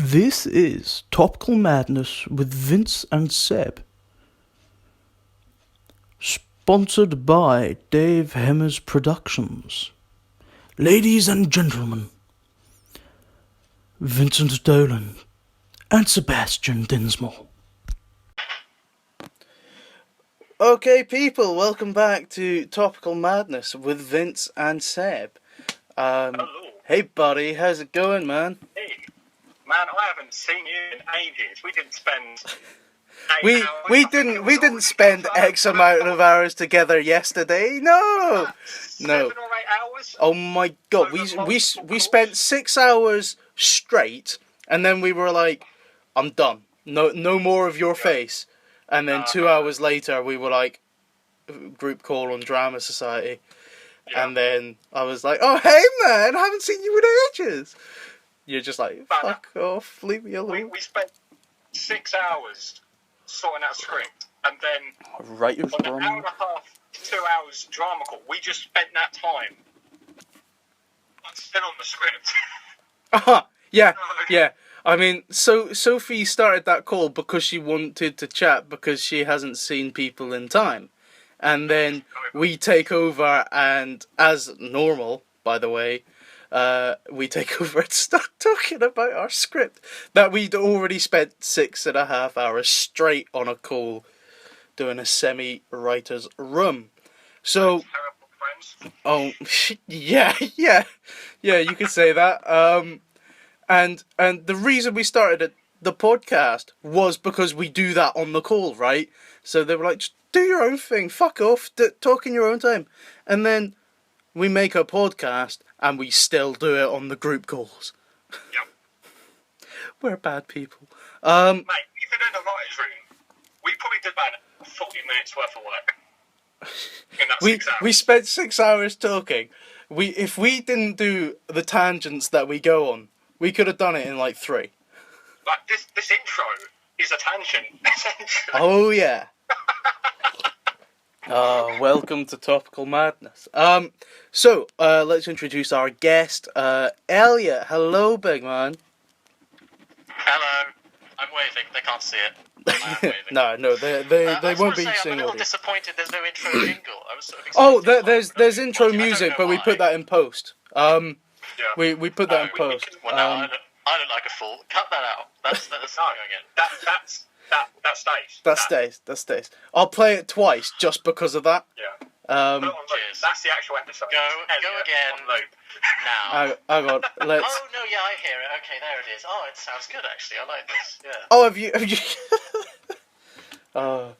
This is Topical Madness with Vince and Seb. Sponsored by Dave Hemmers Productions. Ladies and gentlemen, Vincent Dolan and Sebastian Dinsmore. Okay, people, welcome back to Topical Madness with Vince and Seb. Hello. Hey, buddy, how's it going, man? Hey, man, I haven't seen you in ages. We didn't spend. We didn't spend X amount of hours together yesterday. No. 7 or 8 hours. Oh my god, we spent 6 hours straight, and then we were like, I'm done. No more of your face. And then 2 hours later, we were like, group call on Drama Society. Yeah. And then I was like, oh, hey, man, I haven't seen you in ages. You're just like, fuck off, leave me alone. We spent 6 hours sorting out script, and then right on an hour and a half, 2 hours drama call, we just spent that time still on the script. Yeah. I mean, so Sophie started that call because she wanted to chat because she hasn't seen people in time. And then we take over, and as normal, by the way, we take over and start talking about our script that we'd already spent 6.5 hours straight on a call doing a semi-writer's room. So, oh, yeah, you could say that. And the reason we started the podcast was because we do that on the call, right? So they were like, just do your own thing, fuck off, talk in your own time. And then we make a podcast and we still do it on the group calls. Yep. We're bad people. Mate, even in the writer's room, we probably did about 40 minutes worth of work. In that 6 hours. We spent 6 hours talking. If we didn't do the tangents that we go on, we could have done it in like 3. Like, this intro is a tangent, essentially. Oh, yeah. Welcome to Topical Madness. So, let's introduce our guest, Elliot. Hello, big man. Hello. I'm waving. They can't see it. I'm waving. No, they won't be seeing I'm a little audio. disappointed there's no intro jingle. I was sort of expecting there's intro music, but we put that in post. Yeah. We put that in post. Well, no, I look like a fool. Cut that out. That's not going in. That stays. I'll play it twice just because of that. Yeah. Cheers. That's the actual episode. Go again. On loop. Now. Hang on, let's... Oh, no, yeah, I hear it. Okay, there it is. Oh, it sounds good, actually. I like this. Yeah. Oh, have you... Oh,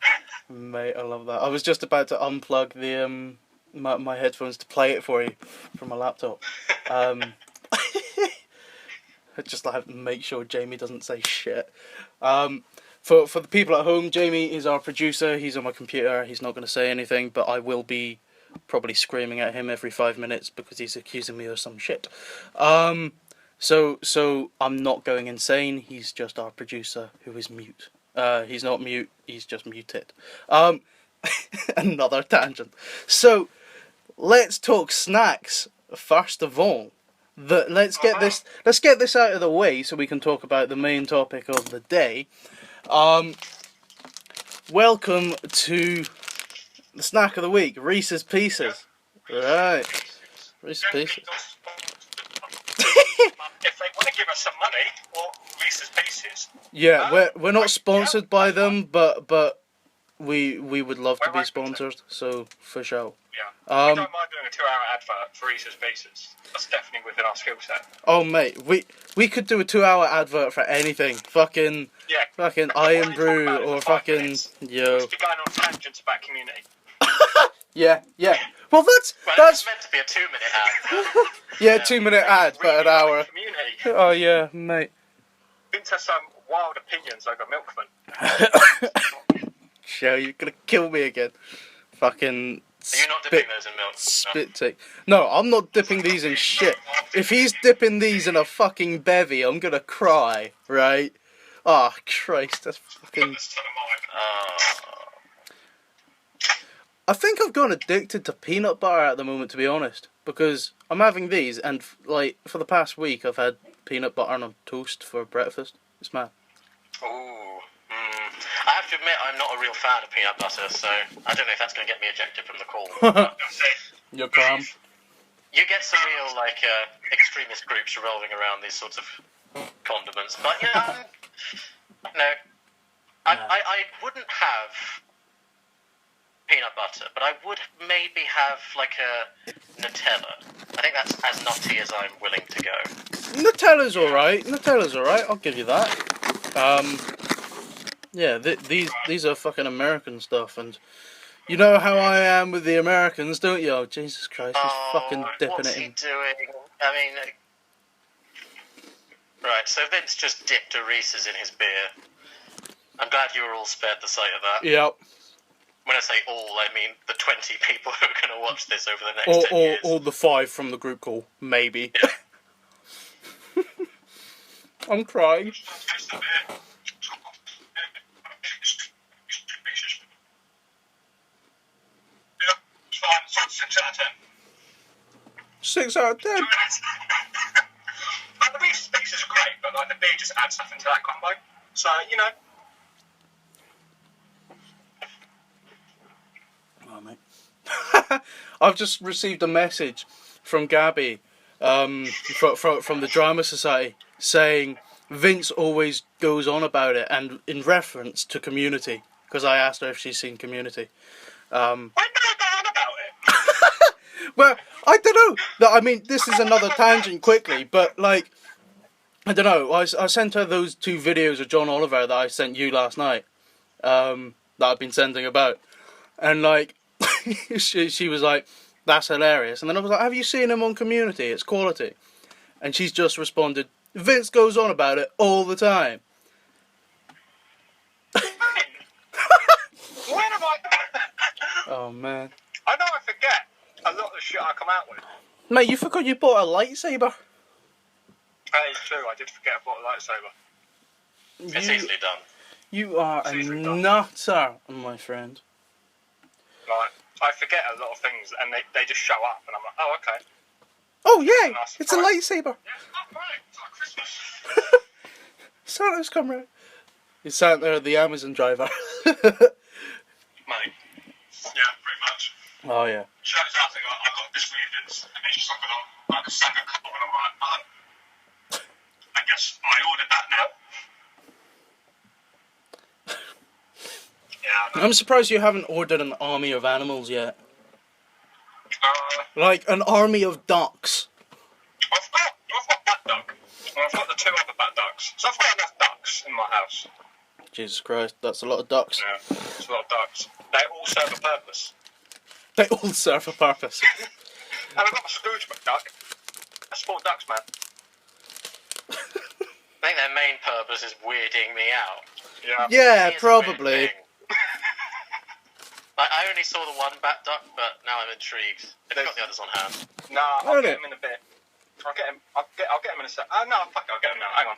mate, I love that. I was just about to unplug the my headphones to play it for you from my laptop. Just like make sure Jamie doesn't say shit. For the people at home, Jamie is our producer. He's on my computer. He's not going to say anything, but I will be probably screaming at him every 5 minutes because he's accusing me of some shit. So I'm not going insane. He's just our producer who is mute. He's not mute. He's just muted. Another tangent. So let's talk snacks first of all. Let's get this out of the way so we can talk about the main topic of the day. Welcome to the snack of the week, Reese's Pieces. Right, Reese's Pieces. If they want to give us some money, or Reese's Pieces. Yeah, we're not sponsored by them, but we would love to be sponsored. So for sure. Yeah. We don't mind doing a 2-hour advert for Reese's Pieces. That's definitely within our skill set. Oh mate, we could do a 2-hour advert for anything. Fucking Iron Brew or fucking minutes. yo. Just be going on tangents about community. Yeah. Well, that's meant to be a 2-minute ad. yeah, 2-minute ad, but an hour. Community. Oh yeah, mate. Into some wild opinions over Milkman. Joe, you're gonna kill me again. Fucking. Are you not dipping those in milk? Spit take. No, I'm not dipping these in shit. If he's dipping these in a fucking bevy, I'm gonna cry, right? Oh, Christ, that's fucking... I think I've gone addicted to peanut butter at the moment, to be honest. Because I'm having these, and, like, for the past week, I've had peanut butter on toast for breakfast. It's mad. Ooh. I have to admit, I'm not a real fan of peanut butter, so I don't know if that's going to get me ejected from the call. You're calm. You get some real, like, extremist groups revolving around these sorts of condiments, but, you know, no. I wouldn't have peanut butter, but I would maybe have, like, a Nutella. I think that's as nutty as I'm willing to go. Nutella's alright. Nutella's alright, I'll give you that. Yeah, these are fucking American stuff, and you know how I am with the Americans, don't you? Oh, Jesus Christ, he's fucking dipping what's it he in. doing? I mean... Right, so Vince just dipped a Reese's in his beer. I'm glad you were all spared the sight of that. Yep. When I say all, I mean the 20 people who are going to watch this over the next 10 years. Or the 5 from the group call, maybe. Yeah. I'm crying. Six out of 10. 6 out of 10. Like, the Reese's Pieces are great, but like the beer just adds something to that combo. So, you know. Oh, mate. I've just received a message from Gabby from the Drama Society saying Vince always goes on about it, and in reference to Community, because I asked her if she's seen Community. When did I go on about it? Well, I don't know. I mean, this is another tangent quickly, but like, I don't know. I sent her those 2 videos of John Oliver that I sent you last night, that I've been sending about, and like, she was like, "That's hilarious," and then I was like, "Have you seen him on Community? It's quality," and she's just responded, "Vince goes on about it all the time." When have I... Oh man, I know I forget a lot of the shit I come out with. mate, you forgot you bought a lightsaber. That is true, I did forget I bought a lightsaber. It's easily done. You are a Easily done. nutter, my friend. Like, I forget a lot of things and they just show up and I'm like, oh, okay. Oh yeah, Nice it's a surprise. lightsaber. Yeah, it's not right. It's like Christmas. Santa's come round. He's Santa, the Amazon driver. Mate. Yeah, pretty much. Oh yeah. Shows out, I got this for you, Vince. And he's just like a sack of coal and I'm like, I guess I ordered that now. Yeah, I know. I'm surprised you haven't ordered an army of animals yet. Uh, Like an army of ducks. I've got that duck. And I've got the 2 other bat ducks. So I've got enough ducks in my house. Jesus Christ, that's a lot of ducks. Yeah, it's a lot of ducks. They all serve a purpose. They all serve a purpose. And I've got a Scrooge McDuck. That's 4 ducks, man. I think their main purpose is weirding me out. Yeah. Yeah, It is a probably. weird thing. I only saw the 1 bat duck, but now I'm intrigued. Have you got the others on hand? Nah, I'll Really? get him in a bit. I'll get him in a sec. No, fuck it, I'll get him now. Hang on.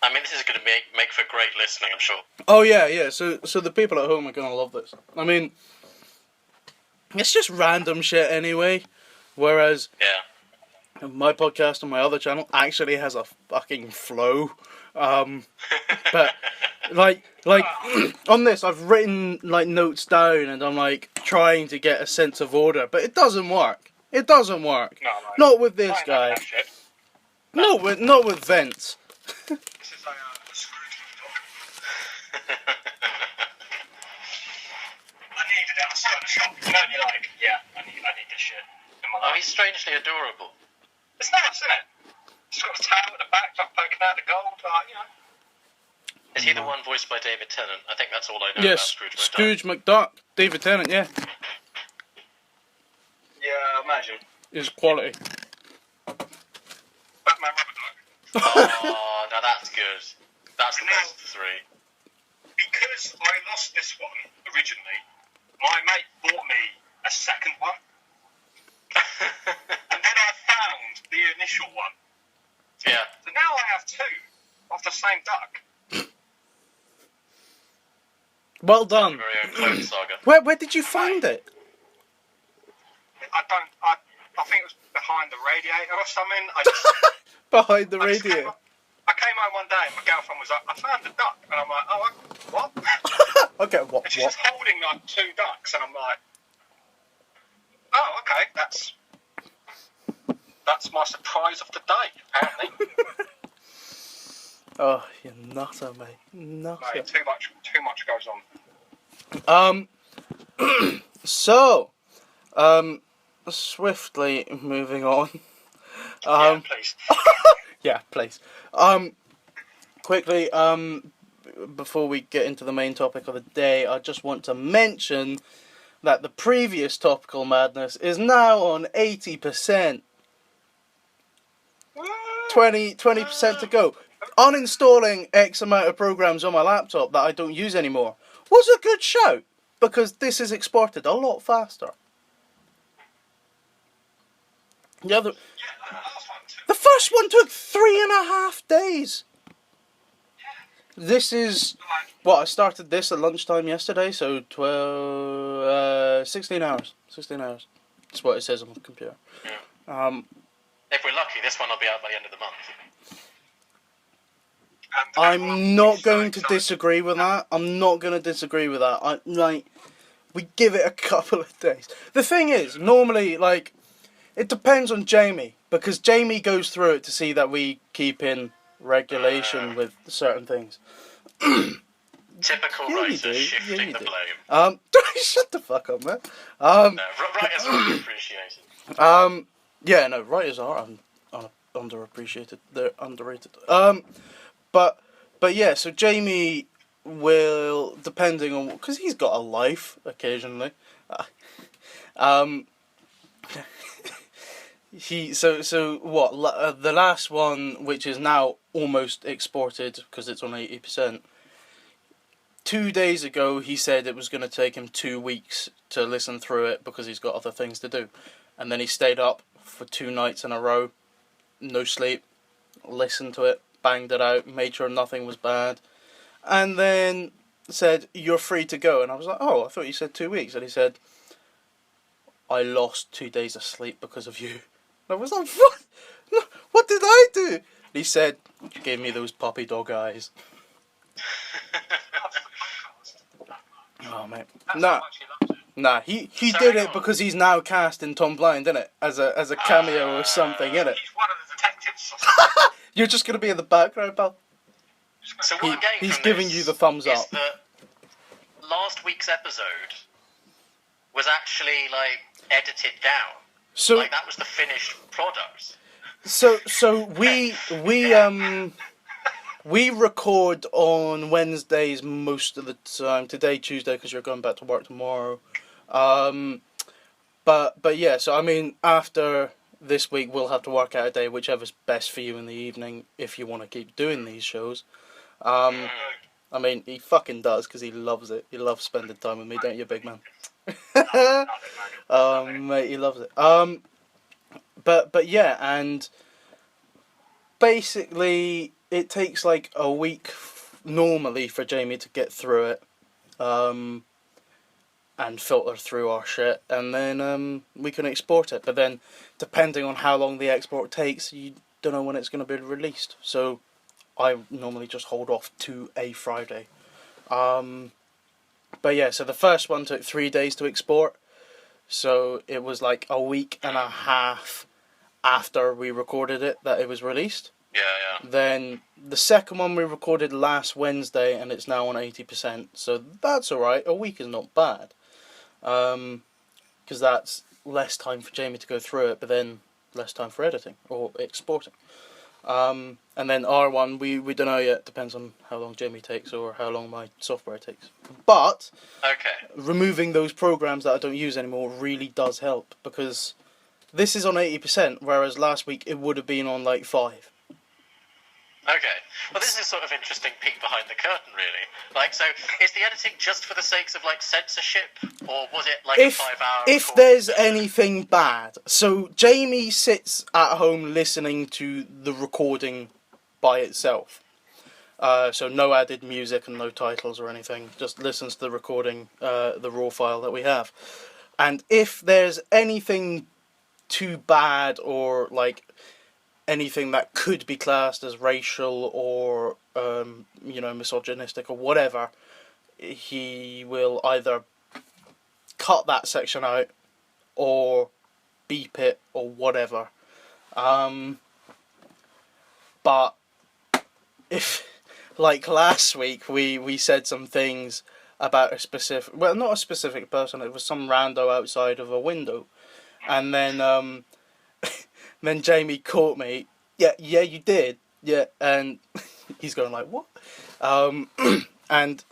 I mean, this is going to make for great listening, I'm sure. Oh yeah. So the people at home are gonna love this. I mean, it's just random shit anyway. Whereas Yeah. my podcast on my other channel actually has a fucking flow. But like on this, I've written like notes down, and I'm like trying to get a sense of order, but it doesn't work. It doesn't work. No. Not with this I ain't guy. having that shit. Not with Vince. This is a Scrooge McDuck. I needed it. I saw it in the shop. You know, you're like, yeah, I need this shit in my Oh, life. he's strangely adorable. It's nice, isn't it? It's got a tail at the back, like poking out the gold, like, you know. Is he the one voiced by David Tennant? I think that's all I know Yes, about Scrooge McDuck. Scrooge McDuck, David Tennant. Yeah, Yeah, imagine. is quality. Batman Rubber Duck. Oh, now that's good. That's the best of the 3. Because I lost this one originally, my mate bought me a second one. And then I found the initial one. Yeah. So now I have 2 of the same duck. Well done. Very own clone saga. Where did you find it? I think it was behind the radiator or something. Behind the I just radio. I came home one day and my girlfriend was like, I found a duck. And I'm like, oh, what? Okay, And she's just holding like 2 ducks. And I'm like, oh, okay, that's my surprise of the day, apparently. Oh, you nutter, mate. Nutter. Mate, too much goes on. So, swiftly moving on. Yeah, please. Yeah, please. Quickly, before we get into the main topic of the day, I just want to mention that the previous Topical Madness is now on 80%. 20% to go. Uninstalling X amount of programs on my laptop that I don't use anymore was a good shout, because this is exported a lot faster. The first one took 3.5 days. This is what I started this at lunchtime yesterday, so 16 hours. 16 hours. That's what it says on the computer. Yeah. If we're lucky, this one will be out by the end of the month. I'm not going to disagree with that. I'm not going to disagree with that. We give it a couple of days. The thing is, normally, it depends on Jamie, because Jamie goes through it to see that we keep in regulation with certain things. Typical writers shifting the blame. Shut the fuck up, man. No, writers are underappreciated. Yeah, no, writers are underappreciated. They're underrated. But yeah, so Jamie will, depending on, because he's got a life occasionally. The last one, which is now almost exported because it's on 80%. 2 days ago, he said it was going to take him 2 weeks to listen through it because he's got other things to do, and then he stayed up for 2 nights in a row, no sleep, listened to it, banged it out, made sure nothing was bad, and then said, "You're free to go." And I was like, "Oh, I thought you said 2 weeks." And he said, "I lost 2 days of sleep because of you." And I was like, "What? No, what did I do?" And he said, "You gave me those puppy dog eyes." Oh, mate. Nah, he did it because he's now cast in Tom Blind, innit? As a cameo or something, innit? He's one of the detectives. You're just gonna be in the background, pal. So what I'm getting He's from giving this you the thumbs is up. that last week's episode was actually edited down. So that was the finished product. So we record on Wednesdays most of the time. Today, Tuesday, because you're going back to work tomorrow. But yeah. So I mean, after this week, we'll have to work out a day, whichever's best for you in the evening, if you want to keep doing these shows. I mean, he fucking does, because he loves it. He loves spending time with me, don't you, big man? Mate, he loves it. But yeah, and basically it takes like a week normally for Jamie to get through it, and filter through our shit, and then we can export it. But then, depending on how long the export takes, you don't know when it's going to be released. So I normally just hold off to a Friday. But yeah, so the first one took 3 days to export. So it was like a week and a half after we recorded it that it was released. Yeah. Then the second one we recorded last Wednesday, and it's now on 80%. So that's alright. A week is not bad. Because that's less time for Jamie to go through it, but then less time for editing or exporting. And then R1, we don't know yet. Depends on how long Jamie takes or how long my software takes. But removing those programs that I don't use anymore really does help, because this is on 80%, whereas last week it would have been on like 5. Okay. Well, this is a sort of interesting peek behind the curtain, really. So is the editing just for the sakes of censorship, or was it a 5-hour? If there's anything bad, so Jamie sits at home listening to the recording by itself. So no added music and no titles or anything. Just listens to the recording, the raw file that we have. And if there's anything too bad or like anything that could be classed as racial or misogynistic or whatever, he will either cut that section out or beep it or whatever. But if, like last week, we said some things about a specific, well, not a specific person, it was some rando outside of a window, and then then Jamie caught me, yeah, you did, yeah, and he's going like, what? And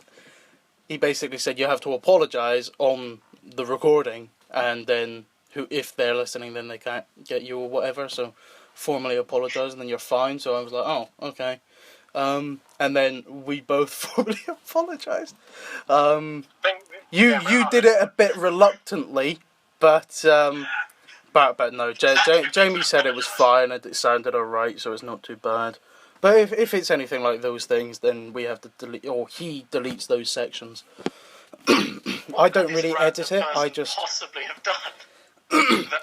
he basically said you have to apologise on the recording, and then if they're listening, then they can't get you or whatever, so formally apologise and then you're fine. So I was like, oh, okay. And then we both formally apologised. You did it a bit reluctantly, but no, Jamie said it was fine and it sounded alright, so it's not too bad. But if it's anything like those things, then we have to delete, or he deletes those sections. I don't really edit it. I just possibly have done. To the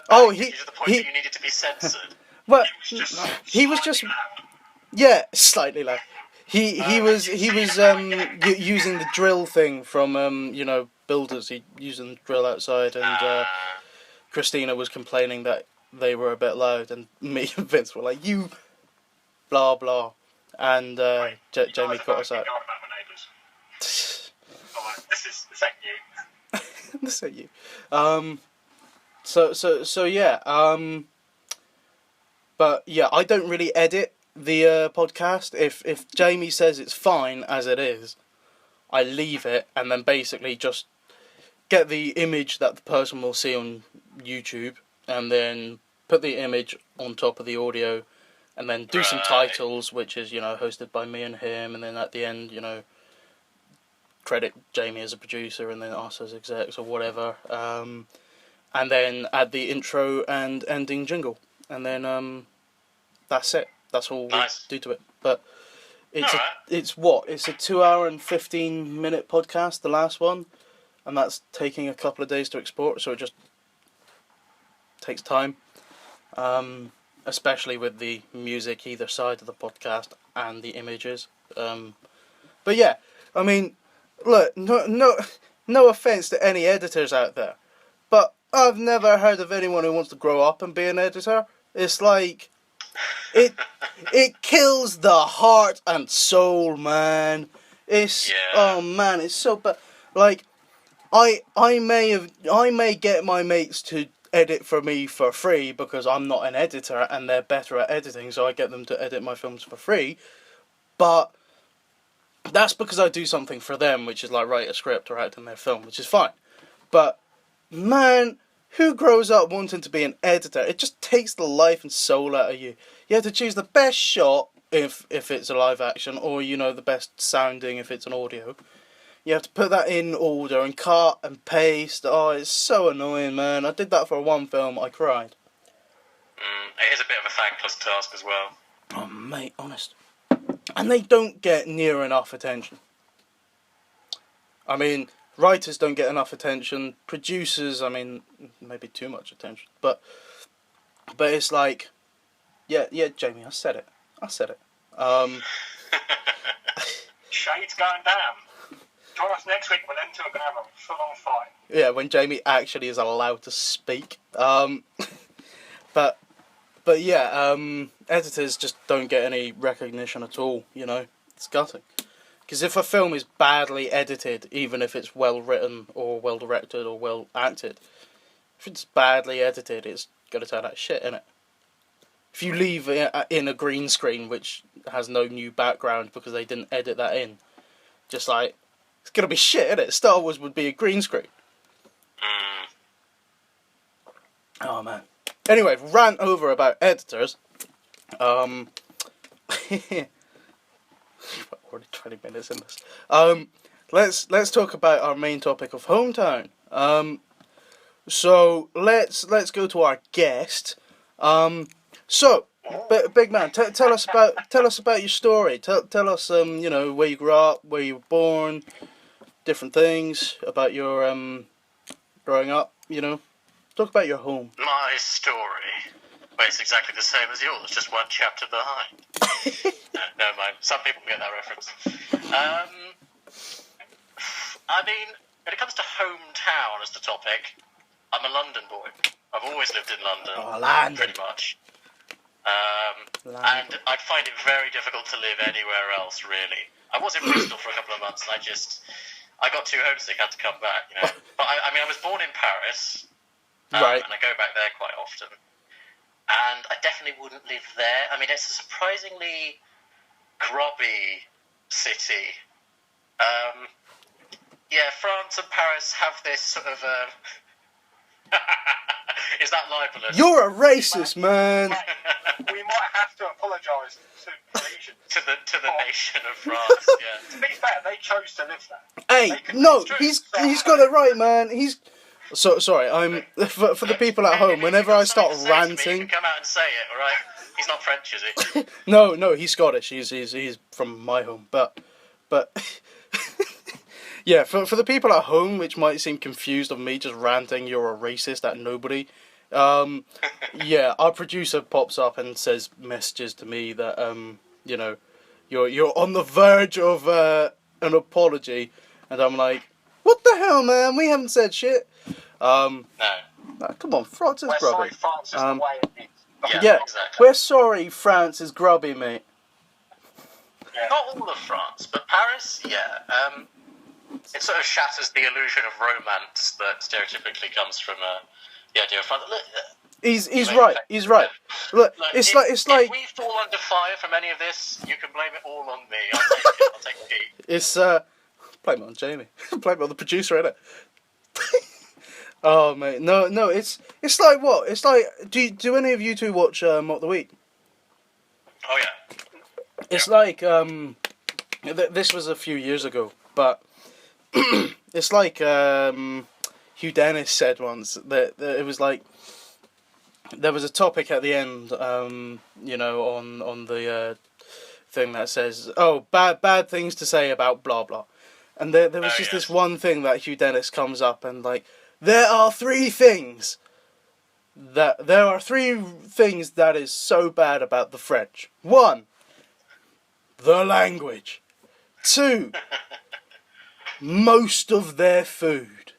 point that you needed to be censored. Well, he was just yeah, slightly low. He was using the drill thing from Builders. He using the drill outside, and Christina was complaining that they were a bit loud, and me and Vince were like, you blah blah, and Jamie cut us out. This ain't you. This ain't you. So yeah. But yeah, I don't really edit the podcast. If Jamie says it's fine as it is, I leave it and then basically just get the image that the person will see on YouTube and then put the image on top of the audio and then do some titles, which is, hosted by me and him, and then at the end, credit Jamie as a producer and then us as execs or whatever. And then add the intro and ending jingle. And then that's it. That's all we do to it. But it's it's a 2 hour and 15-minute podcast, the last one, and that's taking a couple of days to export, so it just takes time. Especially with the music either side of the podcast and the images. But yeah, I mean, look, no offense to any editors out there, but I've never heard of anyone who wants to grow up and be an editor. It's like, it kills the heart and soul, man. Oh man, it's so bad. Like, I may get my mates to edit for me for free because I'm not an editor and they're better at editing, so I get them to edit my films for free. But that's because I do something for them, which is like write a script or act in their film, which is fine. But man, who grows up wanting to be an editor? It just takes the life and soul out of you. You have to choose the best shot if it's a live action, or the best sounding if it's an audio. You have to put that in order and cut and paste. Oh, it's so annoying, man. I did that for one film. I cried. It is a bit of a thankless task as well. Oh, mate, honest. And they don't get near enough attention. I mean, writers don't get enough attention. Producers, I mean, maybe too much attention. But it's like, yeah, Jamie, I said it. Shade's going down. Join us next week when them two are going to have a full-on fight. Yeah, when Jamie actually is allowed to speak. But yeah, editors just don't get any recognition at all, It's gutting. Because if a film is badly edited, even if it's well written or well directed or well acted, if it's badly edited, it's going to turn out shit, innit? If you leave it in a green screen which has no new background because they didn't edit that in, just like, it's going to be shit, innit? Star Wars would be a green screen. Oh, man. Anyway, rant over about editors. We're already 20 minutes in this. Let's talk about our main topic of Hometown. So let's go to our guest. So, big man, tell us about your story. Tell us where you grew up, where you were born, different things about your growing up. Talk about your home. My story. Well, it's exactly the same as yours, just one chapter behind. No, never mind. Some people get that reference. I mean, when it comes to hometown as the topic, I'm a London boy. I've always lived in London, Oh, London. pretty much. London. And I'd find it very difficult to live anywhere else, really. I was in Bristol for a couple of months, and I got too homesick, had to come back, you know. But I was born in Paris, Right. and I go back there quite often. And I definitely wouldn't live there. I mean, it's a surprisingly grubby city. Yeah, France and Paris have this sort of... Is that libelous? You're a racist, man. We might have to apologise to Parisians. to the nation of France, yeah. To be fair, they chose to live there. Hey, no, he's got it right, man. Sorry. I'm for the people at home. Whenever I start You can ranting, come out and say it, all right? He's not French, is he? no, he's Scottish. He's from my home, but yeah, for the people at home, which might seem confused of me just ranting, you're a racist at nobody. Yeah, our producer pops up and says messages to me that you know, you're on the verge of an apology, and I'm like, what the hell, man? We haven't said shit. No. Come on, France is We're grubby. sorry, France is the way it is. Yeah, exactly. we're sorry, France is grubby, mate. Yeah. Not all of France, but Paris, yeah. It sort of shatters the illusion of romance that stereotypically comes from the idea of France. Look, He's right. He's right. Look, it's like if we fall under fire from any of this, you can blame it all on me. I'll take the heat. it's blame it on Jamie. Blame it on the producer, innit? Oh mate, no, it's like what? It's like do any of you two watch Mock the Week? Oh yeah. It's like this was a few years ago, but it's like Hugh Dennis said once that it was like there was a topic at the end, you know, on the thing that says, oh, bad things to say about blah blah, and there was just this one thing that Hugh Dennis comes up and like, there are three things that is so bad about the French. 1, the language. 2, most of their food.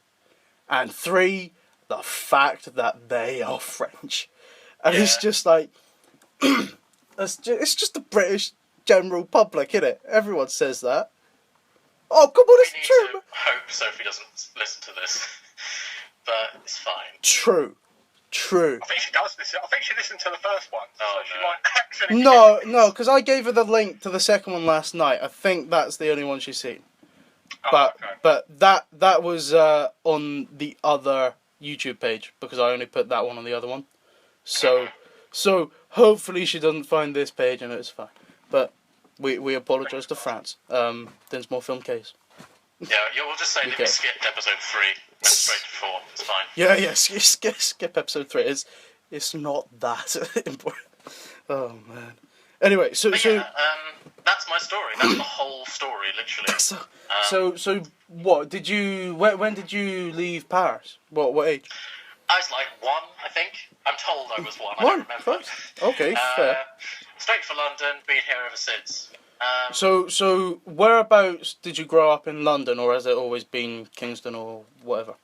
And 3, the fact that they are French. And it's just like, it's just the British general public, innit? Everyone says that. Oh, come on, it's true. I hope Sophie doesn't listen to this, but it's fine. True. I think she does listen. I think she listened to the first one, so she might accidentally... No, because I gave her the link to the second one last night. I think that's the only one she's seen. But that was on the other YouTube page, because I only put that one on the other one. So hopefully she doesn't find this page and it's fine. But we apologise to France. Dinsmore Film Case. Yeah, we'll just say that we skipped episode 3, went straight to 4. It's fine. Yeah. Skip episode 3. It's not that important. Oh man. Anyway, so that's my story. That's the whole story, literally. So what did you? When did you leave Paris? What age? I was like 1, I think. I'm told I was 1. I 1. don't remember. Okay, fair. Straight for London. Been here ever since. So whereabouts did you grow up in London, or has it always been Kingston or whatever?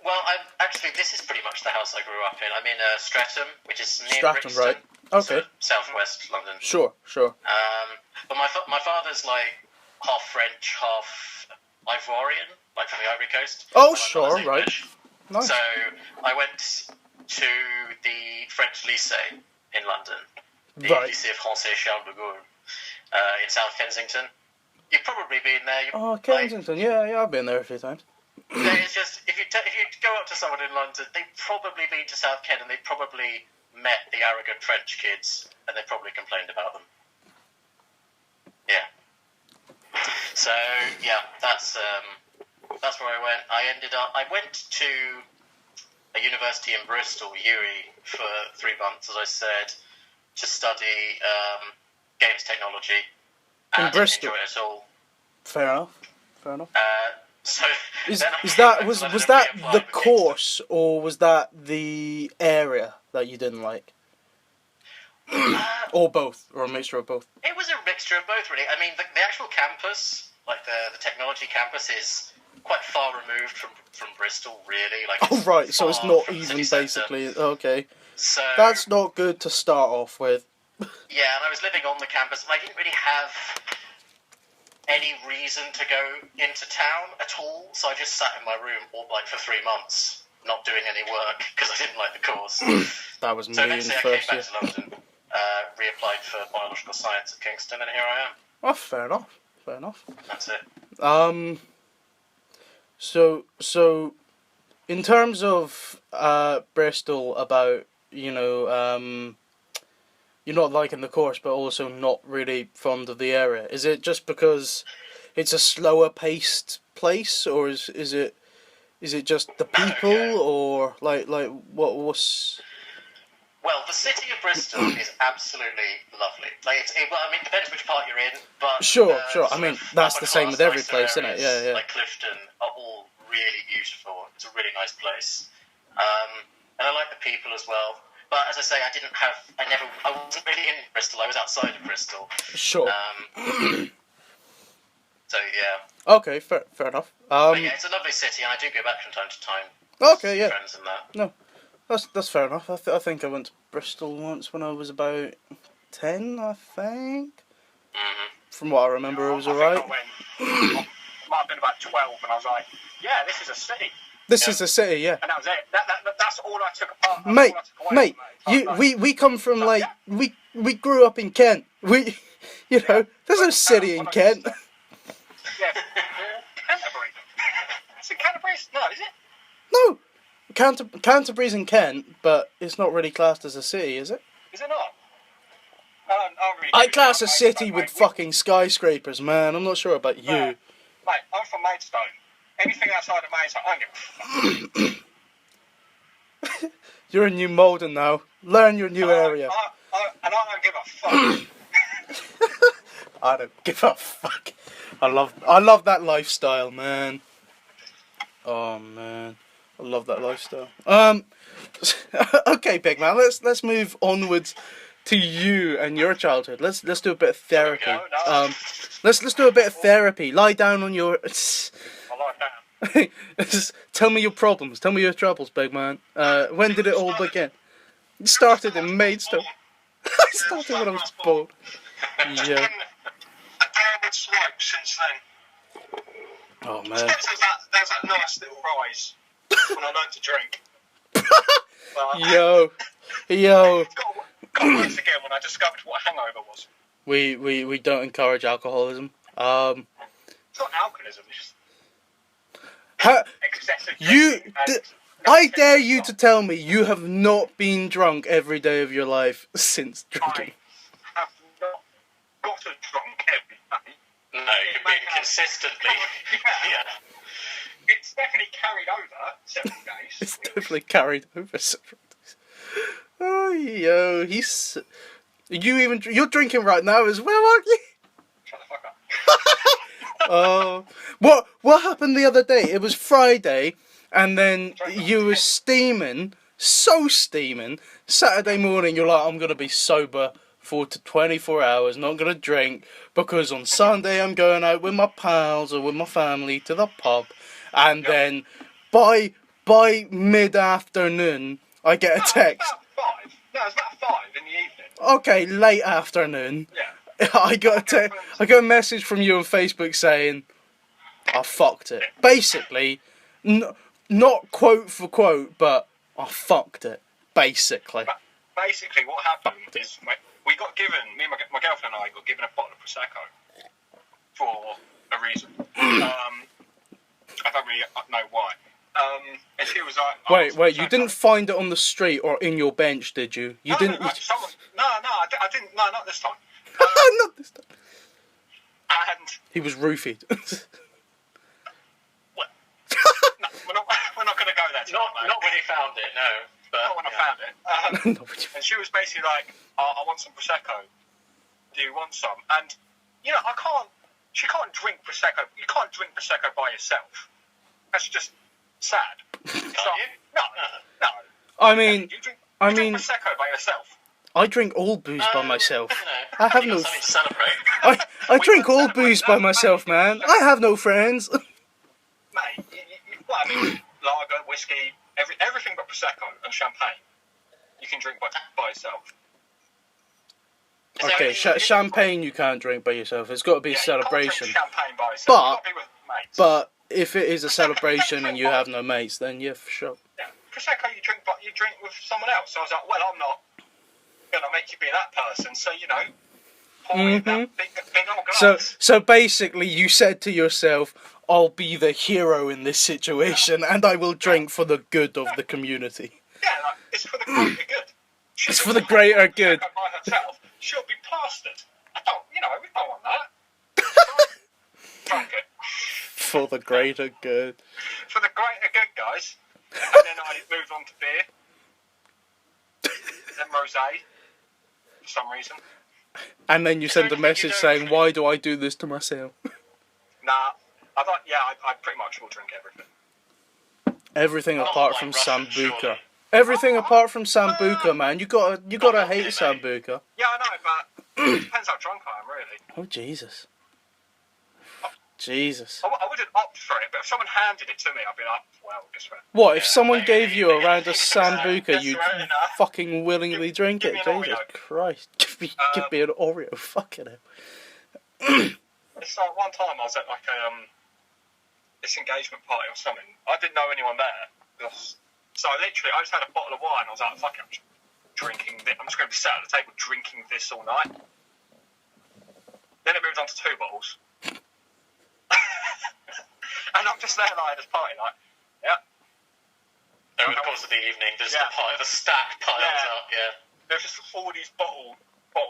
Well, actually, this is pretty much the house I grew up in. I'm in Streatham, which is near Streatham, Brixton, right? Okay. So southwest London. Sure. But my father's like half French, half Ivorian, like from the Ivory Coast. Oh, My sure, mother's right. English. Nice. So I went to the French lycée in London, the Right. Lycée Français Charles de Gaulle, in South Kensington. You've probably been there. Oh, Kensington. Yeah, I've been there a few times. It's just if you go up to someone in London, they've probably been to South Kent and they probably met the arrogant French kids and they probably complained about them. Yeah. So yeah, that's where I went. I went to a university in Bristol, UWE, for 3 months, as I said, to study games technology. In and Bristol? I didn't enjoy it at all. Fair enough. So Is Then I is came that back was to London was and that reapplied the for course or was that the area that you didn't like, Kingston. or both, or a mixture of both? It was a mixture of both, really. I mean, the actual campus, like the technology campus, is quite far removed from Bristol, really. Like, Oh right, so it's not from the even city centre. basically okay. So That's not good to start off with. yeah, and I was living on the campus, and I didn't really have any reason to go into town at all. So I just sat in my room for 3 months, not doing any work because I didn't like the course. That was So me in eventually I came first back year. to London, reapplied for biological science at Kingston, and here I am. Oh, fair enough. Fair enough. That's it. So in terms of Bristol, about you're not liking the course, but also not really fond of the area. Is it just because it's a slower paced place, or is it just the people, or like what's? Well, the city of Bristol is absolutely lovely. Like, it depends which part you're in, but Sure. I sort mean, of that's upper the same with class, every nicer place, isn't it? areas, Yeah. Like Clifton are all really beautiful. It's a really nice place, and I like the people as well. But as I say, I wasn't really in Bristol. I was outside of Bristol. Sure. So yeah. Okay, fair enough. But yeah, it's a lovely city, and I do go back from time to time. Okay, See yeah. friends and that. No, that's fair enough. I think I went to Bristol once when I was about 10, I think. Mm-hmm. From what I remember, it was I alright. think I might have been about 12, and I was like, yeah, this is a city. This is the city, yeah. And that was it. That's all I took apart. Mate, all I took away from it. we come from like we grew up in Kent. There's no city in Kent. Yeah, Canterbury. Is it Canterbury? No, is it? No, Canterbury's in Kent, but it's not really classed as a city, is it? Is it not? Really I class a city with fucking skyscrapers, man. I'm not sure about you. Mate, I'm from Maidstone. Anything outside of Maidstone, I don't give a fuck. You're in New Malden now. Learn your new area. And I don't give a fuck. I don't give a fuck. I love that lifestyle, man. Oh man, I love that lifestyle. Okay, big man. Let's move onwards to you and your childhood. Let's do a bit of therapy. Let's do a bit of therapy. Lie down on your. I like that. Tell me your problems. Tell me your troubles, big man. When did it all begin? It started in Maidstone. I started when I was born. Yeah. A downward slope since then. Oh man. There's that nice little rise when I learned to drink. Yo. Got worse again when I discovered what a hangover was. We don't encourage alcoholism. It's not alcoholism. It's just excessive drinking. I dare you to tell me you have not been drunk every day of your life since drinking. I have not got a drunk every day. No, you've been consistently. Yeah. It's definitely carried over several days. It's definitely carried over several days. Oh, yo, you're drinking right now as well, aren't you? Shut the fuck up. Oh, what happened the other day? It was Friday, and then you were steaming, so steaming. Saturday morning, you're like, I'm gonna be sober for 24 hours, not gonna drink, because on Sunday I'm going out with my pals or with my family to the pub, and then by mid-afternoon, I get a text. It's about 5 in the evening. Okay, late afternoon. Yeah. I got a message from you on Facebook saying, I fucked it. Basically, not quote for quote, but I fucked it. Basically. Basically, what happened is we got given, me and my girlfriend and I got given a bottle of Prosecco for a reason. I don't really know why. And she was like... Wait, you didn't find it on the street or in your bench, did you? No, didn't. I didn't. No, not this time. Not this time. And he was roofied. Well, no, we're not going to go there tonight, mate. Not when he found it, no. But, not when I found it. And she was basically like, I want some Prosecco. Do you want some? And, she can't drink Prosecco. You can't drink Prosecco by yourself. That's just sad. Can't you? No. I mean, You drink I mean, Prosecco by yourself. I drink all booze by myself. You know, I have you've no. got something to celebrate. I drink all booze by myself, man. I have no friends. Mate, well, I mean, lager, whiskey, everything but Prosecco and champagne, you can drink by yourself. Okay, champagne you can't drink by yourself. It's got to be a celebration. You can't drink champagne by yourself. But- You've got to be with mates. But if it is a celebration and you have no mates, then yeah, for sure. Yeah, Prosecco you drink with someone else. So I was like, well, I'm not going to make you be that person, so, pour me that big old glass. So basically, you said to yourself, "I'll be the hero in this situation, and I will drink for the good of the community." Yeah, like, it's for the greater good. It's for the greater good. By herself, she'll be plastered. We don't want that. Drunk it. For the greater good. For the greater good, guys. And then I moved on to beer. Then rosé. For some reason. And then you send a message saying, "Why do I do this to myself?" Nah, I pretty much will drink everything. Everything apart like from Russian, Sambuca. surely. Everything apart from Sambuca, man. You gotta hate Sambuca. Yeah, I know, but it depends how drunk I am, really. Oh Jesus. Jesus. I wouldn't opt for it, but if someone handed it to me, I'd be like, well, guess what? What if someone gave you a round of Sambuca, That's you'd right, fucking willingly drink give it? me an Jesus Oreo. Christ. Give me an Oreo. Fucking hell. It's like one time I was at like a this engagement party or something. I didn't know anyone there. So literally, I just had a bottle of wine. I was like, fuck it, I'm just drinking this. I'm just going to be sat at the table drinking this all night. Then it moved on to 2 bottles. And I'm just there like at this party, like, yeah. Over the course of the evening, just the stack piles up, There's just all these bottles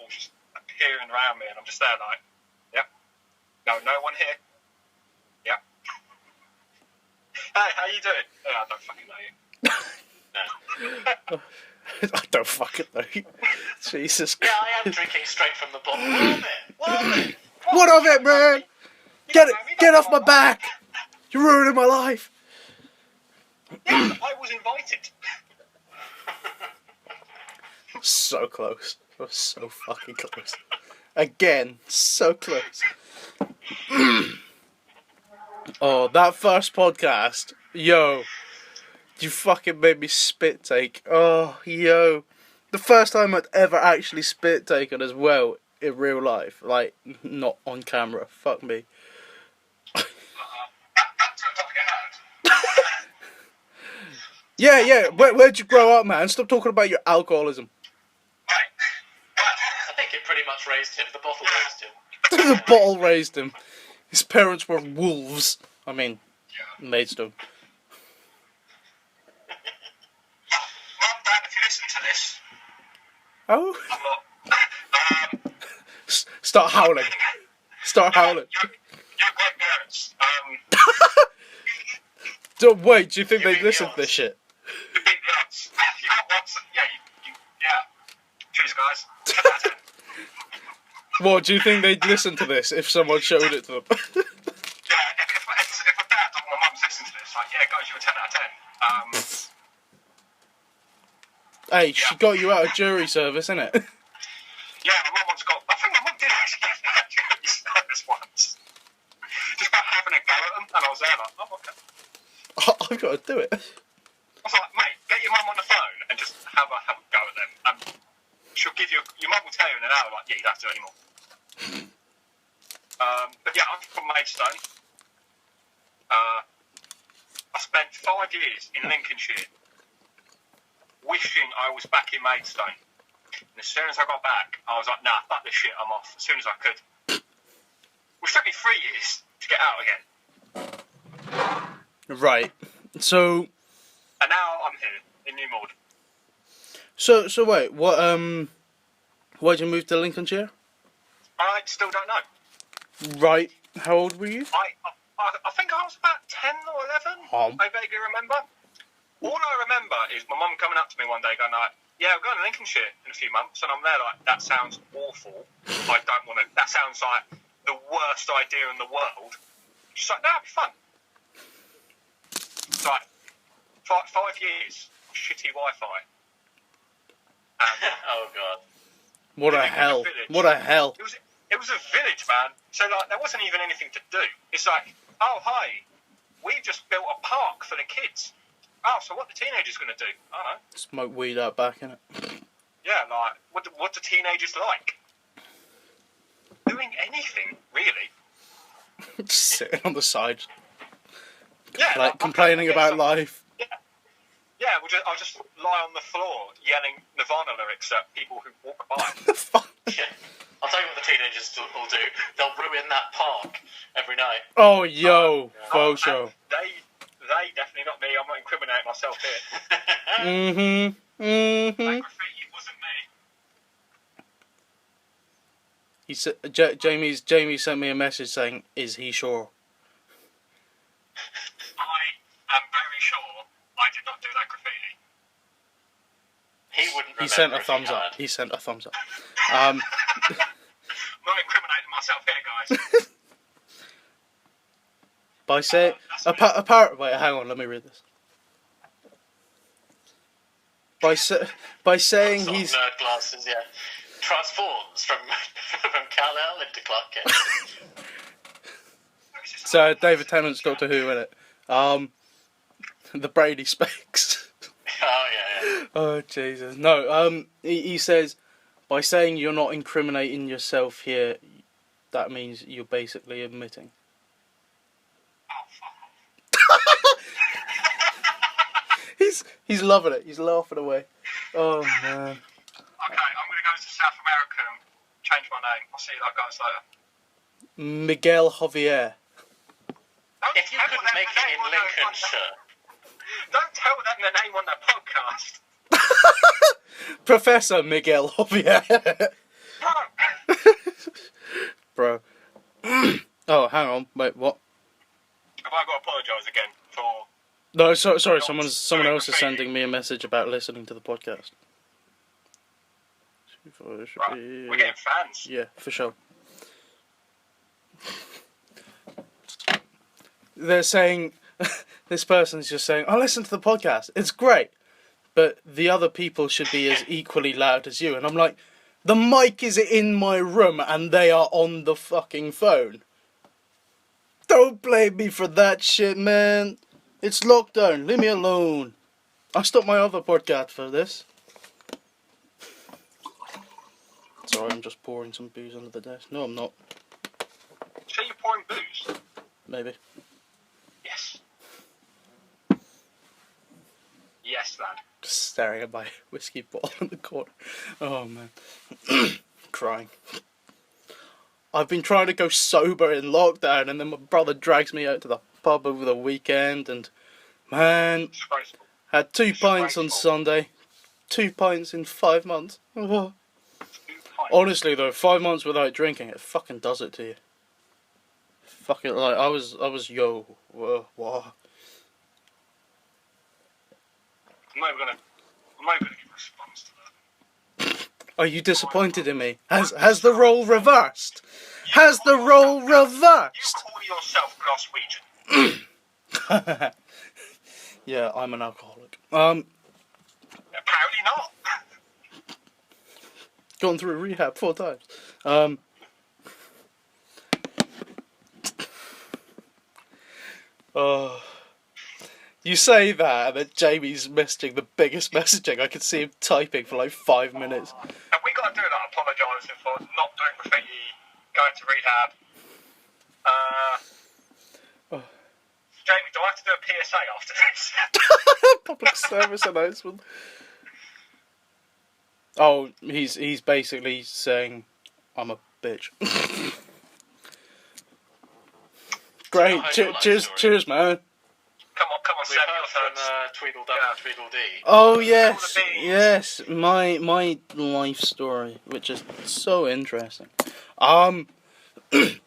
just appearing around me, and I'm just there like, yep. No one here. Yep. Hey, how you doing? Yeah, I don't fucking know you. I don't fucking know. Jesus Yeah, Christ. I am drinking straight from the bottle. What of it? What of it, man? Get off my back! You're ruining my life. Yeah, I was invited. So close. I was so fucking close. Again, so close. Oh, that first podcast. Yo. You fucking made me spit take. Oh, yo. The first time I'd ever actually spit taken as well in real life. Like, not on camera. Fuck me. Yeah. Where'd you grow up, man? Stop talking about your alcoholism. I think it pretty much raised him. The bottle raised him. The bottle raised him. His parents were wolves. I mean, Maidstone. Mum, Dad, if you listen to this, Oh? I'm not. Start howling. Start howling. You're great parents. Wait, do you think they'd listen to this shit? The big nuts. You got lots of, yeah. Cheers, guys. 10 out of 10. What, do you think they'd listen to this if someone showed it to them? Yeah, if my dad or my mum's listening to this, like, yeah, guys, you're a 10 out of 10. Hey, she got you out of jury service, innit? Yeah, my mum I think my mum did actually get me out of jury service once. Just about having a go at them, and I was there like, oh, okay. I've got to do it. I was like, mate, get your mum on the phone and just have a go at them. And she'll give you, your mum will tell you in an hour, like, yeah, you don't have to do it anymore. But yeah, I'm from Maidstone. I spent 5 years in Lincolnshire wishing I was back in Maidstone. And as soon as I got back, I was like, nah, fuck this shit, I'm off as soon as I could. Which took me 3 years to get out again. Right. So And now I'm here in New Maud. So wait, why'd you move to Lincolnshire? I still don't know. Right. How old were you? I think I was about 10 or 11. I vaguely remember. All I remember is my mum coming up to me one day going like, yeah, we're going to Lincolnshire in a few months. And I'm there like, that sounds awful. I don't want to, that sounds like the worst idea in the world. She's like, that'd be fun. It's like 5 years of shitty Wi-Fi. And Oh god. What a hell! What a hell! it was a village, man. So like there wasn't even anything to do. It's like, oh hi, we've just built a park for the kids. Oh, so what the teenagers going to do? I don't know. Smoke weed out back in it. Yeah, like what do teenagers like? Doing anything really? Just sitting on the side, Yeah, like, complaining about life. Yeah, I'll just lie on the floor yelling Nirvana lyrics at people who walk by. Fuck. Yeah. I'll tell you what the teenagers will do. They'll ruin that park every night. Oh, yo, faux show. They definitely not me. I'm not incriminating myself here. That graffiti wasn't me. He said, Jamie sent me a message saying, "Is he sure?" I am very sure I did not do that graffiti. He wouldn't remember. He sent a if thumbs he up. had. He sent a thumbs up. I'm not incriminating myself here, guys. By saying, wait, hang on, let me read this. By saying Sort of he's nerd glasses, yeah. Transforms from Kal-El into Clark Kent. so David Tennant's Doctor Who in it. The Brady Specs. Oh yeah. Oh Jesus, no. He says, by saying you're not incriminating yourself here, that means you're basically admitting. He's loving it. He's laughing away. Oh man. Okay, I'm going to go to South America and change my name. I'll see you guys later. Miguel Javier. If you couldn't make it in Lincolnshire. Don't tell them the name on the podcast. Professor Miguel Javier. Bro. Oh, hang on. Wait, what? Have I got to apologise again for... No, sorry. Someone else is sending me a message about listening to the podcast. Right, we're getting fans. Yeah, for sure. They're saying, this person's just saying, I listen to the podcast, it's great, but the other people should be as equally loud as you. And I'm like, the mic is in my room and they are on the fucking phone. Don't blame me for that shit, man. It's lockdown, leave me alone. I stopped my other podcast for this. Sorry, I'm just pouring some booze under the desk. No, I'm not. So you're pouring booze? Maybe. Yes. Yes, lad. Just staring at my whiskey bottle in the corner. Oh, man. Crying. I've been trying to go sober in lockdown, and then my brother drags me out to the pub over the weekend, and, man, had 2 pints on Sunday. 2 pints in 5 months. Oh. Honestly, though, 5 months without drinking, it fucking does it to you. Fucking, like, I was, yo, what? I'm not even gonna give a response to that. Are you disappointed in me? Has the role reversed? Has the role reversed? You call yourself Glaswegian. Yeah, I'm an alcoholic. Apparently not. Gone through rehab 4 times. Oh. You say that, and then Jamie's messaging the biggest messaging. I could see him typing for like 5 minutes. Have we got to do that? Apologising for not doing graffiti, going to rehab. Jamie, do I have to do a PSA after this? Public service announcement. Oh, he's basically saying, I'm a bitch. Great, cheers, man. Come on, We heard from Tweedledum and Tweedledee. Oh yes, my life story, which is so interesting.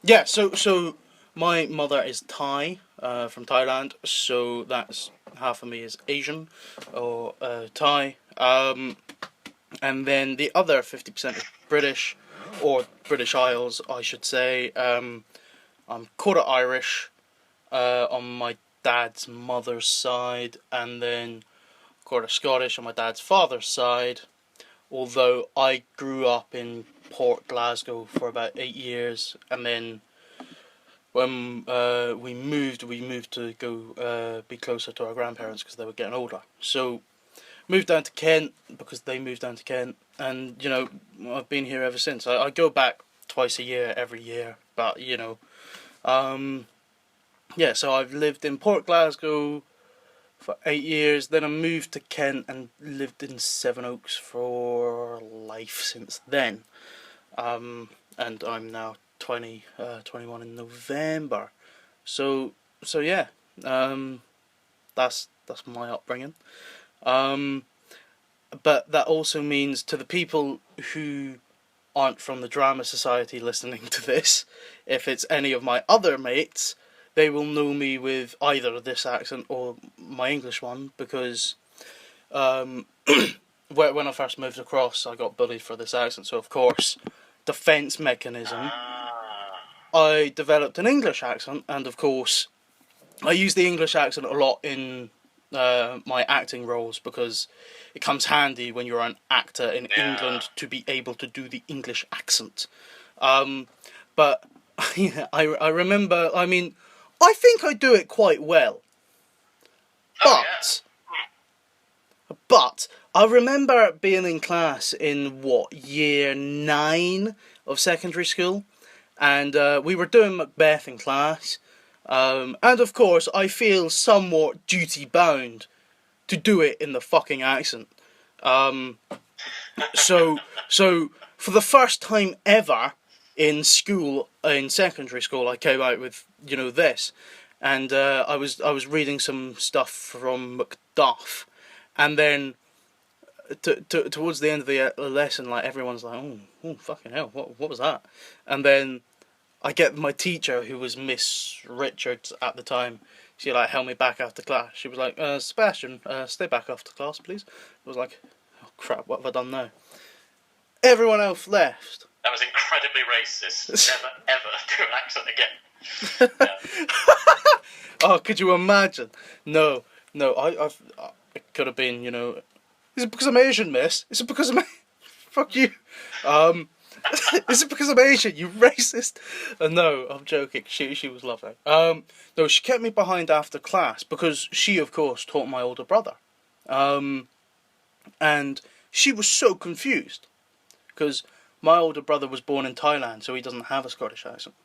Yeah, so my mother is Thai, from Thailand, so that's half of me is Asian or Thai. And then the other 50% is British, or British Isles, I should say. I'm quarter Irish on my dad's mother's side, and then quarter Scottish on my dad's father's side. Although I grew up in Port Glasgow for about 8 years, and then when we moved to go be closer to our grandparents because they were getting older. So moved down to Kent because they moved down to Kent, and you know I've been here ever since. I go back twice a year, every year, but you know, yeah. So I've lived in Port Glasgow for 8 years. Then I moved to Kent and lived in Sevenoaks for life since then. And I'm now 21 in November. So yeah. That's my upbringing. But that also means to the people who aren't from the drama society listening to this, if it's any of my other mates, they will know me with either this accent or my English one, because when I first moved across, I got bullied for this accent. So of course, defense mechanism, I developed an English accent, and of course, I use the English accent a lot in my acting roles, because it comes handy when you're an actor in England to be able to do the English accent. But yeah, I remember, I mean, I think I do it quite well. But I remember being in class in, year 9 of secondary school, and we were doing Macbeth in class, and of course I feel somewhat duty-bound to do it in the fucking accent. So for the first time ever in school, in secondary school, I came out with, you know, this, and I was reading some stuff from Macduff, and then towards the end of the lesson, like, everyone's like, oh fucking hell, what was that? And then I get my teacher, who was Miss Richards at the time. She like held me back after class. She was like, Sebastian, stay back after class, please. I was like, oh crap, what have I done now? Everyone else left. That was incredibly racist. Never ever do an accent again. Oh, could you imagine? No, it could have been, you know. Is it because I'm Asian, miss? Is it because I'm fuck you? Is it because I'm Asian, you racist? No, I'm joking. She was lovely. No, she kept me behind after class because she, of course, taught my older brother. And she was so confused because my older brother was born in Thailand, so he doesn't have a Scottish accent.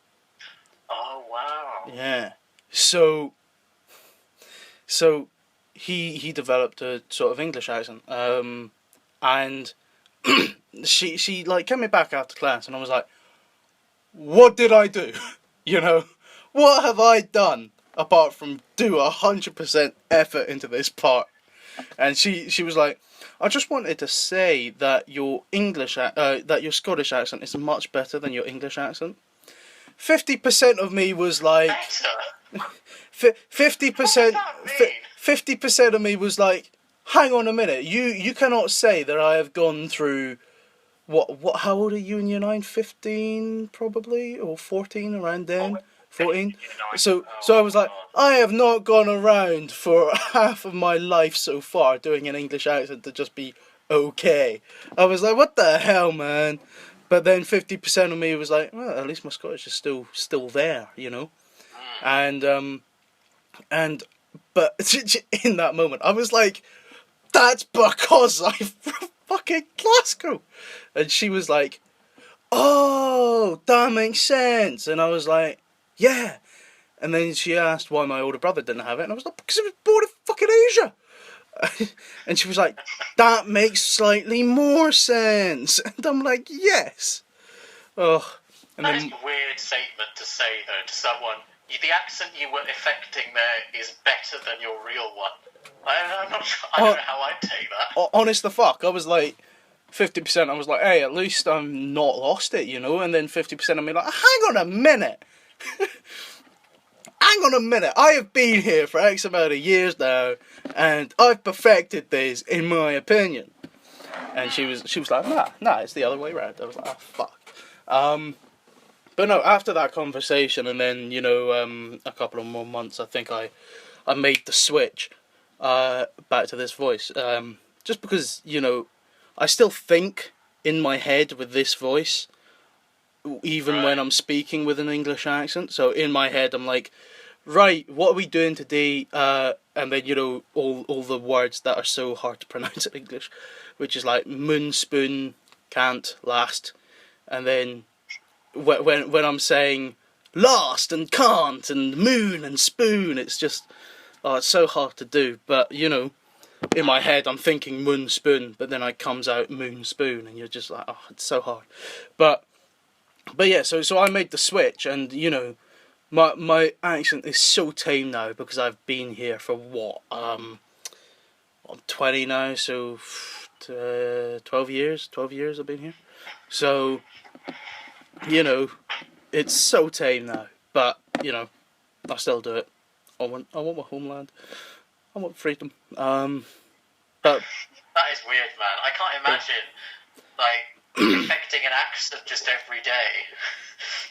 Oh, wow. Yeah. So he developed a sort of English accent. And she like kept me back after class, and I was like, what did I do? You know, what have I done apart from do 100% effort into this part? And she was like, I just wanted to say that your that your Scottish accent is much better than your English accent. 50% of me was like, 50%. 50% of me was like, hang on a minute, you cannot say that I have gone through what how old are you in year 9? 15 probably, or 14, around then. 14. So I was like, I have not gone around for half of my life so far doing an English accent to just be okay. I was like, what the hell, man? But then 50% of me was like, well, at least my Scottish is still there, you know. And but in that moment, I was like, that's because I'm from fucking Glasgow. And she was like, oh, that makes sense. And I was like, yeah. And then she asked why my older brother didn't have it. And I was like, because he was born in fucking Asia. And she was like, that makes slightly more sense. And I'm like, yes. Oh. And that is a weird statement to say, though, to someone. The accent you were affecting there is better than your real one. I'm not sure. I don't know how I'd take that. Honest the fuck, I was like, 50%, I was like, hey, at least I'm not lost it, you know? And then 50% of me like, hang on a minute. Hang on a minute. I have been here for X amount of years now, and I've perfected this, in my opinion. And she was like, nah, it's the other way around. I was like, oh, fuck. But no, after that conversation, and then, you know, a couple of more months, I think I I made the switch back to this voice. Just because, you know, I still think in my head with this voice, even when I'm speaking with an English accent. So in my head, I'm like, right, what are we doing today? And then, you know, all the words that are so hard to pronounce in English, which is like moon, spoon, can't, last. And then when I'm saying last and can't and moon and spoon, it's just, oh, it's so hard to do. But, you know, in my head I'm thinking moon, spoon, but then it comes out moon, spoon, and you're just like, oh, it's so hard. But yeah, so I made the switch, and, you know, my accent is so tame now because I've been here for what? I'm 20 now, so 12 years I've been here. So, you know, it's so tame now, but, you know, I still do it. I want my homeland. I want freedom. But that is weird, man. I can't imagine like perfecting an accent just every day.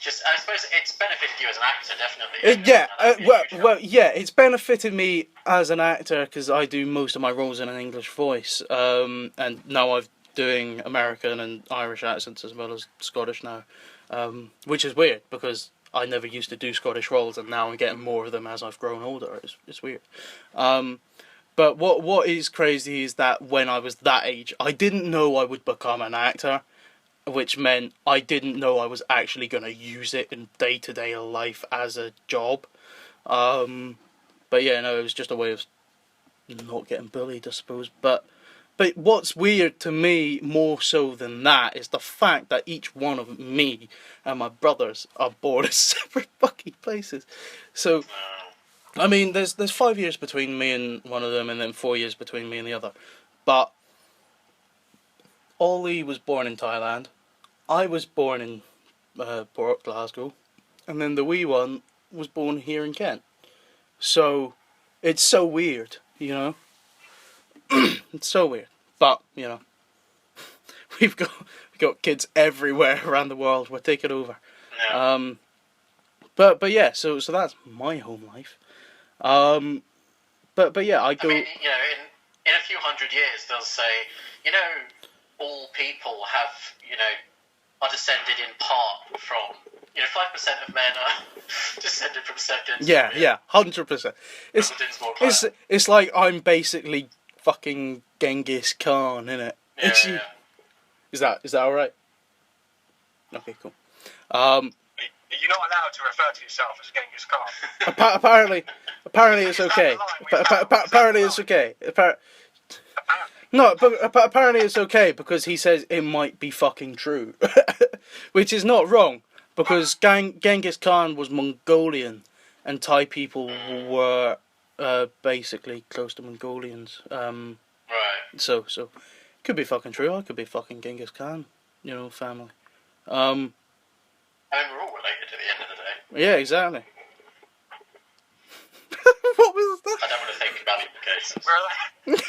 Just, I suppose it's benefited you as an actor, definitely. Well, yeah, it's benefited me as an actor because I do most of my roles in an English voice, and now I'm doing American and Irish accents as well as Scottish now, which is weird because I never used to do Scottish roles, and now I'm getting more of them as I've grown older. It's weird. But what is crazy is that when I was that age, I didn't know I would become an actor, which meant I didn't know I was actually going to use it in day-to-day life as a job. But yeah, no, it was just a way of not getting bullied, I suppose. But what's weird to me more so than that is the fact that each one of me and my brothers are born in separate fucking places. So, I mean, there's 5 years between me and one of them, and then 4 years between me and the other. But Ollie was born in Thailand. I was born in Port Glasgow, and then the wee one was born here in Kent. So it's so weird, you know. It's so weird, but you know, we've got kids everywhere around the world. We're taking over. Yeah. But yeah, so that's my home life. But yeah, I go. I mean, you know, in a few hundred years, they'll say, you know, all people have, you know, are descended in part from, you know, 5% of men are descended from seconds. Yeah, 100%. It's like I'm basically fucking Genghis Khan, innit? Yeah. Is that alright? Okay, cool. You're not allowed to refer to yourself as Genghis Khan. Apparently it's okay. Apparently it's okay. No, but apparently it's okay because he says it might be fucking true, which is not wrong because Genghis Khan was Mongolian, and Thai people were basically close to Mongolians. Right. So could be fucking true. I could be fucking Genghis Khan, you know, family. I mean, we're all related at the end of the day. Yeah, exactly. What was that? I don't want to think about the implications. We're like,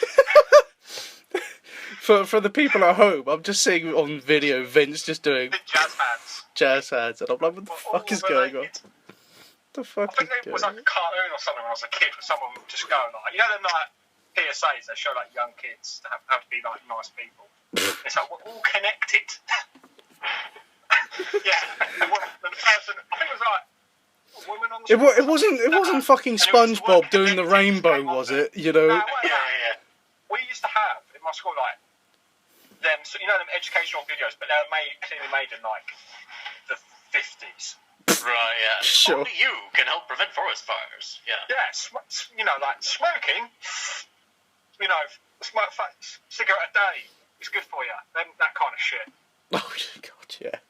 For the people at home, I'm just seeing on video Vince just doing jazz hands, and I'm like, what the fuck is going on? The fuck I think it was like a cartoon or something when I was a kid, where someone would just go like, you know, them like PSAs they show like young kids to have to be like nice people. It's like we're all connected. Yeah, and the person, I think it was like a woman on the. It wasn't fucking SpongeBob doing the rainbow, was it? You know. Yeah. We used to have in my school like them, so you know, them educational videos, but they were clearly made in like the 50s. Right, yeah. Sure. Only you can help prevent forest fires. Yeah. Yeah, you know, like smoking. You know, smoke cigarette a day is good for you. Then that kind of shit. Oh god, yeah.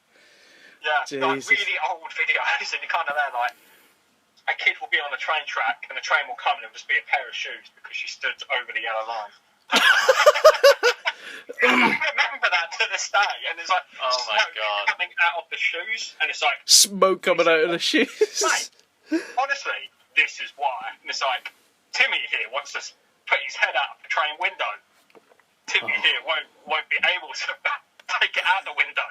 Yeah, like Jesus. really old videos, and you're kind of there like a kid will be on a train track, and the train will come, and it'll just be a pair of shoes because she stood over the yellow line. I remember that to this day, and there's like smoke coming out of the shoes, and it's like smoke coming out of the shoes. Mate, honestly, this is why. And it's like Timmy here wants to put his head out the train window. Timmy here won't be able to take it out the window.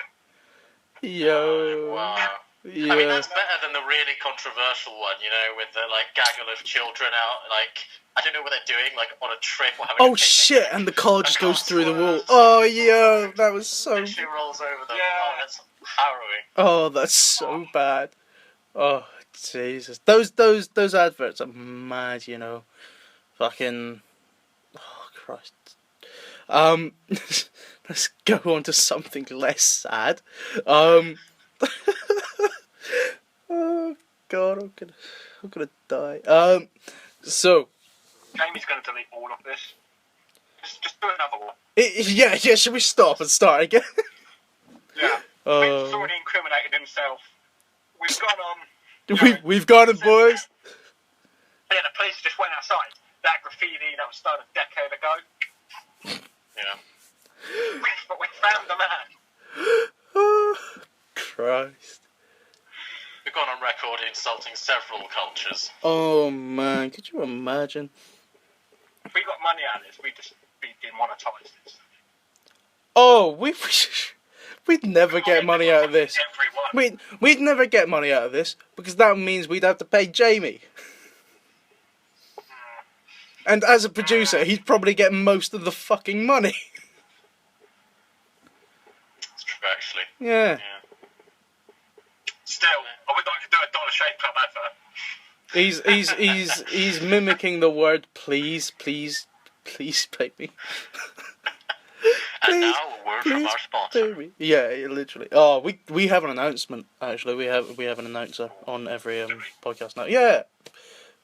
Yo. Wow. Yeah. I mean, that's better than the really controversial one, you know, with the gaggle of children out, I don't know what they're doing, on a trip or having a Oh picnic, shit! And the car just car goes through the wall. swerves. Oh yeah, that was so. Literally rolls over them. Yeah. Oh, that's harrowing. Oh, that's so bad. Oh Jesus, those adverts are mad. You know, fucking. Oh Christ. Let's go on to something less sad. Oh God, I'm gonna die. So. Jamie's going to delete all of this. Just do another one. Yeah. Should we stop and start again? Yeah. Vince has already incriminated himself. We've gone on. We've got it, boys. Yeah, the police just went outside. That graffiti that was done a decade ago. Yeah. But we found the man. Oh, Christ. We've gone on record insulting several cultures. Oh man, could you imagine? If we got money out of this, we'd just be demonetised. Oh, we'd never get money out of this. Everyone. We'd never get money out of this because that means we'd have to pay Jamie. And as a producer, he'd probably get most of the fucking money. It's true, actually. Yeah. Still, I would like to do a Dollar Shave Club advert. He's mimicking the word please pay me. And now a word from our sponsor. Yeah, literally. Oh, we have an announcement. Actually, we have an announcer on every podcast now. Yeah,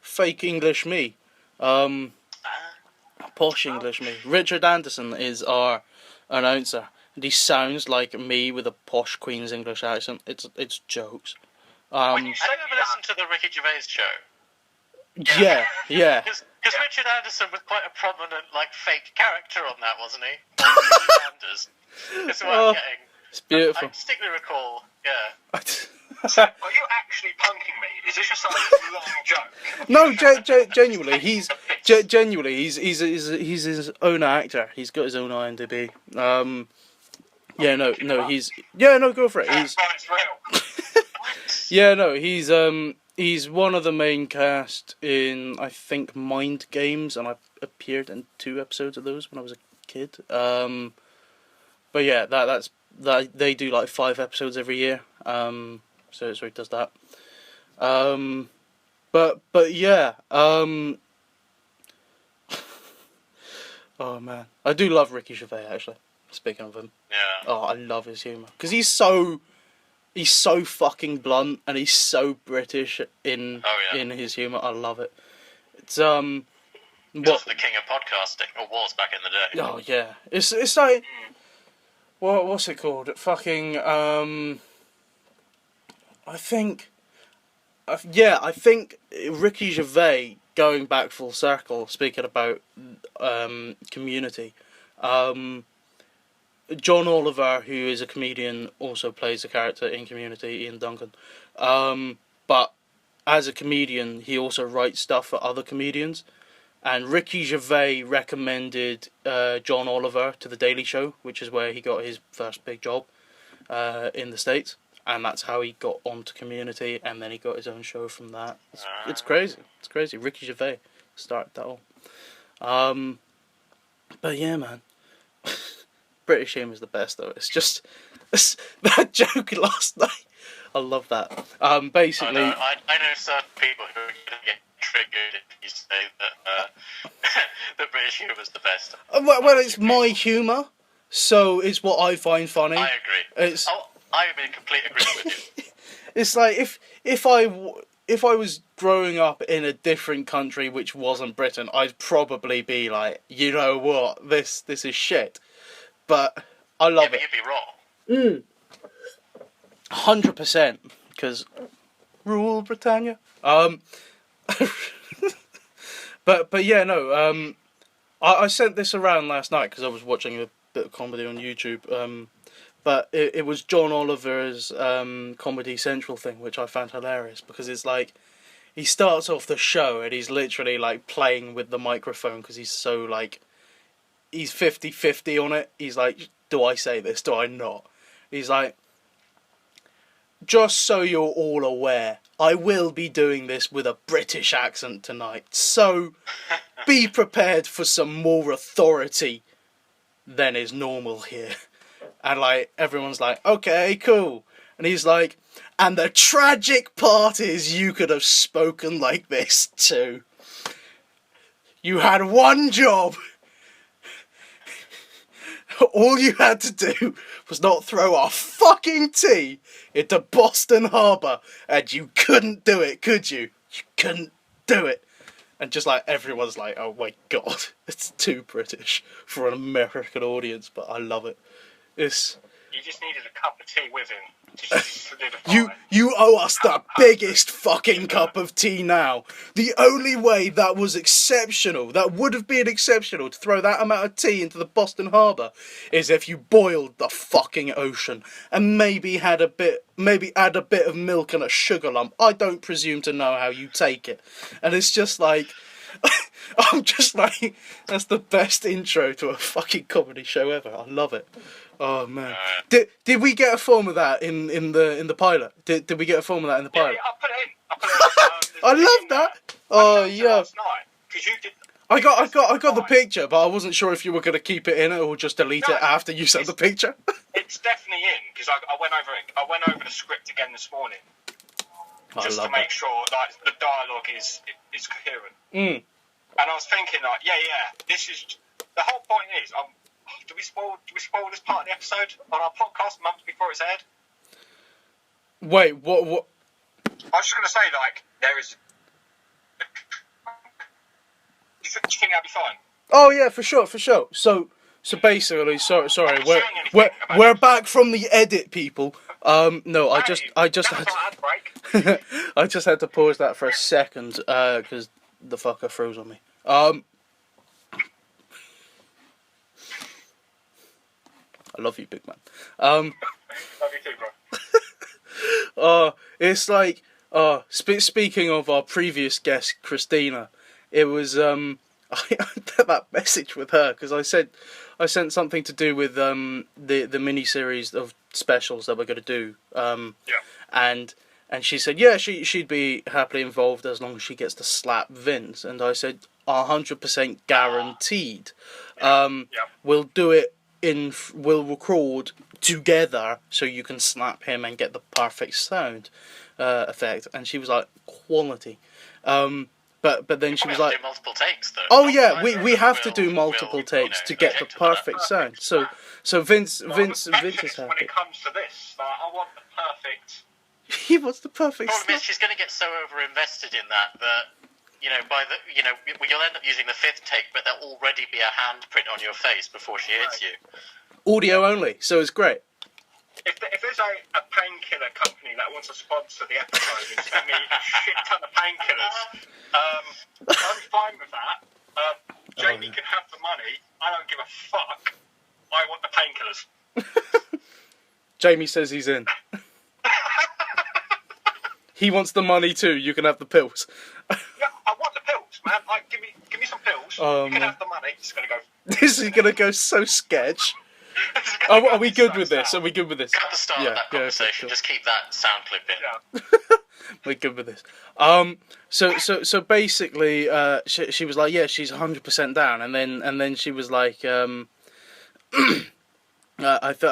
fake English me, posh English me. Richard Anderson is our announcer, and he sounds like me with a posh Queen's English accent. It's jokes. When you say Have you ever listened to the Ricky Gervais show? Yeah. Because Richard Anderson was quite a prominent, fake character on that, wasn't he? That's what I'm getting. It's beautiful. I distinctly recall, yeah. Are you actually punking me? Is this just some long joke? No, genuinely, he's his own actor. He's got his own IMDb. Go for it. It's real. Yeah, no, he's one of the main cast in, I think, Mind Games, and I appeared in 2 episodes of those when I was a kid. But yeah, that's they do 5 episodes every year. So he does that. But yeah. Oh man, I do love Ricky Gervais actually. Speaking of him, Yeah. oh, I love his humour because he's so fucking blunt and he's so British in his humour. I love it. It's He was the king of podcasting, or was back in the day. Oh yeah, it's like what's it called? Fucking I think Ricky Gervais, going back full circle, speaking about Community, John Oliver, who is a comedian, also plays a character in Community, Ian Duncan. But as a comedian, he also writes stuff for other comedians. And Ricky Gervais recommended John Oliver to The Daily Show, which is where he got his first big job in the States. And that's how he got onto Community, and then he got his own show from that. It's crazy. It's crazy. Ricky Gervais started that all. But yeah, man. British humour is the best, though. It's just that joke last night. I love that. Basically, I know certain people who are going to get triggered if you say that that British humour is the best. Well, it's my humour, so it's what I find funny. I agree. I'm in complete agreement with you. It's like if I was growing up in a different country which wasn't Britain, I'd probably be like, you know what, this is shit. But I love it. You'd be wrong. 100%, because rule Britannia. But yeah, no. I sent this around last night because I was watching a bit of comedy on YouTube. But it was John Oliver's Comedy Central thing, which I found hilarious because it's like he starts off the show and he's literally like playing with the microphone because he's so like he's 50-50 on it. He's like, do I say this? Do I not? He's like, just so you're all aware, I will be doing this with a British accent tonight, so be prepared for some more authority than is normal here. And, like, everyone's like, okay, cool. And he's like, and the tragic part is you could have spoken like this too. You had one job. All you had to do was not throw a fucking tea into Boston Harbour, and you couldn't do it, could you? You couldn't do it. And just like everyone's like, oh my god, it's too British for an American audience, but I love it. It's... You just needed a cup of tea with him to just solidify. You owe us the biggest fucking cup of tea now. The only way that was exceptional, that would have been exceptional to throw that amount of tea into the Boston Harbour, is if you boiled the fucking ocean and maybe add a bit of milk and a sugar lump. I don't presume to know how you take it. And it's just like... I'm just like, that's the best intro to a fucking comedy show ever. I love it. Oh man, did we get a form of that in the pilot? Did we get a form of that in the pilot? Yeah, I put it in. I love that. Oh yeah. Last night, 'cause you did. I got the picture, but I wasn't sure if you were going to keep it in or just delete it after you sent the picture. It's definitely in because I went over it. I went over the script again this morning just to make sure that the dialogue is coherent. And I was thinking, like, yeah, this is the whole point. Is do we spoil this part of the episode on our podcast months before it's aired? Wait, what? I was just going to say, like, there is. Do you think that'll be fine? Oh yeah, for sure. So basically, sorry, we're back from the edit, people. No, I just had I just had to pause that for a second because the fucker froze on me. I love you, big man. Love you too, bro. It's like speaking of our previous guest, Christina, it was I had that message with her because I sent something to do with the mini series of specials that we're going to do. And she said, yeah, she'd be happily involved as long as she gets to slap Vince. And I said, 100% guaranteed. We'll do it we'll record together so you can slap him and get the perfect sound effect. And she was like, quality. But then she was like, do multiple takes though. oh yeah, we have to do multiple takes to get the perfect sound. So Vince is happy. When it comes to this, I want the perfect. He wants the perfect. Problem is, she's going to get so over-invested in that you'll end up using the fifth take, but there'll already be a handprint on your face before she hits you. Audio only, so it's great. If there's a painkiller company that wants to sponsor the episode and send me a shit ton of painkillers, I'm fine with that. Jamie can have the money. I don't give a fuck. I want the painkillers. Jamie says he's in. He wants the money too. You can have the pills. Yeah, I want the pills, man. Give me some pills. You can have the money. It's gonna go. This is gonna go so sketch. Are we good with this? Are we good with this? At the start of that conversation, just keep that sound clip in. Yeah. We're good with this. So basically, she was like, yeah, she's 100% down, and then she was like, I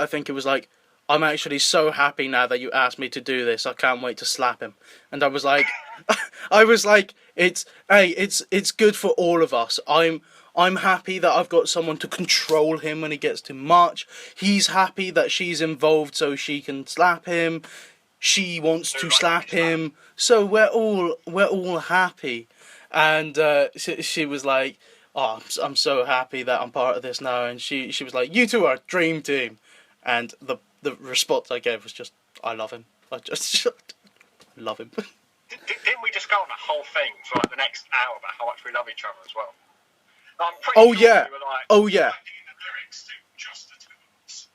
think it was like, I'm actually so happy now that you asked me to do this. I can't wait to slap him. And I was like, it's good for all of us. I'm happy that I've got someone to control him when he gets too much. He's happy that she's involved so she can slap him. She wants to slap him. So we're all happy. And she was like, oh, I'm so happy that I'm part of this now. And she was like, you two are a dream team. And the response I gave was just, I love him. I just love him. Didn't we just go on a whole thing for like the next hour about how much we love each other as well? I'm pretty Oh sure yeah. we were like, Oh yeah. writing the lyrics to just the two of us.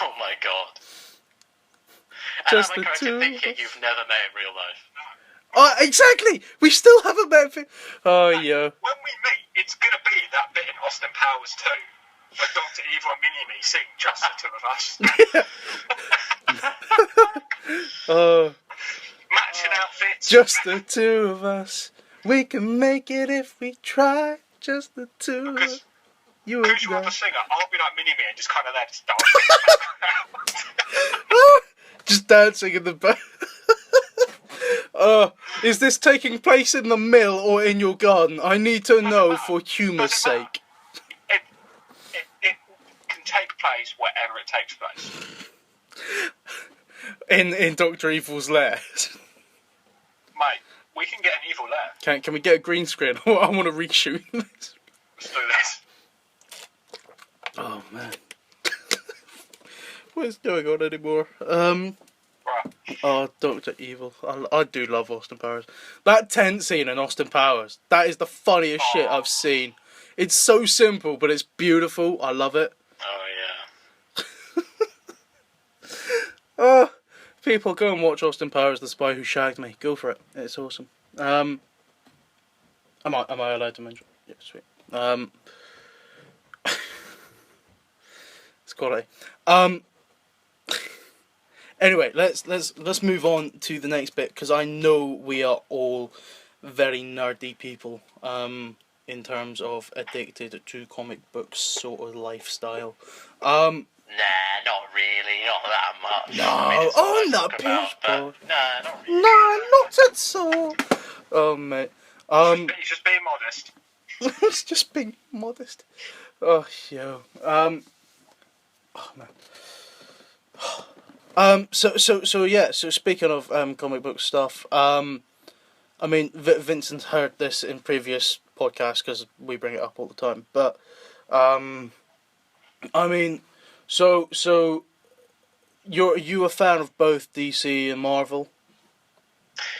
Oh my god. Just and the am I correct in two thinking of us? you've never met in real life? Oh, exactly. We still haven't met. Oh yeah. When we meet, it's gonna be that bit in Austin Powers 2 But Dr. Evil and Mini-Me sing just the two of us. Matching outfits. Just the two of us. We can make it if we try. Just the two of us. You Because and you're I. the singer, I'll be like Mini-Me and just kind of there just dancing. Just dancing in the back. Is this taking place in the mill or in your garden? I need to know for humour's sake. It can take place wherever it takes place. In Dr. Evil's lair. Mate, we can get an evil lair. Can we get a green screen? I want to reshoot this. Let's do this. Oh man. What is going on anymore? Right. Oh, Dr. Evil. I do love Austin Powers. That tent scene in Austin Powers, that is the funniest shit I've seen. It's so simple, but it's beautiful. I love it. Oh, yeah. People, go and watch Austin Powers, The Spy Who Shagged Me. Go for it. It's awesome. Am I allowed to mention? Yeah, sweet. It's quality. Anyway, let's move on to the next bit, because I know we are all very nerdy people in terms of addicted to comic books sort of lifestyle. Nah, not really, not that much. No, I mean, not people. Nah, not really. No, not at all. Oh mate. He's just being modest. It's just being modest. Oh yo. Oh man. So yeah. So speaking of comic book stuff, I mean, Vincent's heard this in previous podcasts because we bring it up all the time. But I mean, so are you a fan of both DC and Marvel,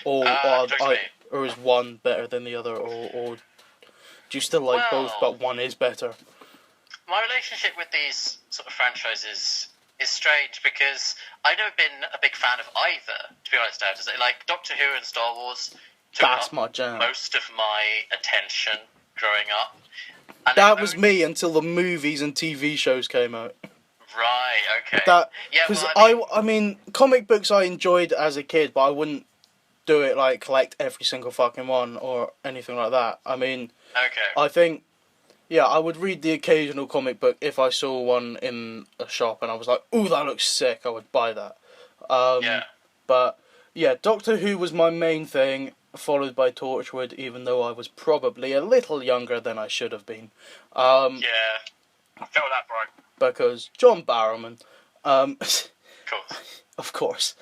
or is one better than the other, or do you still like both, but one is better? My relationship with these sort of franchises is strange because I've never been a big fan of either, to be honest. I have to say, like Doctor Who and Star Wars took That's up my jam. most of my attention growing up. And That was me until the movies and TV shows came out. Right. Okay. Because well, I mean, comic books I enjoyed as a kid, but I wouldn't do it like collect every single fucking one or anything like that. I mean, okay. I think, yeah, I would read the occasional comic book if I saw one in a shop and I was like, ooh, that looks sick, I would buy that. Yeah. But, yeah, Doctor Who was my main thing, followed by Torchwood, even though I was probably a little younger than I should have been. Yeah. I feel that, bro. Because John Barrowman, Cool. of course,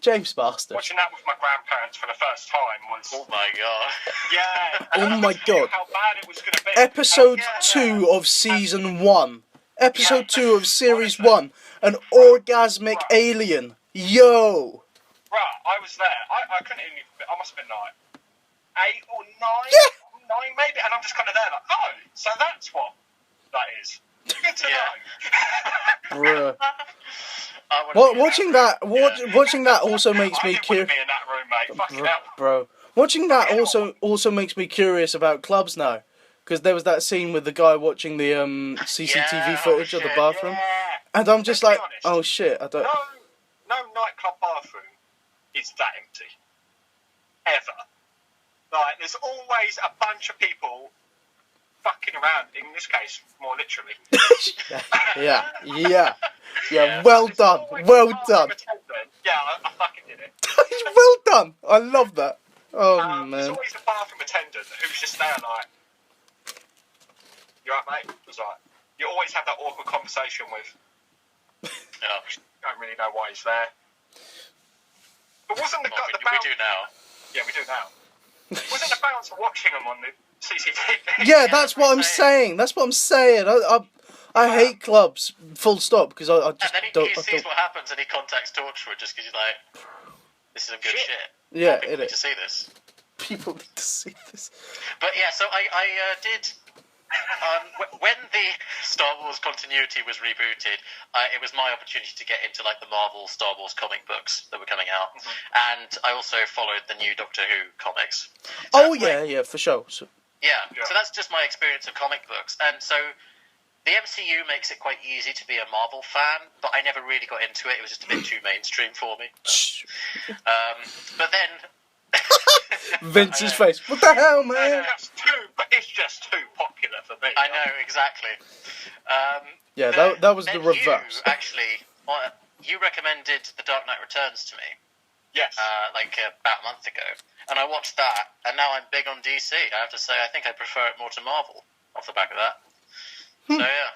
James Master. Watching that with my grandparents for the first time was... Oh my god. Yeah. Oh my god. How bad it was going to be. Episode 2 of Season 1. Episode 2 of Series 1. An orgasmic alien. Yo! Right, I was there. I couldn't even... I must have been like 8 or 9? Yeah. 9 maybe? And I'm just kind of there like, oh, so that's what that is. Good to know. Bruh. Watching that also makes me curious. curious. Be in that room, mate. Fucking hell. Bro, watching that also makes me curious about clubs now, because there was that scene with the guy watching the CCTV footage of the bathroom, and I'm just like, honest, oh shit, I don't. No nightclub bathroom is that empty. Ever. Like, there's always a bunch of people fucking around. In this case, more literally. Yeah. Well done. Well done. Yeah, I fucking did it. Well done. I love that. Oh There's man. always a bathroom attendant who's just there like, you alright, mate? It's like, you always have that awkward conversation with, don't really know why he's there. But wasn't the We bouncer... do now. Yeah, we do now. Wasn't the bouncer watching him on the CCTV? Yeah, that's what I'm saying. That's what I'm saying. I hate clubs. Full stop. Because I just and then don't. he sees what happens and he contacts Torchwood just because he's like, this is some good shit. Yeah, People it need is. to see this. People need to see this. But yeah, so I did. When the Star Wars continuity was rebooted, it was my opportunity to get into like the Marvel Star Wars comic books that were coming out, and I also followed the new Doctor Who comics. So Oh yeah, for sure. So, yeah. So that's just my experience of comic books, and so the MCU makes it quite easy to be a Marvel fan, but I never really got into it. It was just a bit too mainstream for me. But then Vince's face. What the hell, man? It's just too popular for me. I know, exactly. Yeah, that was the reverse. You, actually, you recommended The Dark Knight Returns to me. Yes. About a month ago. And I watched that, and now I'm big on DC. I have to say, I think I prefer it more to Marvel off the back of that. So, yeah.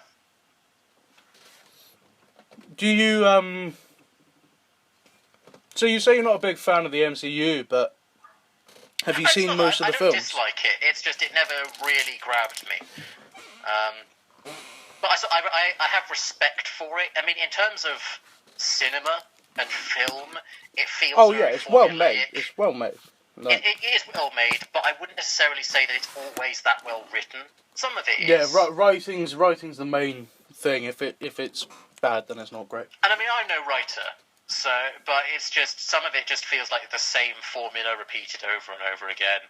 Do you, So you say you're not a big fan of the MCU, but have you seen most of the films? I don't dislike it. It's just it never really grabbed me. But I have respect for it. I mean, in terms of cinema and film, it feels very it's well formulaic. made. It's well made. No. It is well made, but I wouldn't necessarily say that it's always that well written. Some of it is. Yeah, writing's the main thing. If it's bad, then it's not great. And I mean, I'm no writer, so but it's just some of it just feels like the same formula repeated over and over again.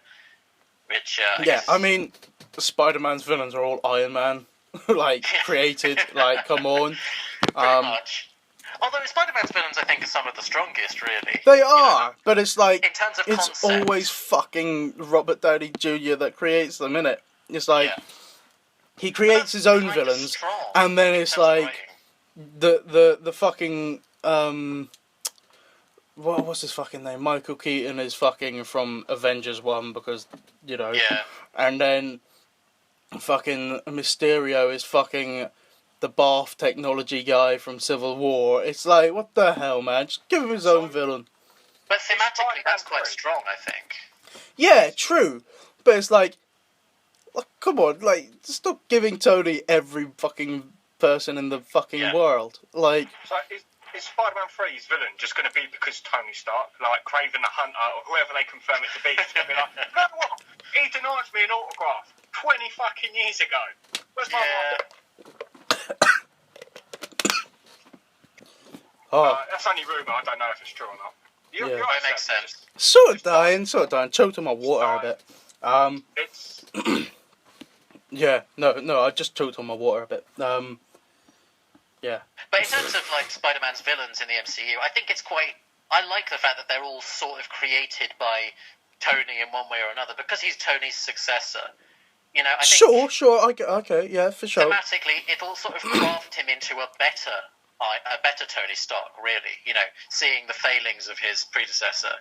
Which I mean, Spider-Man's villains are all Iron Man, created. Come on. Pretty much. Although Spider-Man's villains, I think, are some of the strongest, really. They are, but it's like... In terms of it's concept. always fucking Robert Downey Jr. that creates them, innit? It's like... Yeah. He creates his own villains, and then it's like... The fucking... what's his fucking name? Michael Keaton is fucking from Avengers 1, because, Yeah. And then... fucking Mysterio is fucking... the bath technology guy from Civil War. It's like, what the hell, man? Just give him his own villain. But thematically, that's quite strong, I think. Yeah, true. But it's like come on, stop giving Tony every fucking person in the fucking world. So is Spider-Man 3's villain just going to be because Tony Stark, like Kraven the Hunter, or whoever they confirm it to be, is going to be like, you know what? He denied me an autograph 20 fucking years ago. Where's my that's only rumour, I don't know if it's true or not. That makes sense. Sort of dying. Choked on my water a bit. It's... yeah, no, I just choked on my water a bit. Yeah. But in terms of, Spider-Man's villains in the MCU, I think it's quite... I like the fact that they're all sort of created by Tony in one way or another, because he's Tony's successor. You know, I think... Sure, okay, yeah, for sure. Thematically, it'll sort of craft him into a better Tony Stark, really. You know, seeing the failings of his predecessor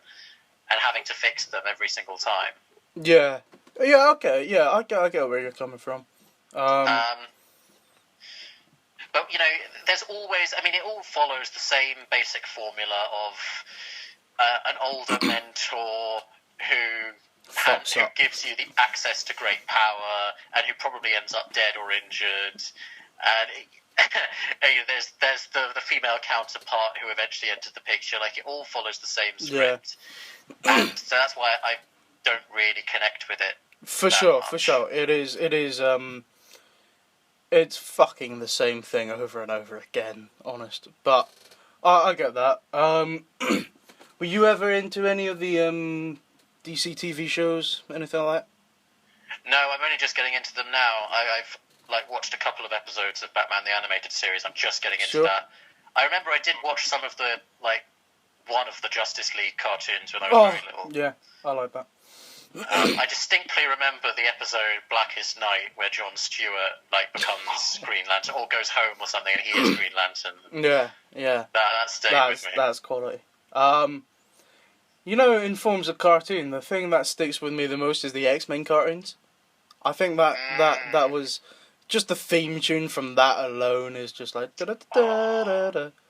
and having to fix them every single time. Yeah, okay, yeah, I get where you're coming from. But, you know, there's always... I mean, it all follows the same basic formula of an older mentor who gives you the access to great power and who probably ends up dead or injured. And there's the female counterpart who eventually entered the picture. It all follows the same script. Yeah. And so that's why I don't really connect with it. For sure. It is, it's fucking the same thing over and over again, honest. But, I get that. Were you ever into any of the, DC TV shows, anything like that? No, I'm only just getting into them now. I've watched a couple of episodes of Batman the Animated Series. I'm just getting into that. I remember I did watch some of the one of the Justice League cartoons when I was very little. Yeah, I like that. I distinctly remember the episode Blackest Night where Jon Stewart becomes Green Lantern or goes home or something and he is Green Lantern. Yeah. That stayed with me. That's quality. You know, in forms of cartoon, the thing that sticks with me the most is the X-Men cartoons. I think that was just the theme tune from that alone is just like oh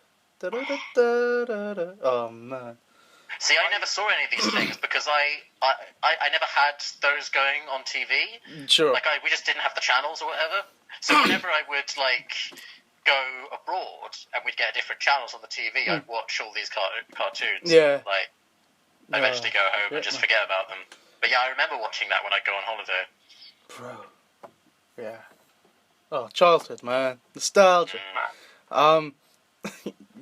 man. See, I never saw any of these things because I never had those going on TV. Sure. We just didn't have the channels or whatever. So whenever I would go abroad and we'd get different channels on the TV, I'd watch all these cartoons. Yeah. I'd eventually go home and just forget about them. But yeah, I remember watching that when I'd go on holiday. Bro. Yeah. Oh, childhood, man. Nostalgia.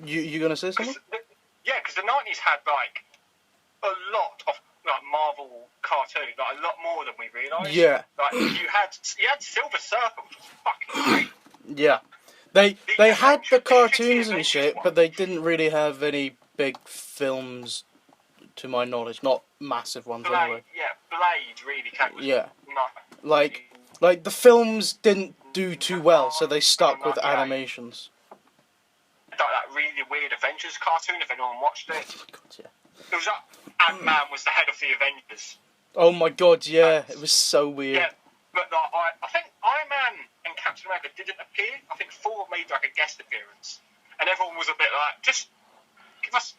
You gonna say something? Yeah, because the 90s had a lot of Marvel cartoons, a lot more than we realised. Yeah. You had Silver Surfer, which was fucking great. Yeah. They had the Avengers- cartoons and Avengers shit, one. but they didn't really have any big films, to my knowledge. Not massive ones, anyway. Blade really came. Yeah. Not, Like the films didn't do too well, so they stuck with Yeah. animations. Like that really weird Avengers cartoon, if anyone watched it. God, yeah. It was Ant-Man was the head of the Avengers. Oh my god, yeah, it was so weird. Yeah, but I think Iron Man and Captain America didn't appear. I think Thor made like a guest appearance, and everyone was a bit like, just give us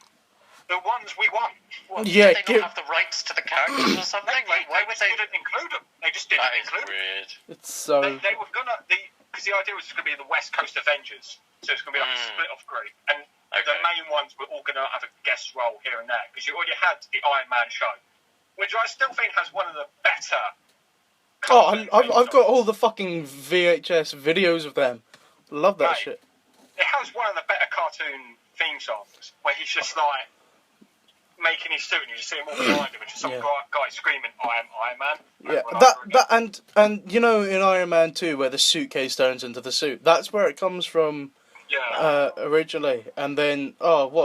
the ones we want. What, Yeah, Did they not have the rights to the characters or something? Like, why would they? didn't include them. They just didn't That is include them. weird. It's so. They were gonna because the idea was it's gonna be the West Coast Avengers, so it's gonna be like a split off group, and the main ones were all gonna have a guest role here and there because you already had the Iron Man show, which I still think has one of the better. Oh, I've got all the fucking VHS videos of them. Love that shit. It has one of the better cartoon theme songs where he's just like making his suit and you just see him all behind him and just some guy screaming, "I am Iron Man." Yeah, and you know in Iron Man 2 where the suitcase turns into the suit, that's where it comes from. Yeah. Originally, and then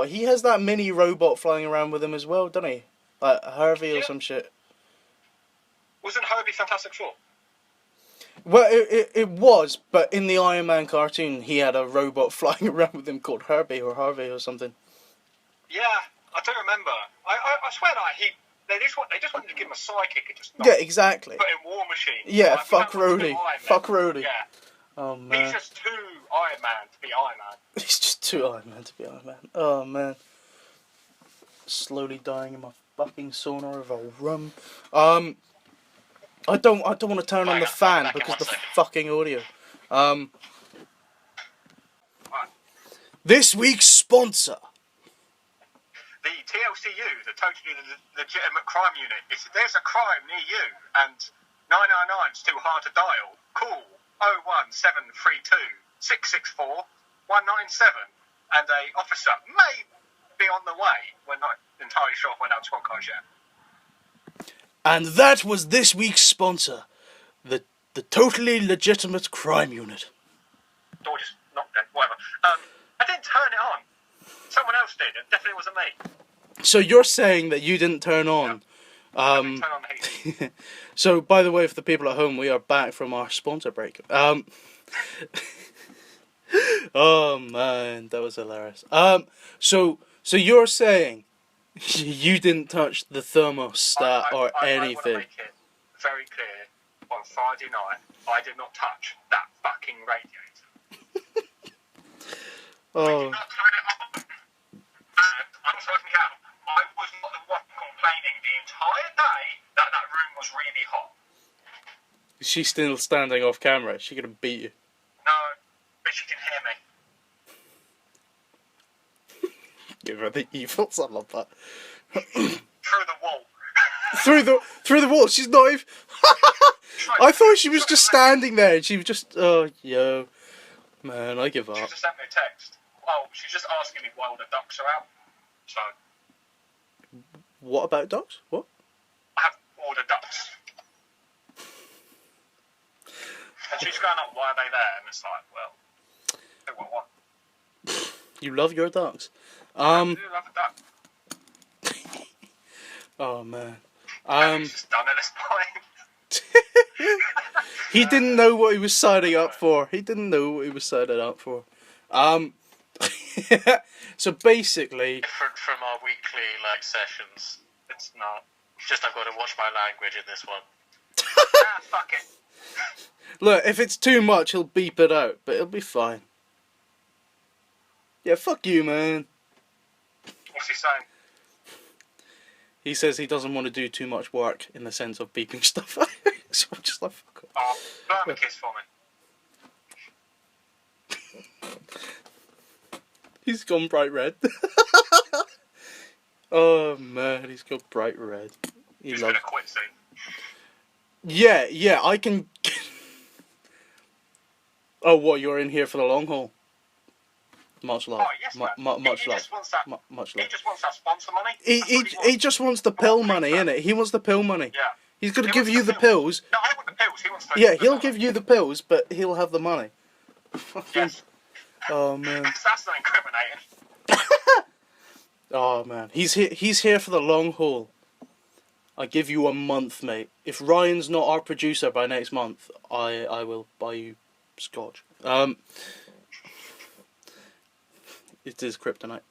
he has that mini robot flying around with him as well, doesn't he? Like Harvey or some shit. Wasn't Herbie Fantastic Four? Well, it was, but in the Iron Man cartoon, he had a robot flying around with him called Herbie or Harvey or something. Yeah, I do remember. I swear that they just wanted to give him a sidekick and just Yeah, exactly. put in War Machine. Yeah, Like, fuck we don't want to Rhodey. do Iron Man. Fuck Rhodey. Yeah. Oh man. He's just too Iron Man to be Iron Man. He's just too Iron Man to be Iron Man. Oh man. Slowly dying in my fucking sauna of a room. I don't want to turn on the fan because the fucking audio. This week's sponsor. The TLCU, the Totally Legitimate Crime Unit. If there's a crime near you and 999 is too hard to dial, call 01732 664 197 and a officer may be on the way. We're not entirely sure when our squad cars yet. And that was this week's sponsor, the Totally Legitimate Crime Unit. Door just knocked dead, whatever. I didn't turn it on. Someone else did. It definitely wasn't me. So you're saying that you didn't turn on? I didn't turn on the heat. So, by the way, for the people at home, we are back from our sponsor break. Oh man, that was hilarious. So you're saying you didn't touch the thermostat or I want anything? to make it very clear. On Friday night, I did not touch that fucking radiator. I Oh, did not turn it on. And I'm working out. I was not the one complaining the entire day that that room was really hot. she's still standing off camera. She gonna beat you. No, but she can hear me. Give her the evils. I love that. Through the wall. through the wall. She's not even. I thought she was just standing there, and she was just. Oh, yo, man, I give She up. just sent me a text. Oh, she's just asking me why all the ducks are out. So, What about dogs? What? I have all the ducks. And she's going up, why are they there? And it's like, well, they want one. You love your dogs. I do love a duck. Oh man. He's just done at this point. He didn't know what he was signing up for. He didn't know what he was signing up for. So basically, Different from our weekly sessions. It's not. Just I've got to watch my language in this one. Fuck it. look, if it's too much, he'll beep it out, but it'll be fine. Yeah, fuck you, man. What's he saying? He says he doesn't want to do too much work in the sense of beeping stuff out. So I'm just like, fuck off. Oh, burn a kiss for me. He's gone bright red. Oh man, he's got bright red. He's gonna quit soon. Yeah, I can. Oh, what? You're in here for the long haul? Much love. Oh, yes, man. Much He love. just wants that. Much He love. just wants that sponsor money. He just wants the pill money, innit? He wants the pill money. Yeah. He's gonna He give wants you the pills. No, I want the pills. He wants the Yeah, he'll give you the pills, but he'll have the money. Yes. Oh man. Because that's not incriminating. Oh man. He's here for the long haul. I give you a month, mate. If Ryan's not our producer by next month, I will buy you scotch. It is kryptonite.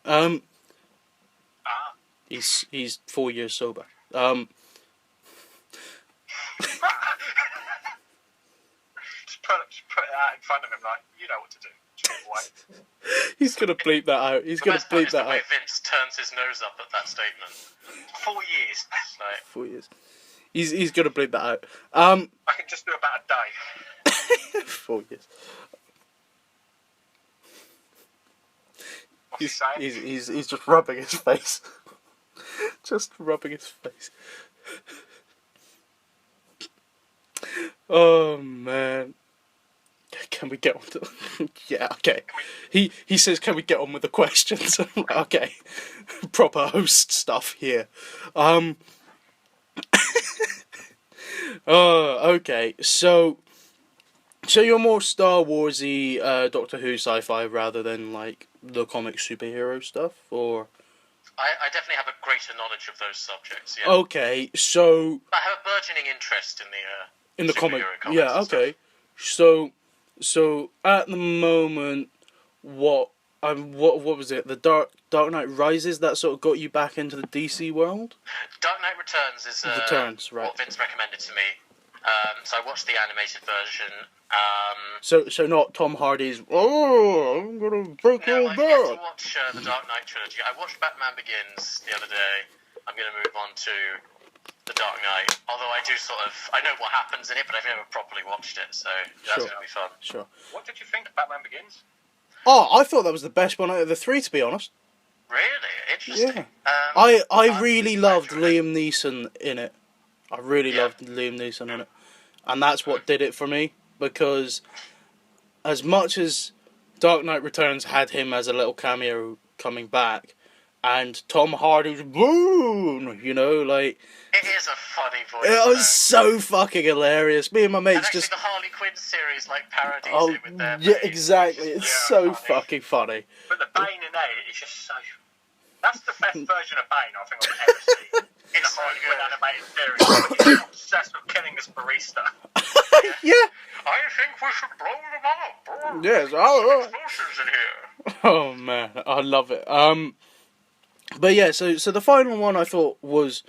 He's 4 years sober. Just put it out in front of him, like, you know what to do. Just walk away. He's gonna bleep that out. He's gonna best part bleep is the that way out. Vince turns his nose up at that statement. 4 years. Like, 4 years. He's gonna bleep that out. I can just do about a day. 4 years. What's he saying? He's just rubbing his face. Just rubbing his face. Oh man. Can we get on to yeah, okay. He says, can we get on with the questions? Okay. Proper host stuff here. Okay. So you're more Star Warsy, Doctor Who sci-fi rather than like the comic superhero stuff, or? I definitely have a greater knowledge of those subjects. Yeah. Okay, so I have a burgeoning interest in the superhero comics yeah, and okay. stuff. So at the moment, what was it? The Dark Knight Rises that sort of got you back into the DC world. Dark Knight Returns is Right. what Vince recommended to me. So I watched the animated version. So not Tom Hardy's. Oh, I'm gonna break No, all I've yet to that. watch the Dark Knight trilogy. I watched Batman Begins the other day. I'm going to move on to the Dark Knight. Although I know what happens in it, but I've never properly watched it, so that's going to be fun. Sure. What did you think of Batman Begins? Oh, I thought that was the best one out of the three, to be honest. Really? Interesting. Yeah. I really loved Liam Neeson in it. I really loved Liam Neeson in it. And that's what did it for me, because as much as Dark Knight Returns had him as a little cameo coming back, and Tom Hardy's boom, you know, like... It is a funny voice. It was so fucking hilarious. Me and my mates and actually just... the Harley Quinn series, like, parodies it with their yeah, face. exactly. It's so fucking funny. But the Bane in there is just so... That's the best version of Bane I think I've ever seen. It's a Harley Quinn animated series. He's obsessed with killing this barista. Yeah. I think we should blow them up. Yes. Explosions in here. Oh man, I love it. But yeah, so the final one I thought was,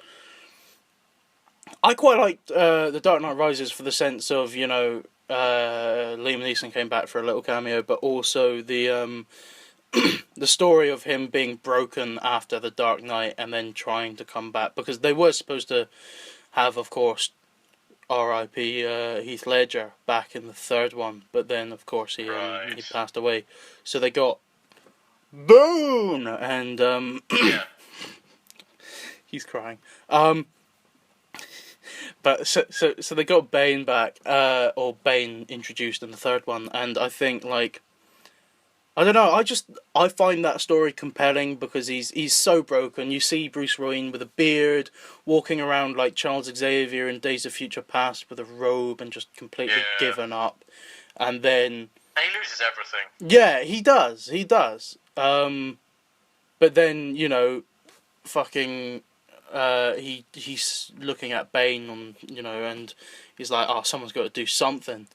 I quite liked the Dark Knight Rises for the sense of, you know, Liam Neeson came back for a little cameo, but also the the story of him being broken after the Dark Knight and then trying to come back, because they were supposed to have, of course, R.I.P. Heath Ledger back in the third one, but then of course he passed away, so they got Boone and he's crying. But so they got Bane back, or Bane introduced in the third one, and I think, like, I don't know, I find that story compelling because he's so broken. You see Bruce Wayne with a beard, walking around like Charles Xavier in Days of Future Past with a robe and just completely given up. And then... And he loses everything. Yeah, he does. But then, you know, fucking... he's looking at Bane on, you know, and he's like, oh, someone's got to do something.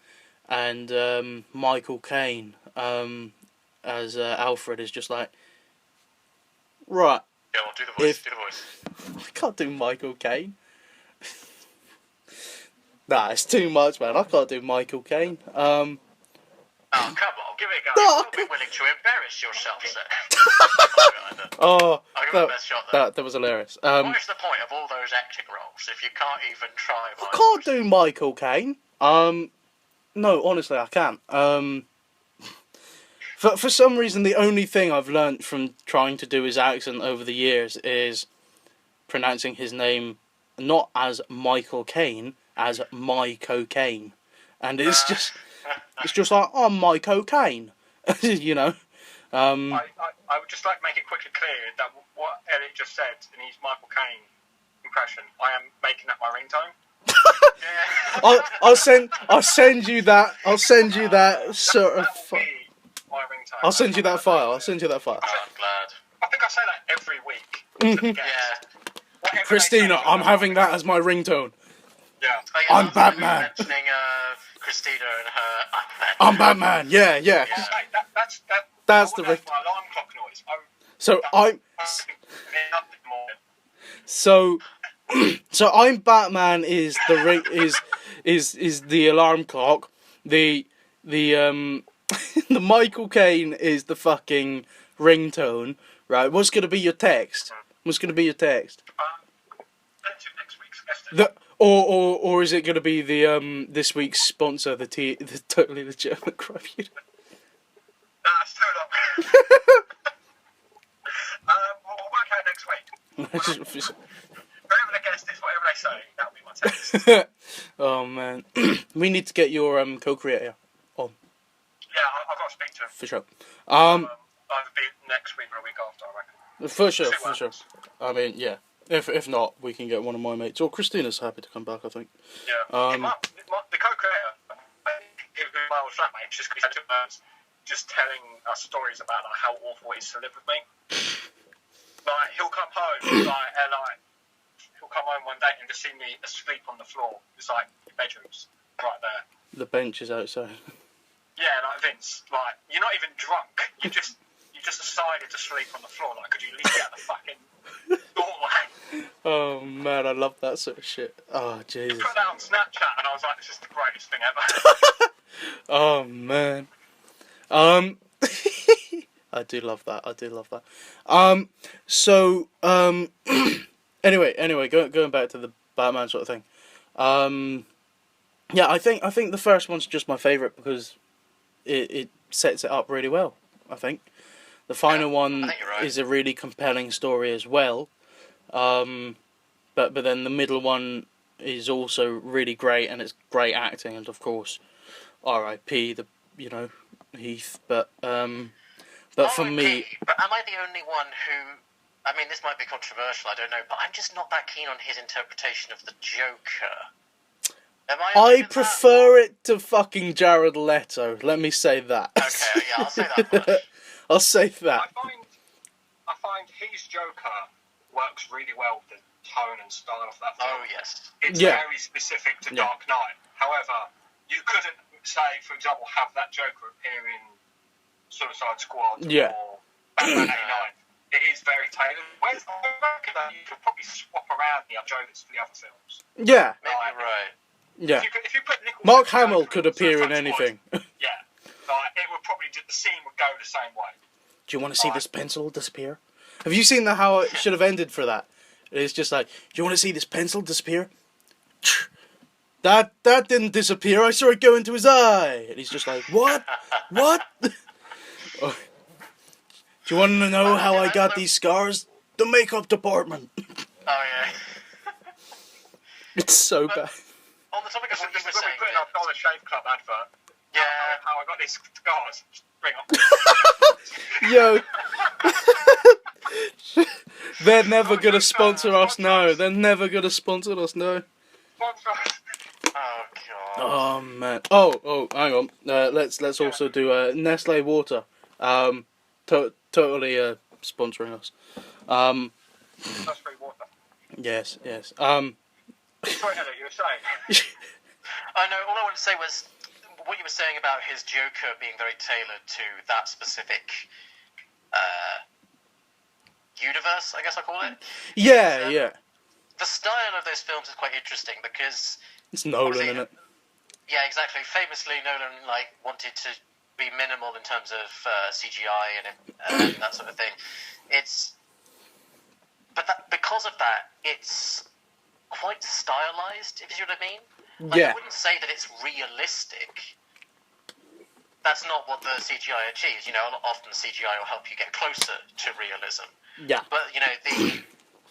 And Michael Caine, as Alfred, is just like, right. Yeah, well, do the voice. I can't do Michael Caine. Nah, it's too much, man. I can't do Michael Caine. Oh, come on, give it a go. No, You'll be willing to embarrass yourself, sir. Oh, I'll give it the best shot, though. that was hilarious. What is the point of all those acting roles if you can't even try? I can't do Michael Caine. No, honestly, I can't. For some reason, the only thing I've learnt from trying to do his accent over the years is pronouncing his name not as Michael Caine, as my cocaine, and it's just like, oh, my cocaine, you know. I would just like to make it quickly clear that what Elliot just said in his Michael Caine impression, I am making that my ringtone. I'll send you that. I'll send you that sort of. Weird. I'll send you that file. Oh, I'm glad. I think I say that every week. Mhm. Yeah. Whatever Christina, they say, I'm having that as my ringtone. Yeah. Oh, yeah, I'm last time we were Batman. mentioning Christina and her. I'm Batman. Yeah. Well, hey, that's That's I the wouldn't have my alarm clock noise. So I'm So, so I'm Batman is the ring is the alarm clock. The the Michael Caine is the fucking ringtone. Right. What's gonna be your text? What's gonna be your text? into next week's guest. The or is it gonna be the this week's sponsor, the totally legitimate crime unit? It's too long. We'll work out next week. Whoever the guest is, whatever they say, that'll be my text. Oh man, we need to get your co-creator on Yeah, I've got to speak to him. for sure. Either be next week or a week after, I reckon. For sure, See what for sure. happens. I mean, yeah. If not, we can get one of my mates. Or Christina's happy to come back, I think. Yeah. The co-creator, it was my old flatmate, just telling us stories about like, how awful it is to live with me. Like, he'll come home, he'll come home one day and just see me asleep on the floor. It's like the bedroom's right there. The bench is outside. Yeah, like Vince, like you're not even drunk. You just decided to sleep on the floor. Like, could you leave me out the fucking doorway? Oh man, I love that sort of shit. Oh Jesus. Put that on Snapchat, and I was like, this is the greatest thing ever. Oh man. I do love that. So anyway, going back to the Batman sort of thing. Yeah, I think the first one's just my favourite because it sets it up really well. I think the final one right. is a really compelling story as well. But then the middle one is also really great, and it's great acting, and of course, R.I.P. Heath. But for me, but am I the only one who? I mean, this might be controversial. I don't know, but I'm just not that keen on his interpretation of the Joker. Am I? I prefer it to fucking Jared Leto. Let me say that. Okay, yeah, I'll say that much. I'll say that. I find his Joker works really well with the tone and style of that film. Oh yes. It's Yeah. very specific to Yeah. Dark Knight. However, you couldn't say, for example, have that Joker appear in Suicide Squad Yeah. or Batman 89. It is very tailored. Whereas I reckon that you could probably swap around the Jokers for the other films. Yeah, Maybe you're right. yeah. If you put Nicholson Mark Joker Hamill could appear in Suicide Squad, anything. Yeah. Like, it would probably, the scene would go the same way. Do you want to see this pencil disappear? Have you seen how it should have ended for that? It's just like, do you want to see this pencil disappear? That didn't disappear. I saw it go into his eye. And he's just like, what? What? Oh. Do you want to know how I got these scars? The makeup department. Oh yeah. It's so bad. On the topic of This what you is were when we saying, put in our Dollar Shave Club advert. yeah. How I got these scars. Bring up. Yo. They're never going to sponsor us now. They're never going to sponsor us now. Oh god. Oh man. Oh, hang on. Let's also do Nestle water. Totally sponsoring us. That's free water. Yes. Sorry, Elliot, you were saying. I know. All I wanted to say was what you were saying about his Joker being very tailored to that specific universe, I guess I call it. Yeah. The style of those films is quite interesting because It's Nolan, isn't it? yeah, exactly. Famously, Nolan wanted to be minimal in terms of CGI and that sort of thing. Because of that, it's quite stylized. If you see what I mean. Yeah. I wouldn't say that it's realistic. That's not what the CGI achieves. Often CGI will help you get closer to realism. Yeah. But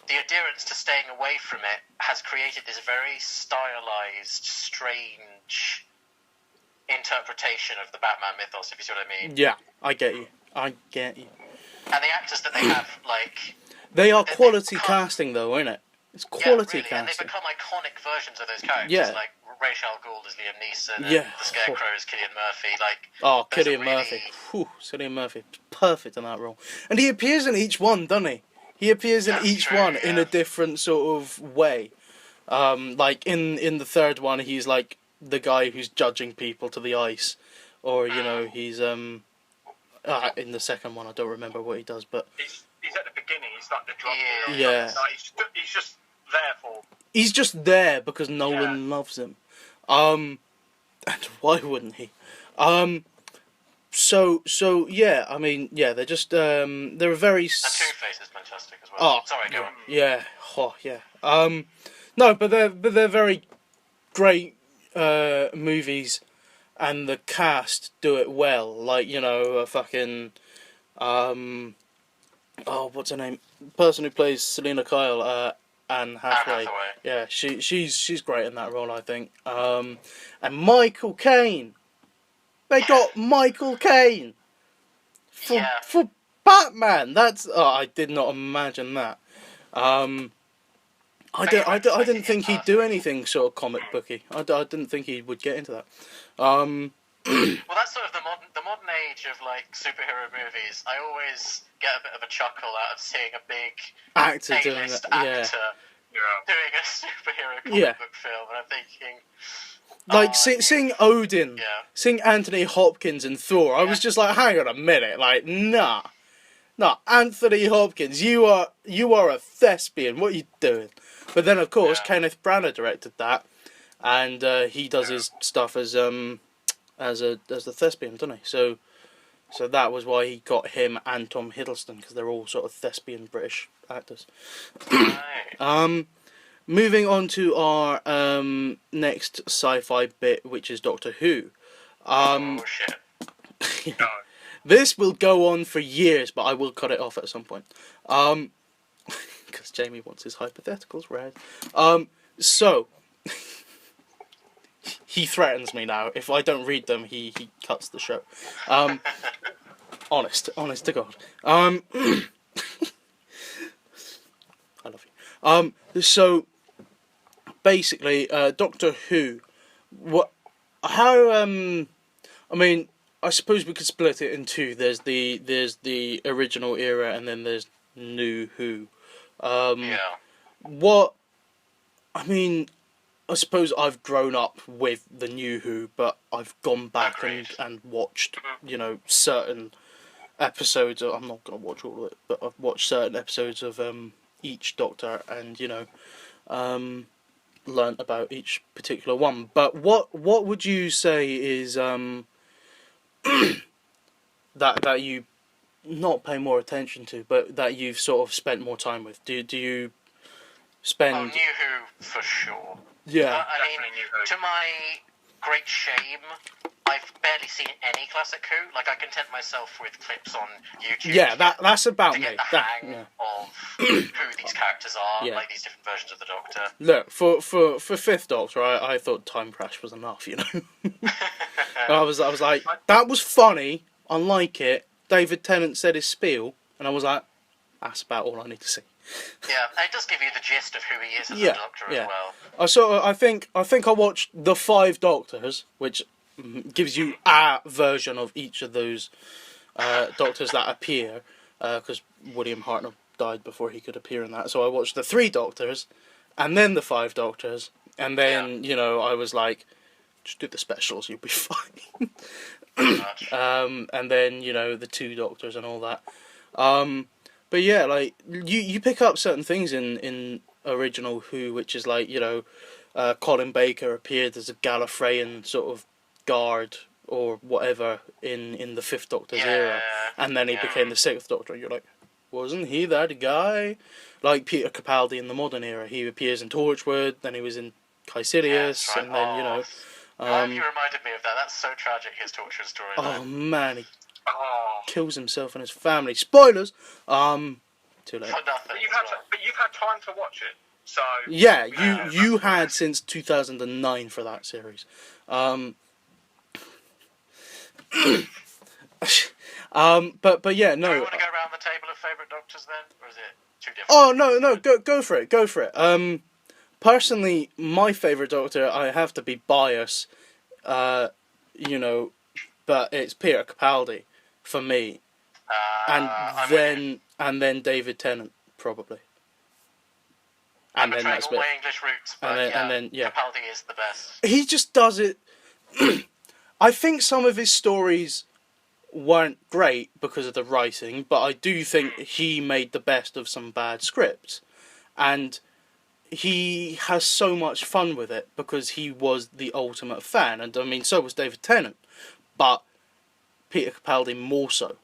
the adherence to staying away from it has created this very stylized, strange interpretation of the Batman mythos, if you see what I mean. Yeah, I get you. And the actors that they have, They are quality become- casting, though, isn't it? It's quality and they've casting. become iconic versions of those characters. Yeah. Like Ra's al Ghul as Liam Neeson, Yeah. and the Scarecrow as Cillian Murphy. Like, Oh, those are Cillian really- Murphy. Whew, Cillian Murphy. Perfect in that role. And he appears in each one, doesn't he? He appears in That's each true, one in yeah. a different sort of way. Like, in the third one, he's like the guy who's judging people to the ice. Or, you know, he's, in the second one, I don't remember what he does, but... He's at the beginning, he's like the drug dealer. Yeah. Like, he's just there for... He's just there because Nolan loves him. And why wouldn't he? So yeah, I mean, yeah, they're just they're very. And Two-Face is fantastic as well. Oh, Sorry, go on. Yeah, yeah. No, but they're very great movies, and the cast do it well. Like, you know, a fucking what's her name? The person who plays Selena Kyle, Anne Hathaway. Yeah, she's great in that role, I think. And Michael Caine. They got Michael Caine for Batman. That's I did not imagine that. I didn't think he'd do anything sort of comic booky. I didn't think he would get into that. Well, that's sort of the modern age of like superhero movies. I always get a bit of a chuckle out of seeing a big Actor doing A-list that, yeah. actor doing a superhero comic Yeah. book film, and I'm thinking, Like seeing Odin, Yeah. seeing Anthony Hopkins in Thor, I was just like, hang on a minute, like, nah, Anthony Hopkins, you are a thespian. What are you doing? But then, of course, Kenneth Branagh directed that, and he does his stuff as the thespian, doesn't he? So that was why he got him and Tom Hiddleston, because they're all sort of thespian British actors. right. Moving on to our next sci-fi bit, which is Doctor Who. Oh shit. No. This will go on for years, but I will cut it off at some point. Because Jamie wants his hypotheticals read. So, he threatens me now. If I don't read them, he cuts the show. Honest to God. I love you. So, basically, Doctor Who. I mean, I suppose we could split it in two. There's the original era, and then there's New Who. What? I mean, I suppose I've grown up with the New Who, but I've gone back and watched, you know, certain episodes. I'm not going to watch all of it, but I've watched certain episodes of each Doctor, and, you know, learnt about each particular one. But what would you say is that you not pay more attention to, but that you've sort of spent more time with? Do you spend? Oh, New Who for sure. Yeah. I mean, New Who. to my great shame, I've barely seen any classic Who. Like, I content myself with clips on YouTube. Yeah, that's about to me. get the hang of who these characters are, Yeah. like these different versions of the Doctor. Look, for Fifth Doctor, I thought Time Crash was enough, you know. I was like, that was funny. I like it. David Tennant said his spiel, and I was like, that's about all I need to see. Yeah, and it does give you the gist of who he is as Yeah, a Doctor yeah. as well. I think I watched the 5 Doctors, which gives you a version of each of those Doctors that appear, because William Hartnell died before he could appear in that. So I watched the 3 Doctors, and then the 5 Doctors, and then you know, I was like, just do the specials, you'll be fine. Pretty much. And then, you know, the 2 Doctors and all that. But yeah, like, you pick up certain things in original Who, which is like, you know, Colin Baker appeared as a Gallifreyan sort of guard or whatever in the 5th Doctor's era, and then he became the 6th Doctor, and you're like, wasn't he that guy? Like Peter Capaldi in the modern era, he appears in Torchwood, then he was in Caecilius, right. and then, you know... Glad you reminded me of that. That's so tragic, his torture story. Oh man, he Oh. kills himself and his family. Spoilers. Too late. For nothing. But you've had time to watch it, so... Yeah, you had since 2009 for that series. But yeah, no. Do you want to go around the table of favourite Doctors then? Or is it too different? Oh no, go for it. personally, my favourite Doctor, I have to be biased, you know, but it's Peter Capaldi for me, and then David Tennant probably. I'm And then betraying that's all it. my English roots, but And then Capaldi is the best. He just does it. I think some of his stories weren't great because of the writing, but I do think he made the best of some bad scripts. And he has so much fun with it because he was the ultimate fan. And I mean, so was David Tennant. But Peter Capaldi more so.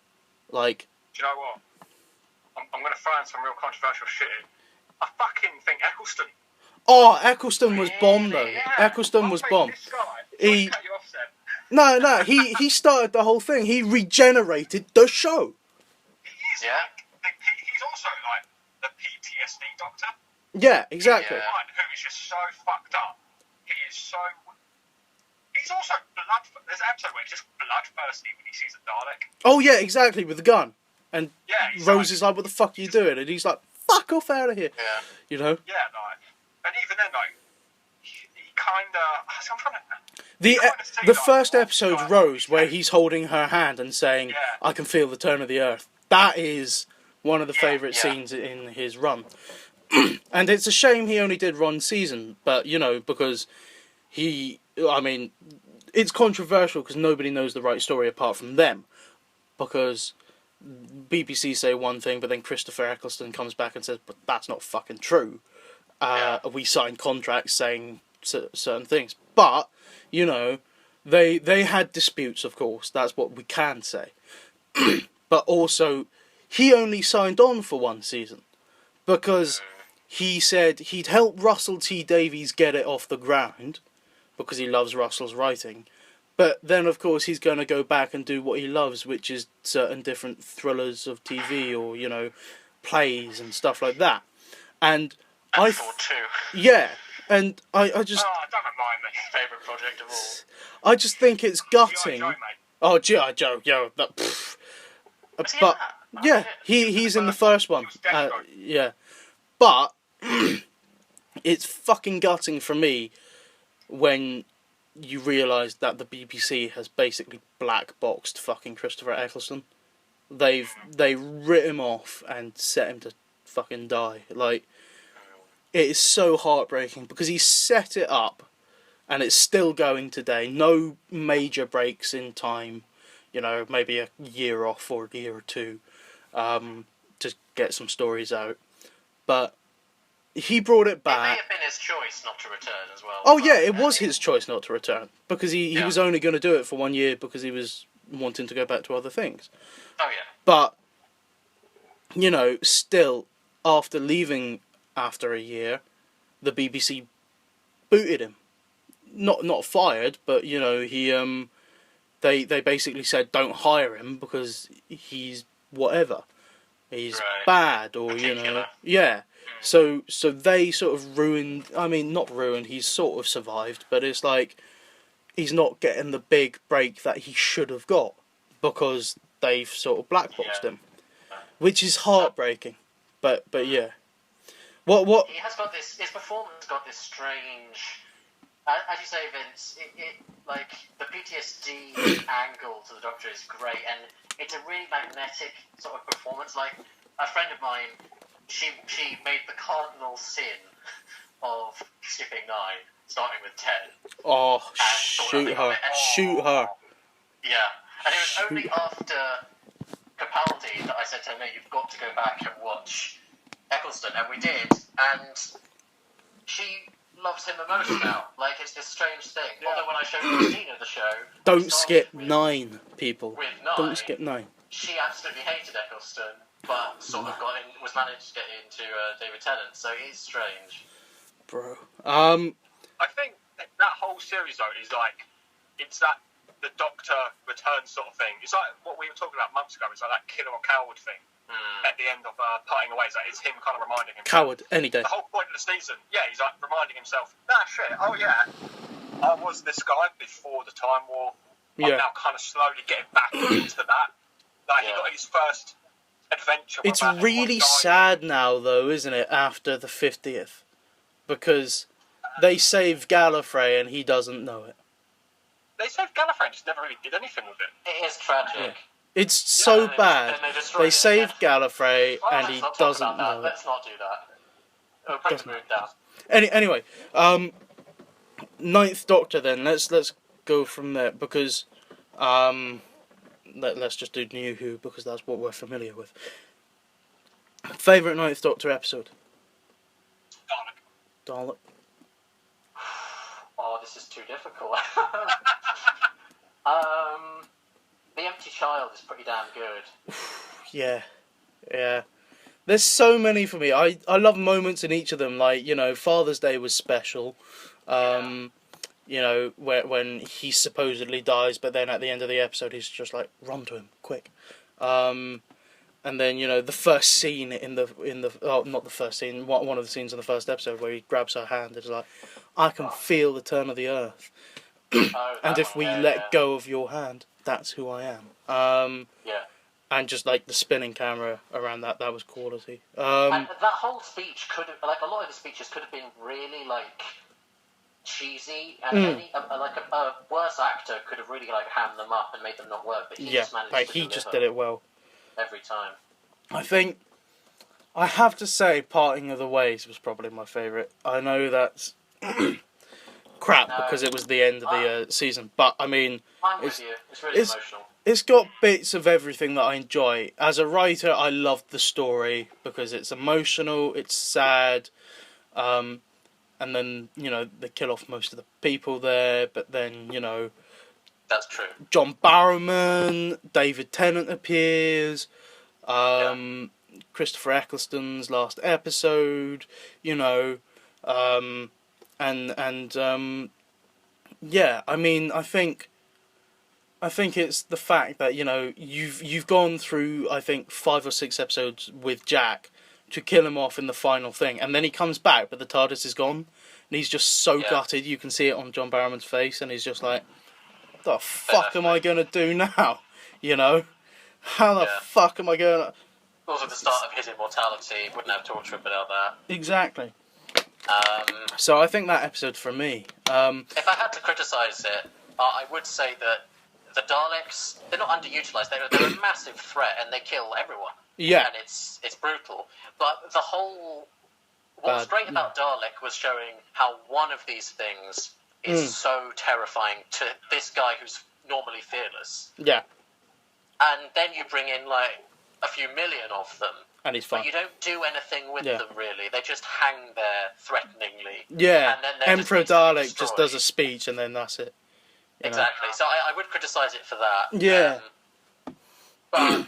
Like... Do you know what? I'm going to throw in some real controversial shit in. I fucking think Eccleston. Oh, Eccleston was bomb though. Yeah. Eccleston was bomb. This guy. Cut you off, Seb. No, he started the whole thing. He regenerated the show. He is. Yeah. He's also like the PTSD doctor. Yeah, exactly. He's one who is just so fucked up. He is so. He's also there's an episode where he's just bloodthirsty when he sees a Dalek. Oh yeah, exactly, with the gun. And yeah, Rose is like, "What the fuck are you doing?" And he's like, "Fuck off out of here." Yeah. You know. Yeah, like, and even then, like, he kind of. I'm trying to. The first episode, Rose, where he's holding her hand and saying, "I can feel the turn of the earth." That is one of the favourite scenes in his run. And it's a shame he only did one season, but you know, because I mean, it's controversial because nobody knows the right story apart from them, because BBC say one thing, but then Christopher Eccleston comes back and says, "But that's not fucking true. We signed contracts saying certain things." But you know, they had disputes, of course. That's what we can say. But also, he only signed on for one season because he said he'd help Russell T Davies get it off the ground because he loves Russell's writing. But then, of course, he's going to go back and do what he loves, which is certain different thrillers of TV or, you know, plays and stuff like that. And I thought too. Yeah, and I just... Oh, don't remind me. Favourite project of all. I just think it's gutting. G.I. Joe, mate. Oh, G.I. Joe, yo. But, yeah, he's in the first one. Yeah. But, it's fucking gutting for me when you realise that the BBC has basically black-boxed fucking Christopher Eccleston. They writ him off and set him to fucking die. Like, it is so heartbreaking because he set it up and it's still going today. No major breaks in time. You know, maybe a year off or a year or two to get some stories out. But he brought it back. It may have been his choice not to return as well. Oh yeah, it was his choice not to return because he was only going to do it for 1 year because he was wanting to go back to other things. Oh yeah. But you know, still after leaving after a year, the BBC booted him. Not fired, but you know, he they basically said don't hire him because he's whatever. He's bad or particular. You know, yeah. So they sort of ruined... I mean, not ruined, he's sort of survived, but it's like he's not getting the big break that he should have got because they've sort of blackboxed him. Which is heartbreaking. But yeah. What... He has got this... His performance got this strange... As you say, Vince, it like, the PTSD angle to the Doctor is great, and it's a really magnetic sort of performance. Like, a friend of mine... She made the cardinal sin of skipping 9, starting with 10. Oh, shoot her. Shoot her. Yeah. And it was only after Capaldi that I said to her, no, you've got to go back and watch Eccleston. And we did. And she loves him the most now. Like, it's this strange thing. Although when I showed Christina the show... Don't skip 9, people. With 9. Don't skip 9. She absolutely hated Eccleston. But sort of was managed to get into David Tennant, so it is strange. Bro. I think that whole series, though, is like, it's that the Doctor returns sort of thing. It's like what we were talking about months ago. It's like that killer or coward thing at the end of Parting Away. It's like, it's him kind of reminding himself. Coward, any day. The whole point of the season, he's like reminding himself, shit, oh yeah, I was this guy before the Time War. I'm now kind of slowly getting back into that. Like, he got his first... adventure. It's really sad now, though, isn't it? After the 50th, because they save Gallifrey and he doesn't know it. They saved Gallifrey and just never really did anything with it. It is tragic. Yeah. It's so bad. They save Gallifrey and he doesn't know it. Let's not do that. It'll bring the mood down. Anyway, Ninth Doctor then. Let's go from there because let's just do New Who because that's what we're familiar with. Favourite Ninth Doctor episode? Dalek. Oh, this is too difficult. The Empty Child is pretty damn good. Yeah. There's so many for me. I love moments in each of them. Like, you know, Father's Day was special. You know, when he supposedly dies, but then at the end of the episode, he's just like, run to him, quick. And then, you know, the first scene in the not the first scene, one of the scenes in the first episode where he grabs her hand and is like, I can feel the turn of the earth. And if we let go of your hand, that's who I am. And just like the spinning camera around that was quality. And that whole speech could have, like a lot of the speeches could have been really like cheesy, and a worse actor could have really like hammed them up and made them not work. But he just managed to he just did it well every time. I think I have to say, Parting of the Ways was probably my favourite. I know that's crap because it was the end of the season, but I mean, I'm with you. It's really emotional. It's got bits of everything that I enjoy. As a writer, I loved the story because it's emotional, it's sad, and then, you know, they kill off most of the people there, but then, you know... That's true. John Barrowman, David Tennant appears, Christopher Eccleston's last episode, you know, yeah, I mean, I think it's the fact that, you know, you've gone through, I think, 5 or 6 episodes with Jack to kill him off in the final thing, and then he comes back, but the TARDIS is gone, and he's just so gutted. You can see it on John Barrowman's face, and he's just like, what the fuck am I going to do now? You know? How the fuck am I going to... Also the start of his immortality, wouldn't have torture without that. Exactly. So I think that episode for me... if I had to criticise it, I would say that the Daleks, they're not underutilised, they're a massive threat, and they kill everyone. Yeah. And it's brutal. But the whole... What was great about Dalek was showing how one of these things is so terrifying to this guy who's normally fearless. Yeah. And then you bring in, like, a few million of them. And he's fine. But you don't do anything with them, really. They just hang there threateningly. Yeah. And then Emperor Dalek just does a speech, and then that's it. Exactly. So I would criticise it for that. Yeah. But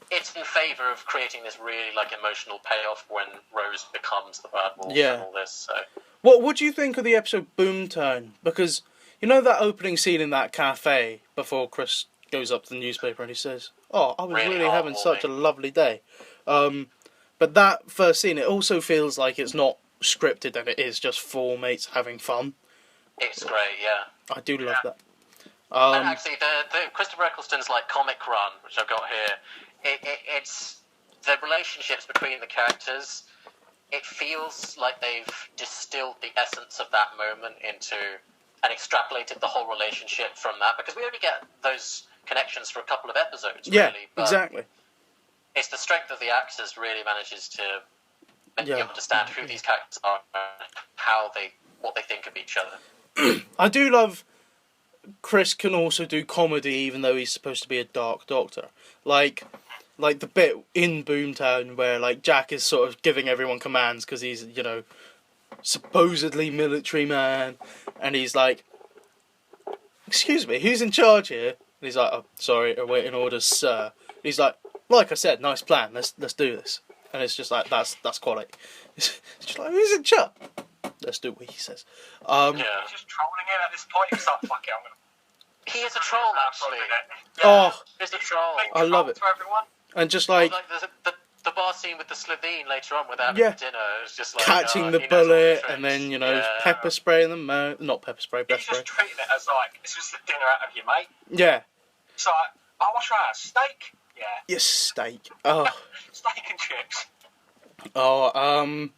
it's in favour of creating this really, like, emotional payoff when Rose becomes the bad wolf and all this, so... What do you think of the episode Boomtown? Because, you know that opening scene in that cafe before Chris goes up to the newspaper and he says, oh, I was really having such a lovely day. But that first scene, it also feels like it's not scripted and it is just 4 mates having fun. It's great, yeah. I do love that. And actually, the Christopher Eccleston's, like, comic run, which I've got here, it's the relationships between the characters. It feels like they've distilled the essence of that moment into and extrapolated the whole relationship from that, because we only get those connections for a couple of episodes, really. But exactly. It's the strength of the actors really manages to make you understand who these characters are and what they think of each other. I do love Chris can also do comedy even though he's supposed to be a dark doctor. Like the bit in Boomtown where, like, Jack is sort of giving everyone commands because he's, you know, supposedly military man, and he's like, excuse me, who's in charge here? And he's like, oh, sorry, awaiting orders, sir. And he's like I said, nice plan, let's do this. And it's just like, that's quality. It's just like, who's in charge? Let's do what he says. He's just trolling him at this point. He's like, fuck it, I'm gonna... He is a troll, actually. He's a troll. I love it. To everyone. And just like the bar scene with the Slovene later on with having dinner, it's just like catching the bullet and then, you know, pepper spray in the mouth. Not pepper spray, pepper spray. He's just treating it as like, it's just a dinner out of your mate. Yeah. It's like, oh, what's your ass? Steak? Yeah. Yes, steak. Oh. Steak and chips. Oh,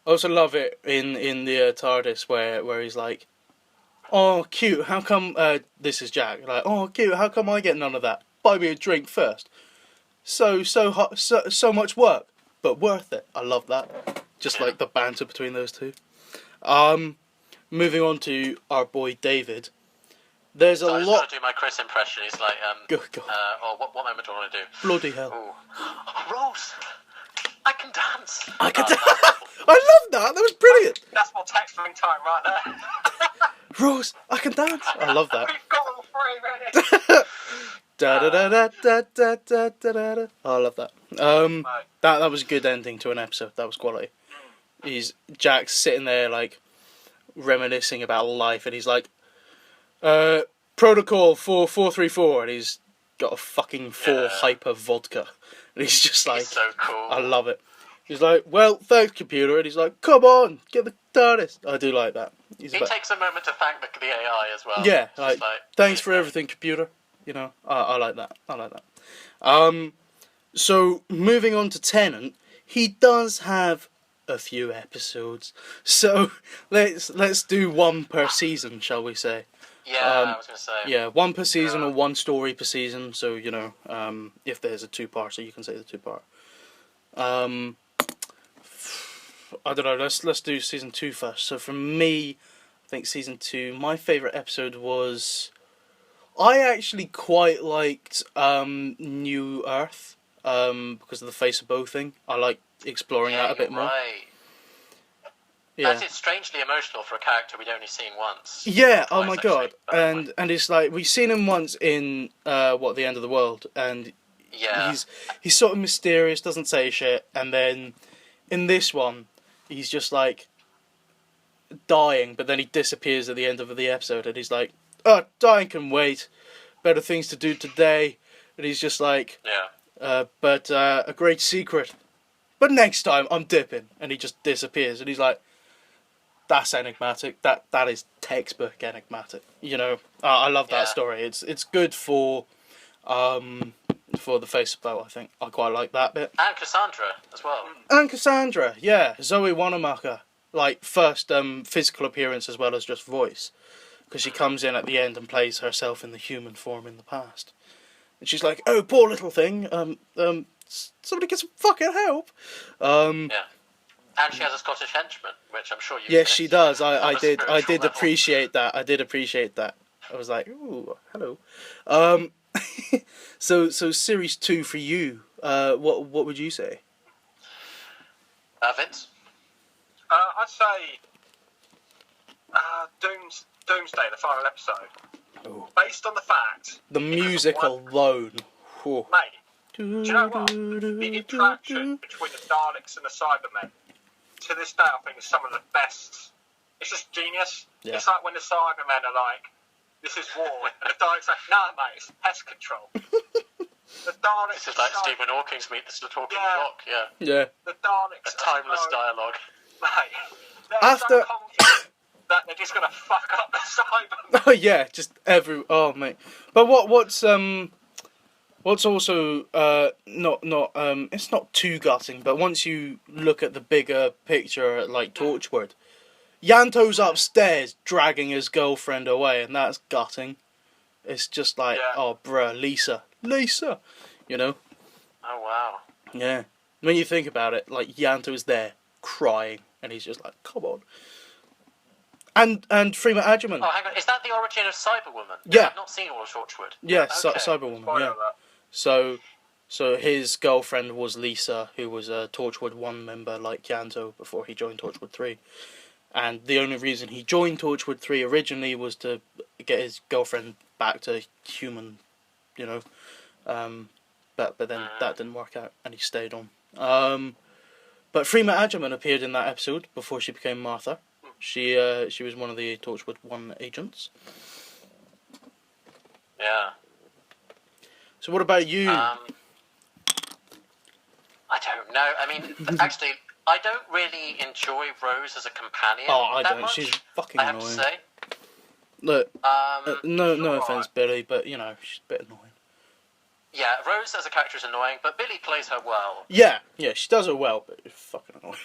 I also love it in the TARDIS where he's like, "Oh, cute. How come?" This is Jack. Like, "Oh, cute. How come I get none of that? Buy me a drink first." So hot, so much work, but worth it. I love that. Just like the banter between those two. Moving on to our boy David. There's So a I just lot. want to do my Chris impression. He's like, Good God. what moment do I want to do? Bloody hell! Ooh. Rose, I can dance. I could. I love that. That was brilliant. That's my texting time right there. Rose, I can dance. I love that. We've got all three ready. Da da da da da da da da da. I love that. That was a good ending to an episode. That was quality. Jack's sitting there like reminiscing about life, and he's like, protocol 4434, and he's got a fucking 4 hyper vodka, and he's just like, He's so cool. I love it. He's like, well, thanks, computer, and he's like, come on, get the TARDIS. I do like that. He takes a moment to thank the AI as well. Yeah, like thanks for everything, computer. You know, I like that. I like that. So moving on to Tennant, he does have a few episodes. So let's do one per season, shall we say? Yeah, I was gonna say. Yeah, one per season or one story per season. So you know, if there's a 2-parter, you can say the 2-part. I don't know. Let's do season 2 first. So for me, I think season 2, my favourite episode was. I actually quite liked New Earth because of the Face of Bow thing. I like exploring that a bit more. Right. Yeah. That is strangely emotional for a character we'd only seen once. Yeah. Oh my Twice, god. actually, And it's like we've seen him once in the End of the World, and he's sort of mysterious, doesn't say shit, and then in this one he's just like dying, but then he disappears at the end of the episode, and he's like, "Oh, dying can wait. Better things to do today." And he's just like, but a great secret. But next time I'm dipping. And he just disappears. And he's like, that's enigmatic. That is textbook enigmatic. You know, I love that story. It's good for the Face of Bow, I think. I quite like that bit. And Cassandra as well. And Cassandra, yeah. Zoe Wanamaker. Like, first physical appearance as well as just voice. Because she comes in at the end and plays herself in the human form in the past. And she's like, oh, poor little thing, somebody get some fucking help. And she has a Scottish henchman, which I'm sure you. Yes, she does. I did level. appreciate that. I did appreciate that. I was like, ooh, hello. So series 2 for you. What would you say? Vince? I'd say Doomsday, the final episode. Oh. Based on the fact... The music alone. Whew. Mate, do you know what? The interaction between the Daleks and the Cybermen, to this day, I think is some of the best. It's just genius. Yeah. It's like when the Cybermen are like, this is war, and the Daleks are like, no, mate, it's pest control. The Daleks... This is like Stephen Hawking's Meet the Talking Clock, Yeah. The Daleks... A timeless dialogue. Mate, they're so confident that they're just gonna fuck up the Cybermen. Oh yeah, just oh mate. But what's also not it's not too gutting, but once you look at the bigger picture, like Torchwood, Yanto's upstairs dragging his girlfriend away, and that's gutting. It's just like, oh bruh, Lisa, you know. Oh wow. Yeah. When you think about it, like Yanto is there crying, and he's just like, come on. And Freema Agyeman. Oh, hang on. Is that the origin of Cyberwoman? Yeah. I've not seen all of Torchwood. Yeah, okay. Cyberwoman, yeah. So his girlfriend was Lisa, who was a Torchwood 1 member like Yanto before he joined Torchwood 3. And the only reason he joined Torchwood 3 originally was to get his girlfriend back to human, you know. But then that didn't work out, and he stayed on. But Freema Agyeman appeared in that episode before she became Martha. She was one of the Torchwood 1 agents. Yeah. So what about you? I don't know. I mean, actually, I don't really enjoy Rose as a companion. Oh, I don't. Much, She's fucking I have annoying. to say. Look, no offense, Billy, but you know she's a bit annoying. Yeah, Rose as a character is annoying, but Billy plays her well. Yeah, she does it well, but it's fucking annoying.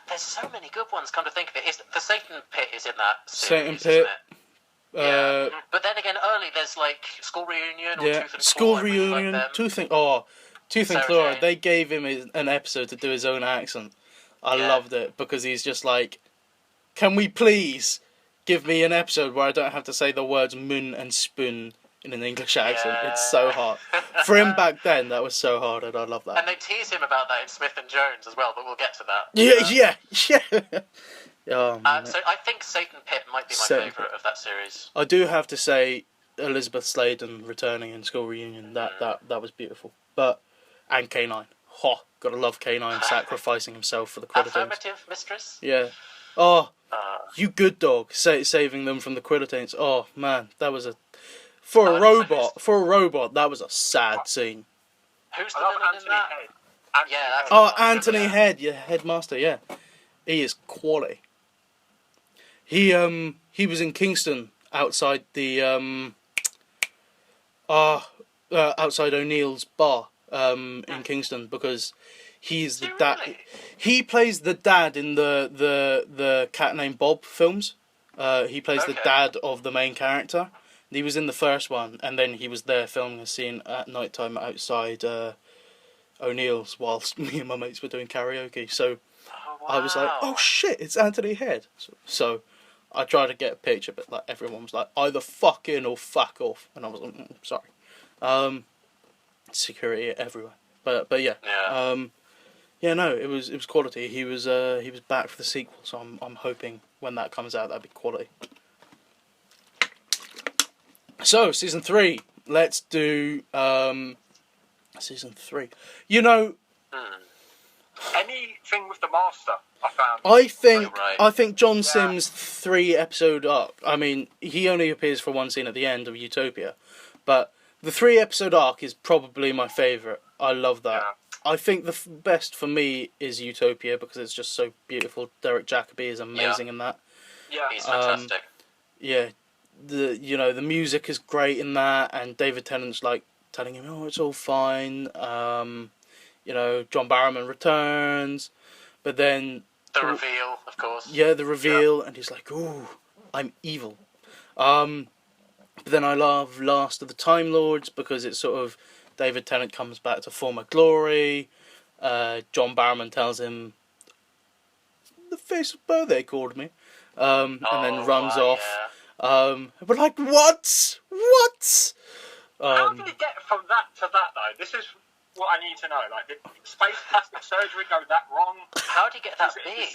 There's so many good ones. Come to think of it, the Satan Pit is in that series, Satan Pit. Isn't it? Yeah. But then again, early there's like School Reunion or Tooth and Claw. School I really Reunion, like them. Tooth and Claw. Jane. They gave him an episode to do his own accent. I loved it because he's just like, can we please give me an episode where I don't have to say the words moon and spoon in an English accent? Yeah. It's so hard. For him back then, that was so hard, and I love that. And they tease him about that in Smith and Jones as well, but we'll get to that. Yeah. Oh, so I think Satan Pit might be my favourite of that series. I do have to say, Elizabeth Sladen returning in School Reunion, that was beautiful. And K9. Gotta love K9 sacrificing himself for the Quidditors. Affirmative, mistress? Yeah. Oh, you good dog, saving them from the Quidditors. Oh man, that was for a robot, that was a sad scene. Who's the villain in that? Anthony Head, headmaster, yeah. He is quality. He was in Kingston outside the outside O'Neill's bar in Kingston because he's the dad. Really? He plays the dad in the Cat Named Bob films. He plays the dad of the main character. He was in the first one, and then he was there filming a scene at night time outside O'Neill's whilst me and my mates were doing karaoke. So I was like, oh shit, it's Anthony Head. So I tried to get a picture, but like everyone was like, either fuck in or fuck off, and I was like, sorry. Security everywhere, but yeah. No, it was quality. He was back for the sequel, so I'm hoping when that comes out that'll be quality. So season 3, let's do season 3. Anything with the Master, I found. I think John Sims' 3-episode arc. I mean, he only appears for one scene at the end of Utopia, but the 3-episode arc is probably my favourite. I love that. Yeah. I think the best for me is Utopia because it's just so beautiful. Derek Jacobi is amazing in that. Yeah, he's fantastic. The music is great in that, and David Tennant's like telling him, "Oh, it's all fine." John Barrowman returns, but then the reveal, of course. Yeah, the reveal, and he's like, "Ooh, I'm evil." But then I love Last of the Time Lords because it's sort of David Tennant comes back to former glory. John Barrowman tells him, "The face of Bo," they called me, and then runs off. Yeah. But like, what? How did he get from that to that though? This is what I need to know. Like, did space plastic surgery go that wrong? How did he get that big?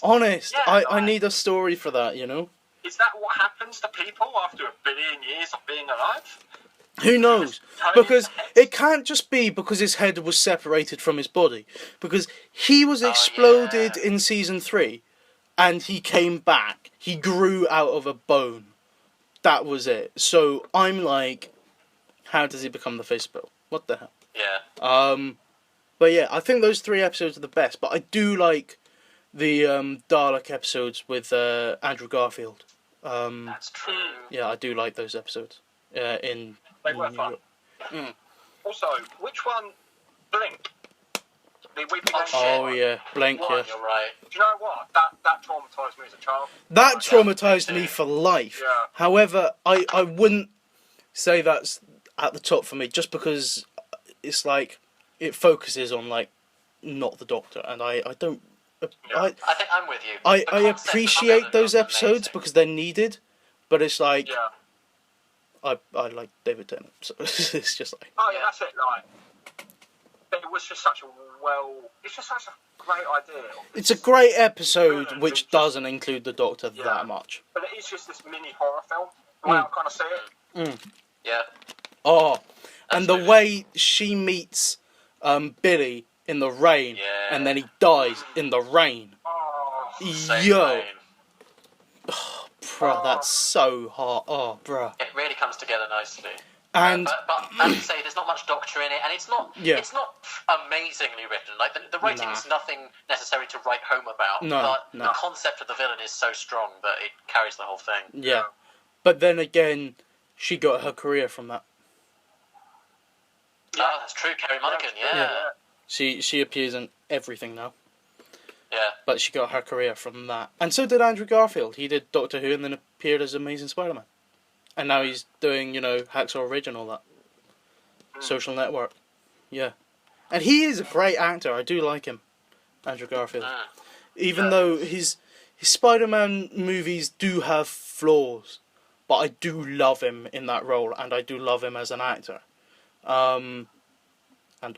Honest, I need a story for that. Is that what happens to people after 1 billion years of being alive? Who knows? Because it can't just be because his head was separated from his body. Because he was exploded in season 3, and he came back. He grew out of a bone. That was it. So I'm like, how does he become the face of Bill? What the hell? Yeah. But yeah, I think those 3 episodes are the best. But I do like the Dalek episodes with Andrew Garfield. That's true. Yeah, I do like those episodes. They were fun. Also, which one? Blink. The Weeping Angel. Oh yeah, Blink. Yeah. You're right. Do you know what? That traumatised me as a child. That traumatised me for life. Yeah. However, I wouldn't say that's at the top for me, just because it's like it focuses on like not the Doctor, and I don't. I think I'm with you. I appreciate those episodes because they're needed, but it's like I like David Tennant, so it's just like that's it. Like it was just such a it's just such a great idea. It's a great episode which doesn't include the Doctor that much. But it is just this mini horror film. The way I kind of see it. Yeah. Oh, and the way she meets Billy in the rain, and then he dies in the rain. Yo. Oh, bro, that's so hot. Oh, bro. It really comes together nicely. And but as you say, there's not much Doctor in it, and it's not amazingly written. Like the writing is nothing necessary to write home about. But the concept of the villain is so strong that it carries the whole thing. Yeah. But then again, she got her career from that. Oh, that's true. Carrie Mulligan, yeah. She appears in everything now. Yeah. But she got her career from that. And so did Andrew Garfield. He did Doctor Who and then appeared as Amazing Spider-Man. And now he's doing, Hacksaw Ridge and all that. Social Network. Yeah. And he is a great actor. I do like him, Andrew Garfield. Even though his Spider-Man movies do have flaws. But I do love him in that role. And I do love him as an actor. And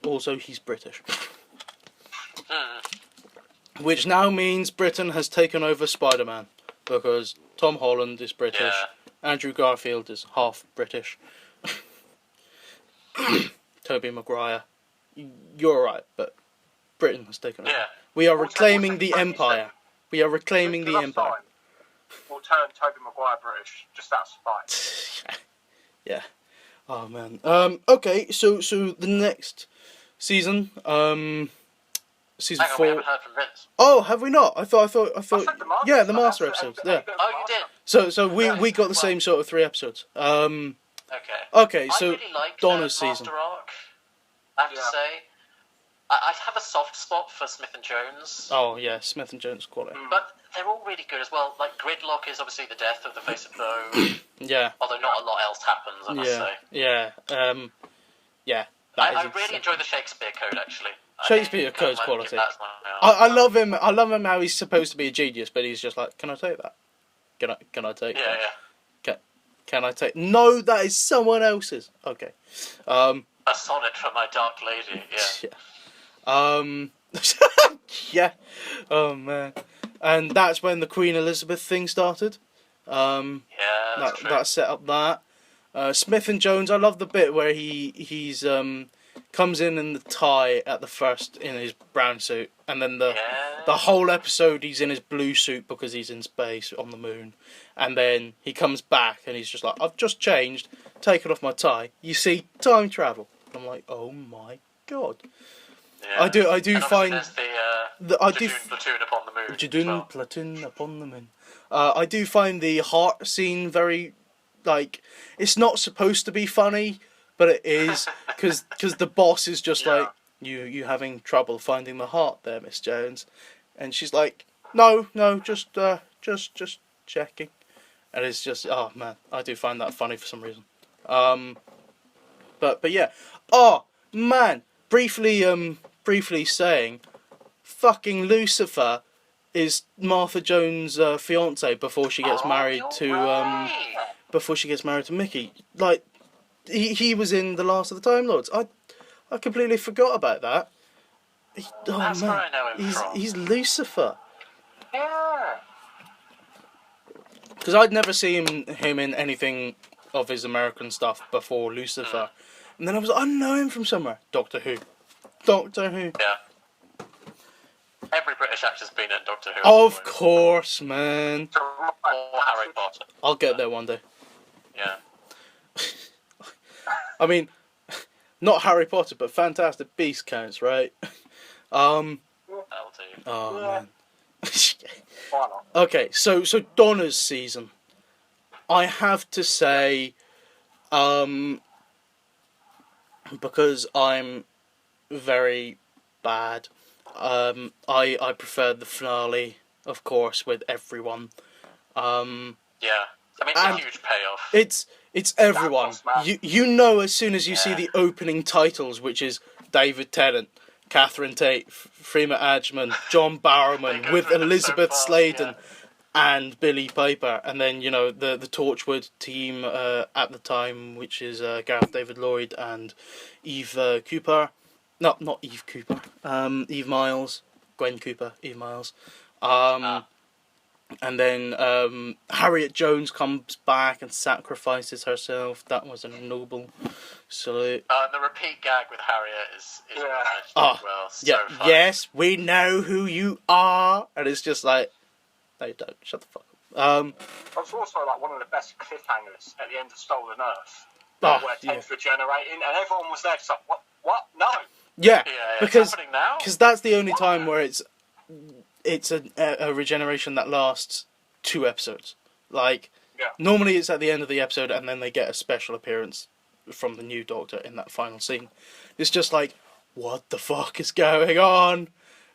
also he's British. Which now means Britain has taken over Spider-Man. Because Tom Holland is British. Yeah. Andrew Garfield is half British. Tobey Maguire. You're right, but Britain has taken over. Yeah. We are reclaiming the empire. We are reclaiming the empire. We'll turn Tobey Maguire British, just out of spite. Yeah. Oh man. Okay, so the next season, season Hang on, 4. we haven't heard from Vince. Oh, have we not? I thought. Yeah, the Master episode. episodes. Yeah. Oh, you did? So we got the same sort of 3 episodes. Okay. So I really like Donna's Master season. Arc, I have to say. I have a soft spot for Smith and Jones. Oh yeah, Smith and Jones quality. But they're all really good as well. Like, Gridlock is obviously the death of the face of Bow. Yeah. Although not a lot else happens, I must say. Yeah. Yeah. I really enjoy the Shakespeare Code, actually. Shakespeare I think, Code's I might give quality. that my I love him. I love him how he's supposed to be a genius, but he's just like, can I take that? Can I take that? Yeah. Can I take? No, that is someone else's. Okay. A sonnet for my dark lady. Yeah. Yeah. Oh man. And that's when the Queen Elizabeth thing started. Yeah, that's true. That set up that. Smith and Jones. I love the bit where he's comes in the tie at the first in his brown suit, and then the whole episode he's in his blue suit because he's in space on the moon, and then he comes back and he's just like, I've just changed, taken off my tie. You see, time travel. And I'm like, oh my god. Yeah. I do and find there's I the do platoon upon the moon. Jadoon as well. platoon upon the moon. I do find the heart scene very, like, it's not supposed to be funny, but it is, because the boss is just like, you having trouble finding the heart there, Miss Jones, and she's like, no, just checking, and it's just, oh man, I do find that funny for some reason. But yeah, oh man, briefly saying, fucking Lucifer is Martha Jones' fiance before she gets married to before she gets married to Mickey. Like, he was in The Last of the Time Lords. I completely forgot about that. That's where I know him from. He's Lucifer. Yeah. Because I'd never seen him in anything of his American stuff before Lucifer, and then I know him from somewhere. Doctor Who. Yeah. Every British actor's been in Doctor Who. Of course, man. Or Harry Potter. I'll get there one day. Yeah. I mean, not Harry Potter, but Fantastic Beasts counts, right? That'll do. Oh man. Why not? Okay, so Donna's season. I have to say, because I'm very bad, I preferred the finale, of course, with everyone. Yeah. I mean, it's And a huge payoff. It's everyone. That boss man. You know as soon as you see the opening titles, which is David Tennant, Catherine Tate, Freema Agyeman, John Barrowman, go with through them Elizabeth so fast, Sladen and Billy Piper, and then the Torchwood team at the time, which is Gareth David Lloyd and Eve Cooper. No, not Eve Cooper. Eve Miles, Gwen Cooper, Eve Miles. And then Harriet Jones comes back and sacrifices herself. That was a noble salute. The repeat gag with Harriet is Yeah. managed Oh, well. So yeah, funny. yes, we know who you are. And it's just like, no, you don't. Shut the fuck up. It was also like one of the best cliffhangers at the end of Stolen Earth, Oh, where yeah. Ted's regenerating, and everyone was there just like, what? No. Yeah, Yeah, because it's happening now. that's the only time where it's a regeneration that lasts 2 episodes. Like, Yeah. normally it's at the end of the episode and then they get a special appearance from the new Doctor in that final scene. It's just like, what the fuck is going on?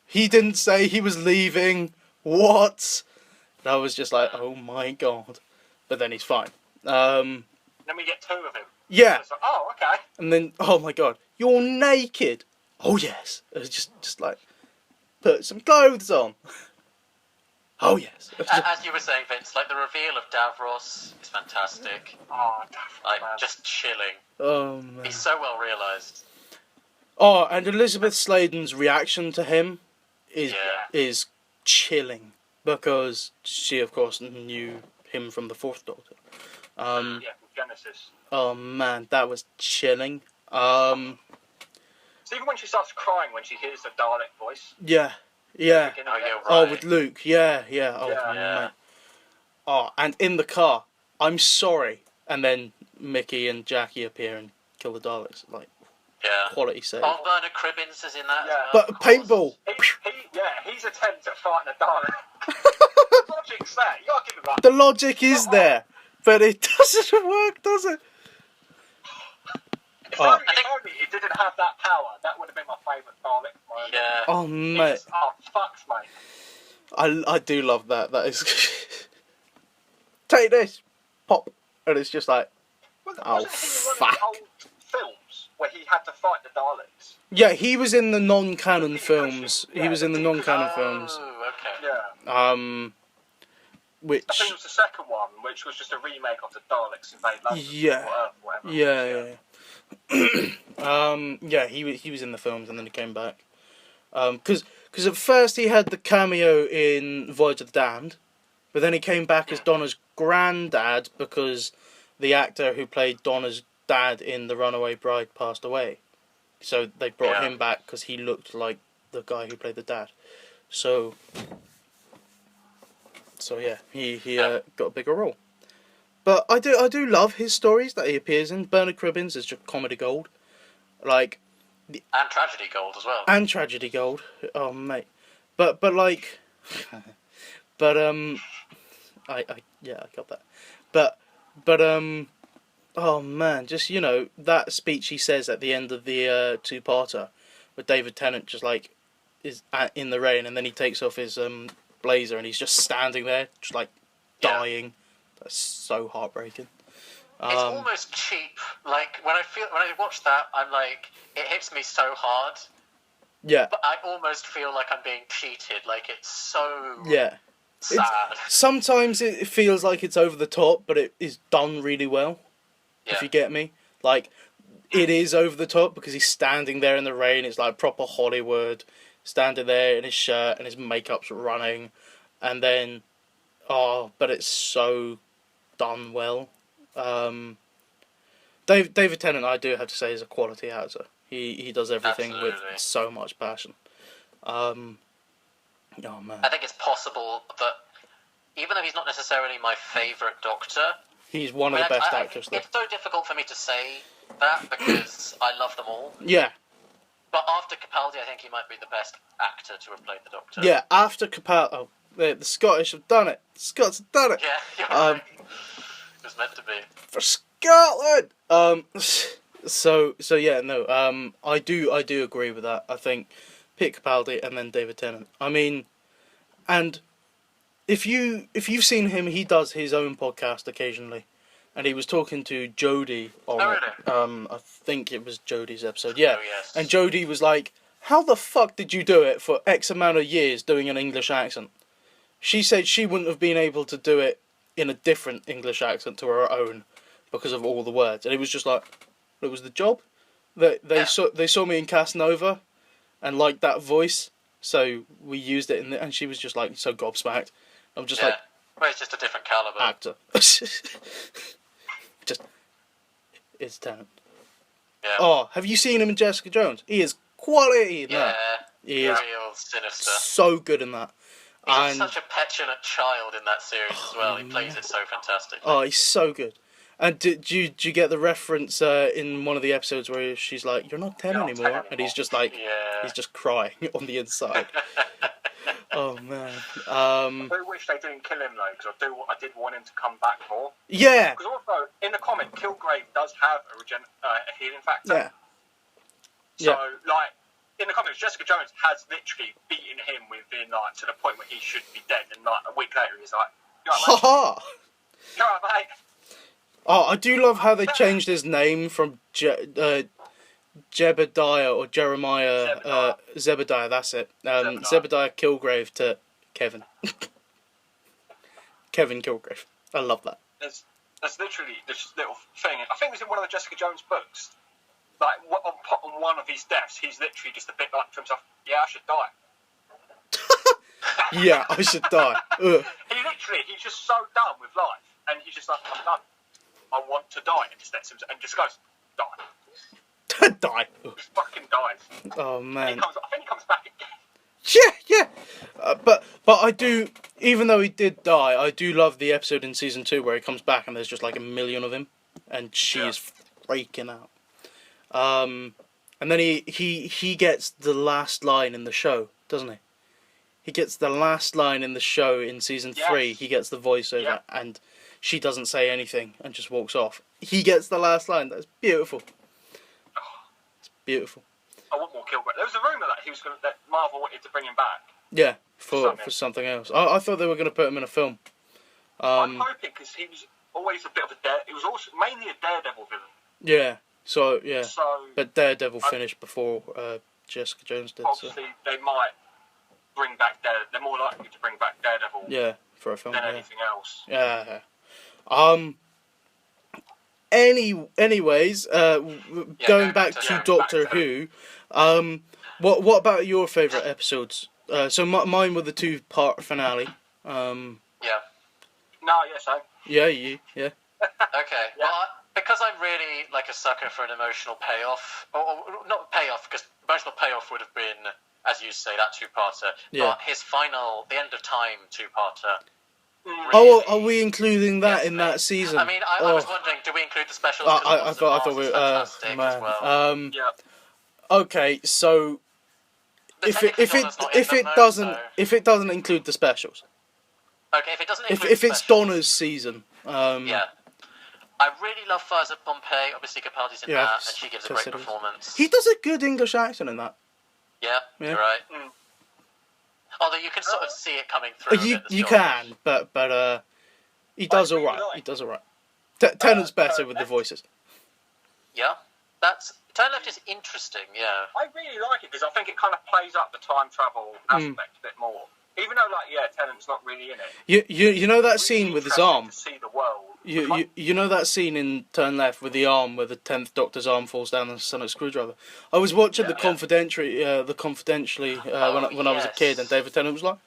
He didn't say he was leaving. What? And I was just like, oh my god. But then he's fine. Then we get 2 of him. Yeah. It's like, oh, okay. And then, oh my god, you're naked. Oh yes. It was just like, put some clothes on. Oh yes. As you were saying, Vince, like the reveal of Davros is fantastic. Oh, Like man. just chilling. Oh man. He's so well realised. Oh, and Elizabeth Sladen's reaction to him is Yeah. is chilling because she, of course, knew him from the Fourth Doctor. Yeah, from Genesis. Oh man, that was chilling. So even when she starts crying when she hears the Dalek voice. Yeah. Oh, yeah, Oh, right. with Luke. Yeah. Oh, Yeah. man. Oh, and in the car, I'm sorry. And then Mickey and Jackie appear and kill the Daleks. Like, Yeah. quality save. Oh, Bernard Cribbins is in that Yeah. as well. But paintball. His attempt at fighting a Dalek. The logic's there. You gotta give him that. The logic is there, but it doesn't work, does it? If only it didn't have that power, that would have been my favourite Dalek moment. Yeah. Oh mate, Oh, fucks, mate. I do love that. That is. Take this, pop, and it's just like, Wasn't oh he in one of fuck. the old films where he had to fight the Daleks? Yeah, he was in the non-canon films. He was in the non-canon films. Oh, okay. Yeah. Which. I think it was the second one, which was just a remake of the Daleks Invade London. Yeah. Or Earth, whatever. Yeah. Yeah, he was in the films and then he came back. Because at first he had the cameo in Voyage of the Damned, but then he came back as Donna's granddad because the actor who played Donna's dad in The Runaway Bride passed away. So they brought him back because he looked like the guy who played the dad. So yeah, he got a bigger role. But I do love his stories that he appears in. Bernard Cribbins is just comedy gold, like, And Tragedy Gold as well. and tragedy gold. Oh mate, but like, I got that. But oh man, just that speech he says at the end of the two-parter, with David Tennant just like is in the rain, and then he takes off his blazer and he's just standing there, just like dying. That's so heartbreaking. It's almost cheap. Like when I watch that, I'm like, it hits me so hard. Yeah. But I almost feel like I'm being cheated. Like it's so Sad. Sometimes it feels like it's over the top, but it is done really well. Yeah. If you get me, like it is over the top because he's standing there in the rain. It's like proper Hollywood, standing there in his shirt and his makeup's running, and then but it's so done well. David Tennant, I do have to say, is a quality actor. He does everything with so much passion. Oh man, I think it's possible that even though he's not necessarily my favourite Doctor, he's one of the best actors. It's so difficult for me to say that because I love them all. Yeah. But after Capaldi, I think he might be the best actor to have played the Doctor. Yeah, after Capaldi, the Scottish have done it. The Scots have done it. Yeah, you're right. It was meant to be. For Scotland. So yeah, no. I do agree with that. I think pick Capaldi and then David Tennant. I mean, and if you've seen him, he does his own podcast occasionally, and he was talking to Jodie on really? I think it was Jodie's episode. Yeah. Oh, yes. And Jodie was like, "How the fuck did you do it for X amount of years doing an English accent?" She said she wouldn't have been able to do it in a different English accent to her own because of all the words, and it was just like, it was the job. They saw me in Casanova, and liked that voice, so we used it and she was just like so gobsmacked. I'm just like, well, it's just a different caliber. Actor. Just, it's Tennant. Yeah. Oh, have you seen him in Jessica Jones? He is quality in that. He is real sinister. so good in that. He's such a petulant child in that series as well. He plays it so fantastic. Oh, he's so good. And did you get the reference in one of the episodes where she's like, "You're not 10 anymore," and he's just like, he's just crying on the inside. Oh man. I do wish they didn't kill him though, because I did want him to come back more. Yeah. Because also in the comic, Kilgrave does have a healing factor. Yeah. So like, in the comics, Jessica Jones has literally beaten him within like to the point where he should be dead, and like a week later he's like, "You're right, mate. Ha ha! You're right, mate." Oh, I do love how they changed his name from Jebediah or Jeremiah Zebediah. That's it. Zebediah Kilgrave to Kevin. Kevin Kilgrave. I love that. There's literally this little thing. I think it was in one of the Jessica Jones books. Like on one of his deaths, he's literally just a bit like to himself, "Yeah, I should die." Yeah, I should die. Ugh. He's just so done with life, and he's just like, "I'm done. I want to die," and just lets him and just goes, "Die." Die. Just fucking dies. Oh man. I think he comes back again. Yeah. But I do, even though he did die, I do love the episode in season 2 where he comes back and there's just like a million of him, and she is freaking out. And then he gets the last line in the show, doesn't he? He gets the last line in the show in season 3. He gets the voiceover, and she doesn't say anything and just walks off. He gets the last line. That's beautiful. It's beautiful. I want more Kilgrave. There was a rumour that that Marvel wanted to bring him back. Yeah, for something else. I thought they were going to put him in a film. I'm hoping, because he was always a bit of he was also mainly a Daredevil villain. Yeah. So but Daredevil finished before Jessica Jones did. Obviously, they might bring back Daredevil. They're more likely to bring back Daredevil. Yeah, for a film. Than anything else. Yeah. Anyways, going back to Doctor Who, what about your favourite episodes? So mine were the 2-part finale. Yeah. No, yes, I. Yeah, you. Yeah. Okay. Well, because I'm really like a sucker for an emotional payoff, or not payoff, because emotional payoff would have been, as you say, that 2-parter. Yeah. But his final, the end of time 2-parter. Really, oh, are we including that in that season? I mean, I was wondering, do we include the specials? I thought we fantastic as well. Yeah. Okay, so if it doesn't include the specials. Okay, if it doesn't include if it's Donna's season. Yeah. I really love Fires of Pompeii. Obviously, Capaldi's in that, and she gives a great performance. He does a good English accent in that. Yeah, you're right. Mm. Although you can sort of see it coming through. You can, but he does all right. He does all right. Tennant's better with the voices. Yeah, Turn Left is interesting. Yeah, I really like it because I think it kind of plays up the time travel aspect a bit more. Even though, Tennant's not really in it. You know that scene with his arm. To see the world. You know that scene in Turn Left with the arm where the 10th Doctor's arm falls down the sonic screwdriver. I was watching the Confidentially when I was a kid, and David Tennant was like,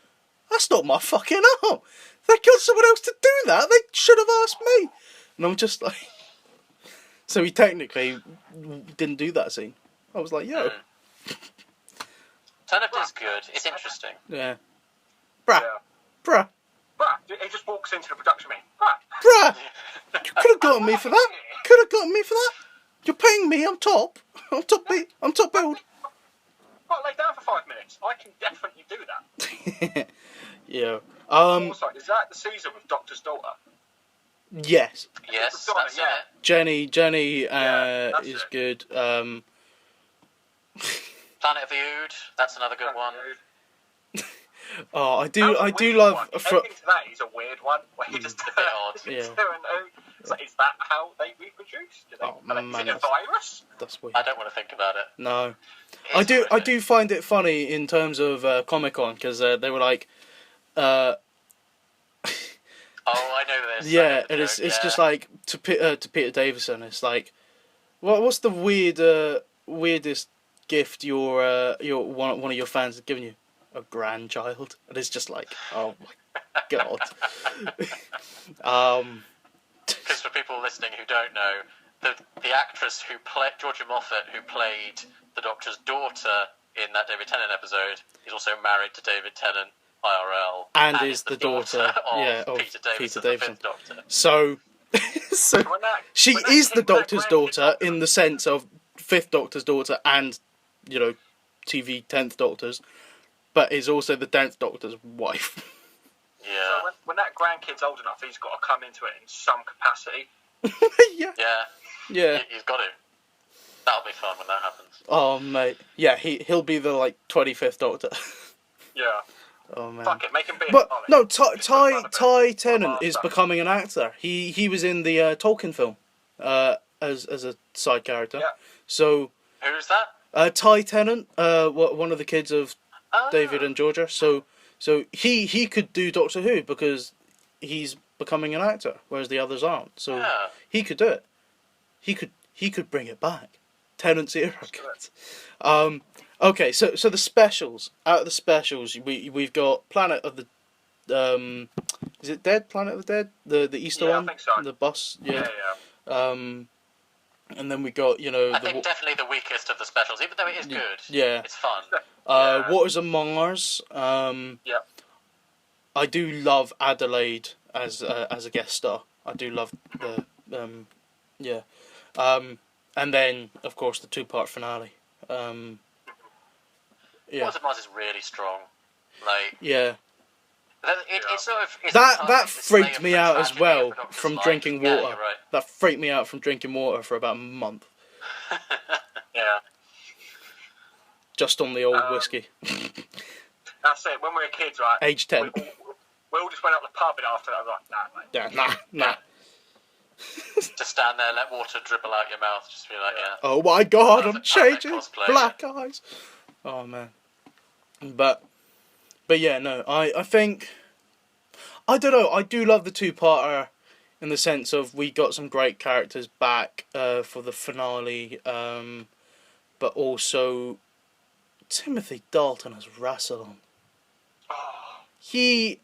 "That's not my fucking arm. They got someone else to do that. They should have asked me." And I'm just like, so he technically didn't do that scene. I was like, "Yo." Turn Left is good. It's interesting. Yeah. Bruh. He just walks into the production meeting. Bruh! You could have gotten me for that. You're paying me. I'm top. I'm top build. I'll lay down for 5 minutes. I can definitely do that. Yeah. Also, is that the season with Doctor's daughter? Yes. Yes, that's it. Jenny is good. Planet of the Ood. That's another good one. Oh, I do love. Ending to that is a weird one where he just a bit odd. It's like, is that how they reproduce? Is it a virus? That's weird. I don't want to think about it. No, I do find it funny in terms of Comic-Con because they were like, oh, I know this. Yeah, and it's just like to Peter Davison. It's like, what's the weirdest gift your one of your fans has given you? A grandchild, and it's just like, oh my god. Because for people listening who don't know, the actress who played Georgia Moffat, who played the Doctor's daughter in that David Tennant episode, is also married to David Tennant IRL, and is the daughter of Peter Davison. The Doctor. So she is the Doctor's daughter in the sense of 5th Doctor's daughter and TV 10th Doctor's. But is also the 10th Doctor's wife. Yeah. So when that grandkid's old enough, he's got to come into it in some capacity. Yeah. Yeah. He's got to. That'll be fun when that happens. Oh mate, yeah, he'll be the like 25th Doctor. Yeah. Oh man. Fuck it, make him be But a Dalek. no, Just put fun of it. Ty Tennant is Master. becoming an actor. He was in the Tolkien film, as a side character. Yeah. So Who's that? Ty Tennant, one of the kids of Oh. David and Georgia. So he could do Doctor Who because he's becoming an actor, whereas the others aren't. So Yeah. he could do it. He could bring it back. Tennant's era. Okay, so the specials. Out of the specials, we've got Planet of the is it Dead? Planet of the Dead? The Easter Yeah, I one? think so. The bus, yeah. Yeah. And then we got, I think definitely the weakest of the specials, even though it is good. Yeah. It's fun. Waters of Mars. Yeah. I do love Adelaide as a guest star. I do love the yeah. And then of course the 2-part finale. Yeah. Waters of Mars is really strong. Like Yeah. it sort of is That freaked me out as tragedy well of the Doctor's from life. drinking Yeah, water. you're right. That freaked me out from drinking water for about a month, Yeah. just on the old whiskey. That's it. When we were kids, right? Age 10. We all just went up the pub and after that, I was like, nah, mate. Yeah, nah. Just stand there, let water dribble out your mouth, just be like, yeah. Oh my god, I'm Perfect changing. cosplay, Black eyes. Oh man. But yeah, no, I think, I don't know, I do love the 2-parter in the sense of we got some great characters back for the finale, but also Timothy Dalton as Rassilon. He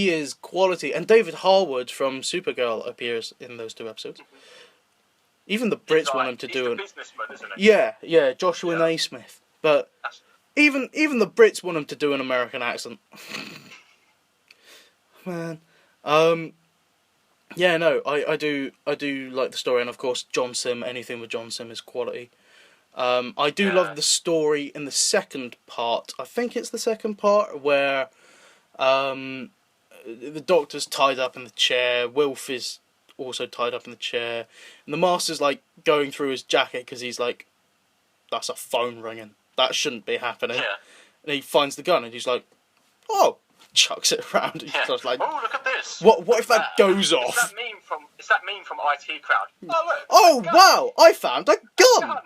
is quality, and David Harwood from Supergirl appears in those 2 episodes. Even the Brits want him to do it. Businessman, isn't he? Yeah, Joshua Naismith. But even the Brits want him to do an American accent. Man, yeah, no, I do like the story, and of course John Sim. Anything with John Sim is quality. I do love the story in the second part. I think it's the second part where the Doctor's tied up in the chair. Wilf is also tied up in the chair, and the Master's like going through his jacket because he's like, "That's a phone ringing. That shouldn't be happening." Yeah. And he finds the gun, and he's like, "Oh!" Chucks it around. And Yeah. he's like, Oh, look at this. What if that goes It's off? that meme from IT Crowd. Oh, look. Oh gun. wow! I found a gun. Gun.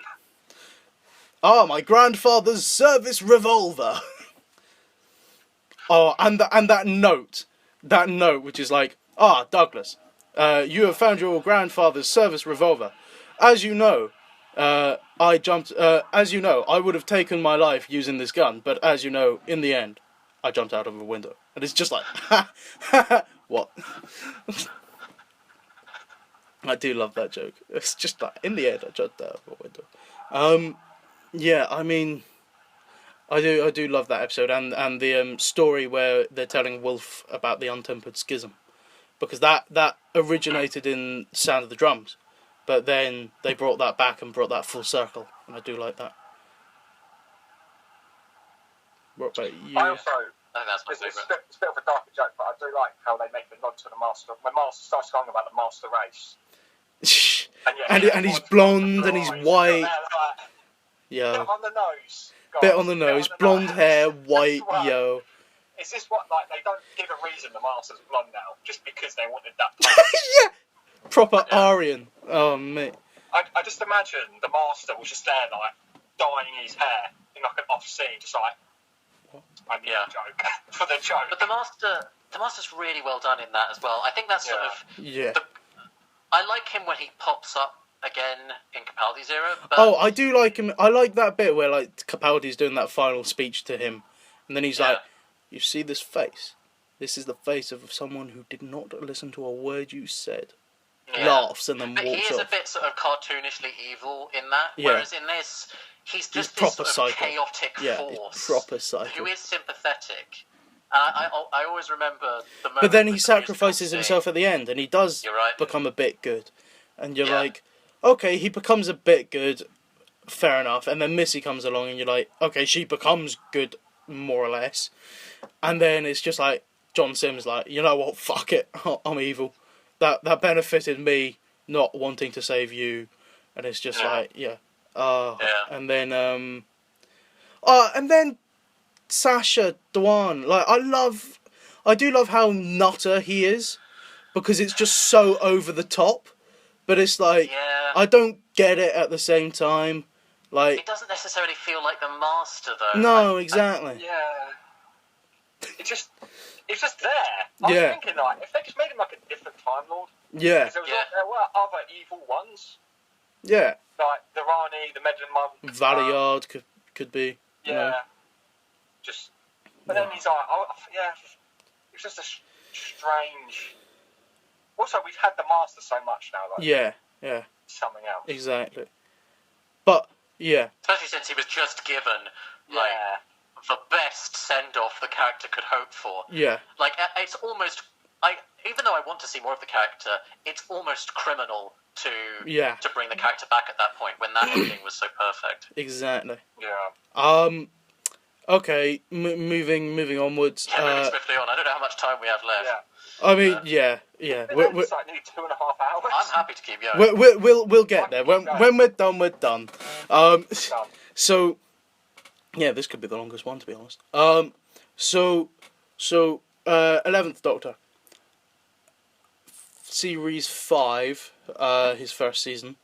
Ah, my grandfather's service revolver. Oh, and that note, which is like, Douglas, you have found your grandfather's service revolver. As you know, I jumped. As you know, I would have taken my life using this gun, but as you know, in the end, I jumped out of a window. And it's just like, what? I do love that joke. It's just like, in the end, I jumped out of a window. Yeah, I mean, I do love that episode, and the story where they're telling Wolf about the untempered schism, because that originated in Sound of the Drums, but then they brought that back and brought that full circle, and I do like that. What about you? I also, I think that's my it's favourite. a bit of a darker joke, but I do like how they make the nod to the Master. When Master starts talking about the Master race. and he's blonde and he's white. Bit Yo, on the nose. guys. bit on the nose, blonde hair, white. This one. Yo. Is this what, like, they don't give a reason the Master's blonde now, just because they wanted that? Yeah. Proper Aryan. Oh mate. I just imagine the Master was just there, like, dyeing his hair in like an off scene, just like. I mean, joke for the joke. But the Master's really well done in that as well. I think that's sort of. Yeah. I like him when he pops up again in Capaldi's era. But Oh, I do like him. I like that bit where like Capaldi's doing that final speech to him, and then he's like, "You see this face? This is the face of someone who did not listen to a word you said." Laughs and then but walks he is off. a bit sort of cartoonishly evil in that, Yeah. whereas in this, he's just this proper sort of psycho. chaotic Yeah, force he's proper psycho. who is sympathetic. I always remember the moment. But then he with the musical sacrifices scene. himself at the end, and he does You're right. become a bit good. And you're like, okay, he becomes a bit good, fair enough. And then Missy comes along, and you're like, okay, she becomes good, more or less. And then it's just like, John Sims like, you know what, fuck it, I'm evil. That benefited me not wanting to save you. And it's just like, And then and then Sasha Dwan. Like I do love how nutter he is, because it's just so over the top. But it's like I don't get it at the same time. Like it doesn't necessarily feel like the master though. no, exactly. It's just there. I was thinking like if they just made him like a different Time Lord. Yeah. Because there were other evil ones. Yeah. Like the Rani, the Meddling Monk. Valiard could be. Yeah. You know. Just. But then he's like, it's just a strange. Also, we've had the Master so much now. Like, Yeah. something else. Exactly. But yeah. Especially since he was just given like the best send off the character could hope for. Yeah. Like it's almost even though I want to see more of the character, it's almost criminal to bring the character back at that point when that ending was so perfect. Exactly. Yeah. Okay. Moving onwards. Moving swiftly on. I don't know how much time we have left. I mean, yeah. It's like nearly 2.5 hours. I'm happy to keep going. We'll get there. When we're done, we're done. So, yeah, this could be the longest one, to be honest. So, 11th Doctor. Series 5, his first season.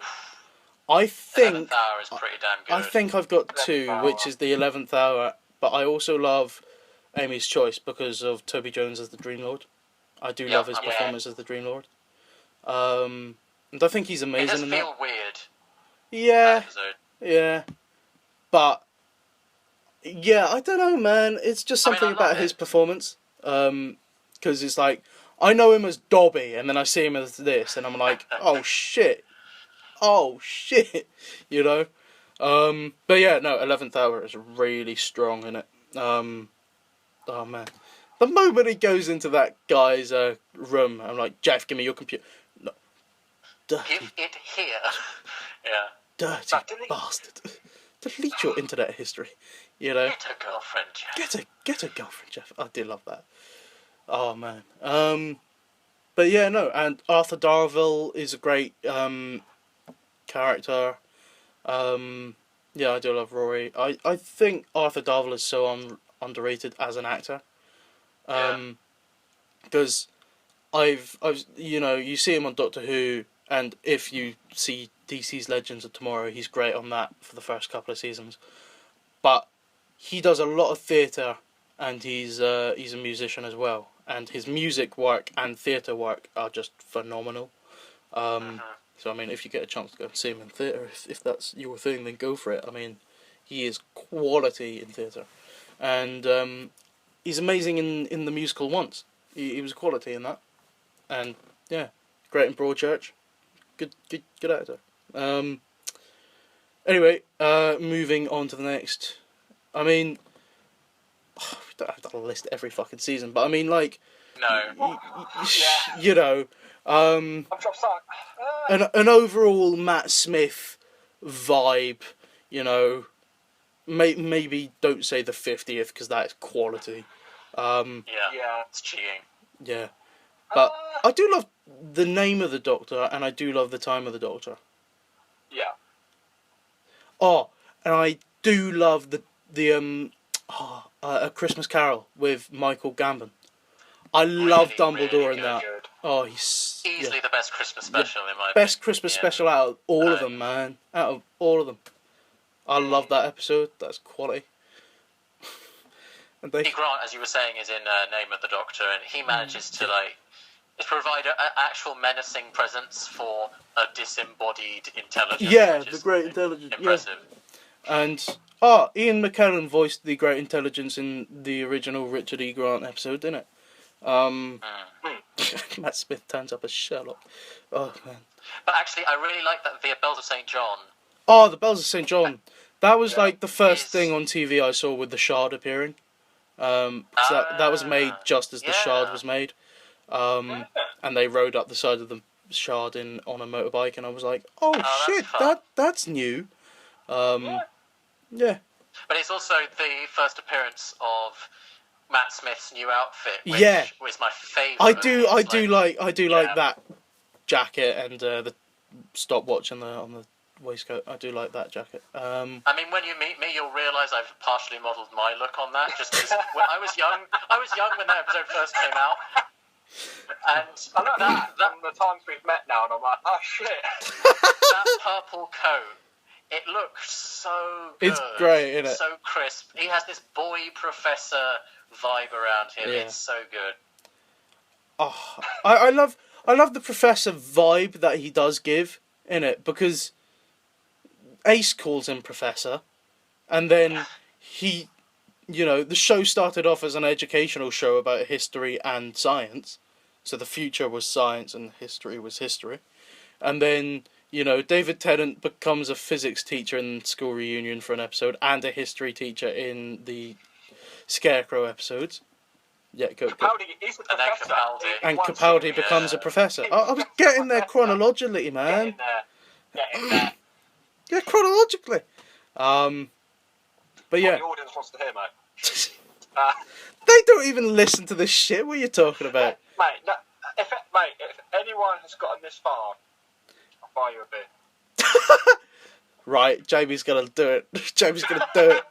I think 11th Hour is pretty damn good. I think I've got 2, which is the 11th Hour, but I also love Amy's Choice because of Toby Jones as the Dream Lord. I do love his performance as the Dream Lord. And I think he's amazing in that. It does feel weird. Yeah. But yeah, I don't know, man. It's just something about his performance. Because it's like I know him as Dobby, and then I see him as this, and I'm like, oh shit, you know. But yeah, no, 11th Hour is really strong in it. Oh man, the moment he goes into that guy's room, I'm like, Jeff, give me your computer. No, dirty. Give it here. Yeah. Dirty bastard. Delete your internet history. You know. Get a girlfriend, Jeff. Get a girlfriend, Jeff. I do love that. Oh man. But yeah, no, and Arthur Darvill is a great character. Yeah, I do love Rory. I think Arthur Darvill is so underrated as an actor. Because I've you know, you see him on Doctor Who, and if you see DC's Legends of Tomorrow, he's great on that for the first couple of seasons. But he does a lot of theatre, and he's a musician as well. And his music work and theatre work are just phenomenal. So I mean, if you get a chance to go and see him in theatre, if that's your thing, then go for it. I mean, he is quality in theatre, and he's amazing in the musical Once. He was quality in that, and yeah, great in Broadchurch. Good actor. Anyway, moving on to the next. I mean, we don't have to list every fucking season, but I mean, like, no, you know, an overall Matt Smith vibe. You know, maybe don't say the 50th because that is quality. It's cheating. Yeah, but I do love the name of the Doctor, and I do love the time of the Doctor. Yeah. Oh, and I do love A Christmas Carol with Michael Gambon. I love Dumbledore in that. Good. Oh, he's easily the best Christmas special in my opinion. Best Christmas special out of all of them, man. Out of all of them, I love that episode. That's quality. And Grant, as you were saying, is in Name of the Doctor, and he manages to provide an actual menacing presence for a disembodied intelligence. Yeah, the great intelligence. Impressive. Yeah. And Ian McKellen voiced the great intelligence in the original Richard E. Grant episode, didn't it? Matt Smith turns up as Sherlock. Oh man. But actually, I really like that the Bells of St. John. Oh, the Bells of St. John. That was like the first thing on TV I saw with the Shard appearing. That was made just as the Shard was made. And they rode up the side of the Shard on a motorbike, and I was like, oh shit, that's new. Yeah. But it's also the first appearance of Matt Smith's new outfit, which was my favourite. I do like that jacket and the stopwatch on the waistcoat. I do like that jacket. I mean, when you meet me, you'll realise I've partially modelled my look on that. Just because when I was young when that episode first came out, and I know that from the times we've met now, and I'm like, oh shit. that purple coat, it looks so good. It's great, isn't it? So crisp. He has this boy professor vibe around him. Yeah. It's so good. Oh, I love the professor vibe that he does give in it, because Ace calls him professor, and then he, the show started off as an educational show about history and science, so the future was science and history was history, and then David Tennant becomes a physics teacher in School Reunion for an episode and a history teacher in the Scarecrow episodes. Yeah, go. Capaldi is the professor. And Capaldi becomes a professor. I was getting there chronologically, man. Getting there. Yeah, chronologically. But yeah. What the audience wants to hear, mate. They don't even listen to this shit. What are you talking about? If anyone has gotten this far, I'll buy you a beer. Right, Jamie's gonna do it. Jamie's gonna do it.